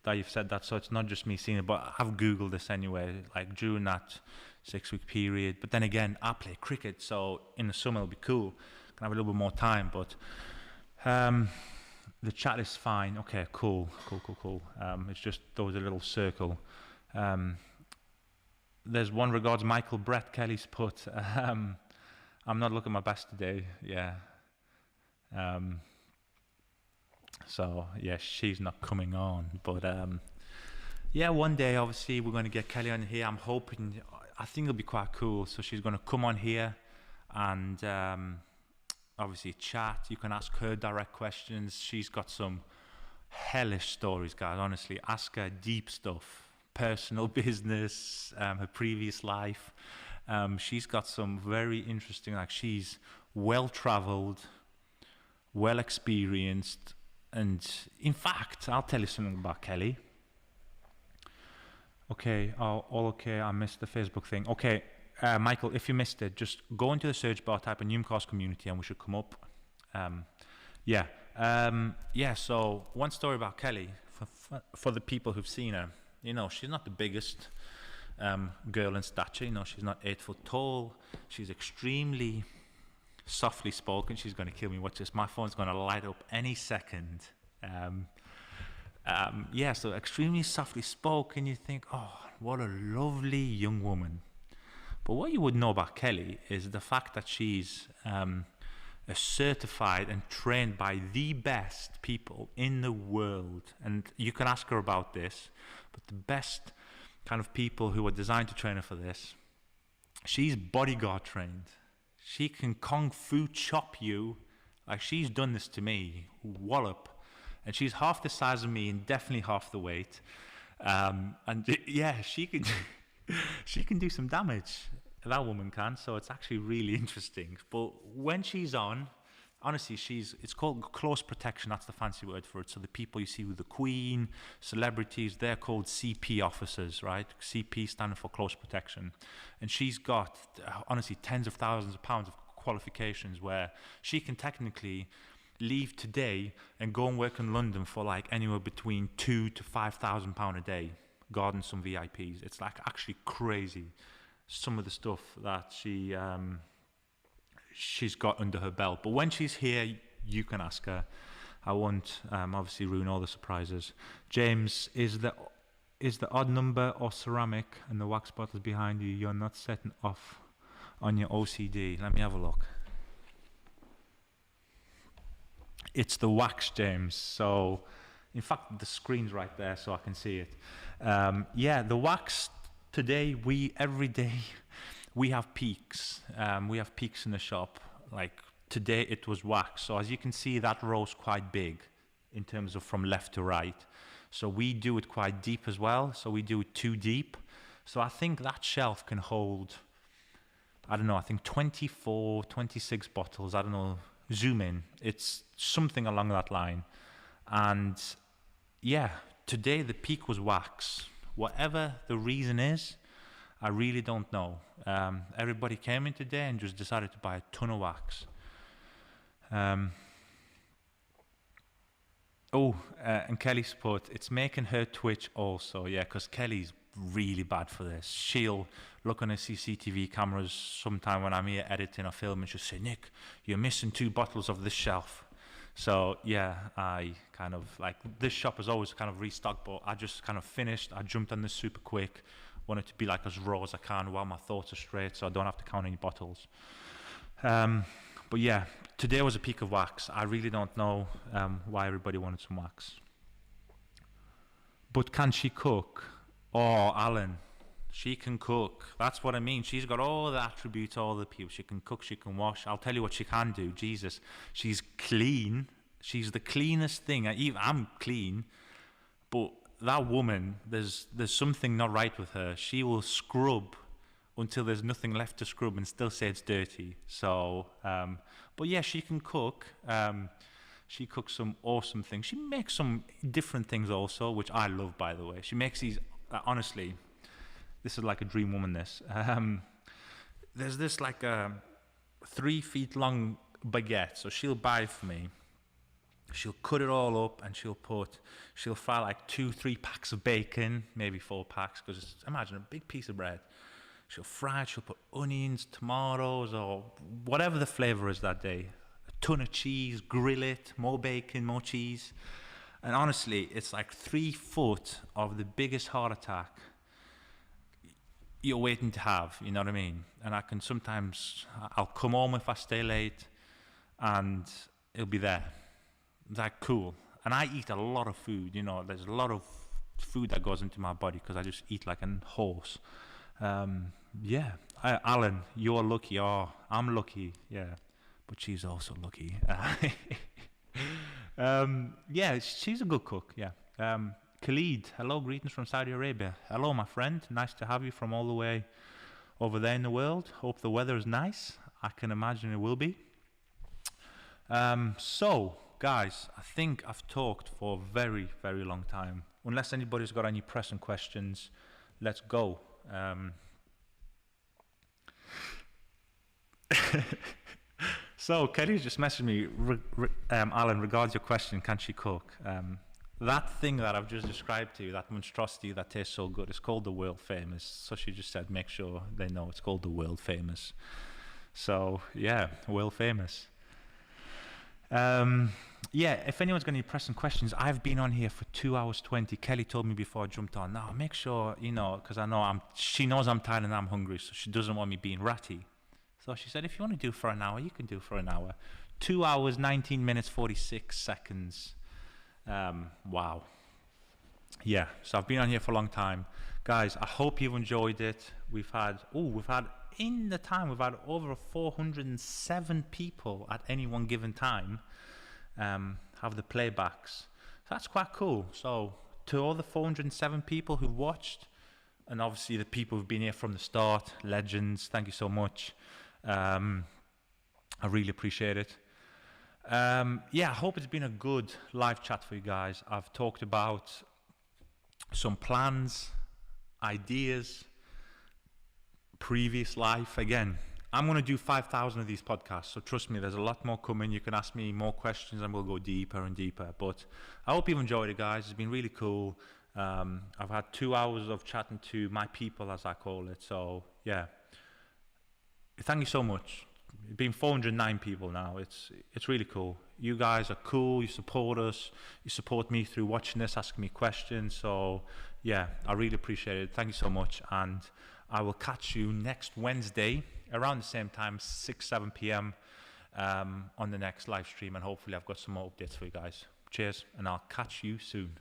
that you've said that. So it's not just me seeing it, but I've Googled this anyway, like during that 6-week period. But then again, I play cricket, so in the summer it'll be cool. Can have a little bit more time, but the chat is fine. Okay, cool. It's just there was a little circle. There's one regards Michael Brett. Kelly's put, I'm not looking my best today. Yeah. So yeah, she's not coming on, but yeah, one day obviously we're going to get Kelly on here. I'm hoping, I think it'll be quite cool. So she's going to come on here and obviously chat. You can ask her direct questions. She's got some hellish stories, guys. Honestly, ask her deep stuff, personal business, her previous life. She's got some very interesting, like she's well traveled, well experienced. And in fact, I'll tell you something about Kelly. Okay, all okay, I missed the Facebook thing. Okay, Michael, if you missed it, just go into the search bar, type in YumCars community, and we should come up. So one story about Kelly, for the people who've seen her, she's not the biggest girl in stature, she's not 8 foot tall, she's extremely softly spoken. She's going to kill me. Watch this. My phone's going to light up any second. So extremely softly spoken. You think, oh, what a lovely young woman. But what you would know about Kelly is the fact that she's certified and trained by the best people in the world. And you can ask her about this, but the best kind of people who are designed to train her for this, she's bodyguard trained. She can kung fu chop you. Like, she's done this to me, wallop. And she's half the size of me and definitely half the weight. And yeah, she can she can do some damage. That woman can. So it's actually really interesting. But when she's on, honestly, it's called close protection. That's the fancy word for it. So the people you see with the Queen, celebrities, they're called CP officers, right? CP standing for close protection. And she's got, honestly, tens of thousands of pounds of qualifications where she can technically leave today and go and work in London for like anywhere between £2,000 to £5,000 a day, guarding some VIPs. It's like actually crazy, some of the stuff that she's got under her belt. But when she's here, you can ask her. I won't obviously ruin all the surprises. James, is the odd number or ceramic and the wax bottles behind you, you're not setting off on your OCD? Let me have a look. It's the wax, James. So, in fact, the screen's right there, so I can see it. Yeah, the wax today. Every day we have peaks. We have peaks in the shop. Like today, it was wax. So as you can see, that row's quite big in terms of from left to right. So we do it quite deep as well. So we do it too deep. So I think that shelf can hold, I don't know, I think 24, 26 bottles. I don't know. Zoom in. It's something along that line. And yeah, today the peak was wax. Whatever the reason is, I really don't know. Everybody came in today and just decided to buy a ton of wax. And Kelly's put, it's making her twitch also. Yeah, because Kelly's really bad for this. She'll look on her CCTV cameras sometime when I'm here editing or filming, and she'll say, Nick, you're missing 2 bottles of this shelf. So yeah, I kind of like, this shop is always kind of restocked, but I just kind of finished. I jumped on this super quick. Wanted to be like as raw as I can while my thoughts are straight, so I don't have to count any bottles. But yeah, today was a peak of wax. I really don't know why everybody wanted some wax. But can she cook? Oh, Alan, she can cook. That's what I mean. She's got all the attributes, all the people. She can cook, she can wash. I'll tell you what she can do. Jesus, she's clean. She's the cleanest thing. I'm clean, but that woman, there's something not right with her. She will scrub until there's nothing left to scrub and still say it's dirty. So, but yeah, she can cook. She cooks some awesome things. She makes some different things also, which I love, by the way. She makes these, honestly, this is like a dream woman, this. There's this like a 3 feet long baguette, so she'll buy it for me. She'll cut it all up and she'll fry like 2-3 packs of bacon, maybe 4 packs, because imagine a big piece of bread. She'll fry it, she'll put onions, tomatoes, or whatever the flavor is that day. A ton of cheese, grill it, more bacon, more cheese. And honestly, it's like 3 foot of the biggest heart attack you're waiting to have, you know what I mean? And I'll come home if I stay late and it'll be there. Like, cool. And I eat a lot of food, you know, there's a lot of food that goes into my body because I just eat like a horse. Yeah, Alan, you're lucky. Oh, I'm lucky, yeah. But she's also lucky. Yeah, she's a good cook, yeah. Khalid, hello, greetings from Saudi Arabia. Hello, my friend. Nice to have you from all the way over there in the world. Hope the weather is nice. I can imagine it will be. So, guys, I think I've talked for a very, very long time. Unless anybody's got any pressing questions, let's go. So, Kelly's just messaged me, Alan, regards your question, can she cook? That thing that I've just described to you, that monstrosity that tastes so good, is called the world famous. So she just said, make sure they know it's called the world famous. So, yeah, world famous. Yeah, if anyone's got any pressing questions, I've been on here for 2 hours 20. Kelly told me before I jumped on, no, make sure, you know, because I know she knows I'm tired and I'm hungry, so she doesn't want me being ratty. So she said, if you want to do for an hour, you can do for an hour. 2 hours, 19 minutes, 46 seconds. Wow. Yeah, so I've been on here for a long time. Guys, I hope you've enjoyed it. We've had over 407 people at any one given time have the playbacks. So that's quite cool. So to all the 407 people who watched, and obviously the people who've been here from the start, legends, thank you so much. I really appreciate it. I hope it's been a good live chat for you guys. I've talked about some plans, ideas, previous life. Again, I'm going to do 5,000 of these podcasts, so trust me, there's a lot more coming. You can ask me more questions and we'll go deeper and deeper. But I hope you've enjoyed it, guys. It's been really cool. I've had 2 hours of chatting to my people, as I call it. So yeah, thank you so much. It's been 409 people now. It's really cool. You guys are cool. You support us. You support me through watching this, asking me questions. So yeah, I really appreciate it. Thank you so much. And I will catch you next Wednesday around the same time, 6-7 p.m. On the next live stream. And hopefully I've got some more updates for you guys. Cheers, and I'll catch you soon.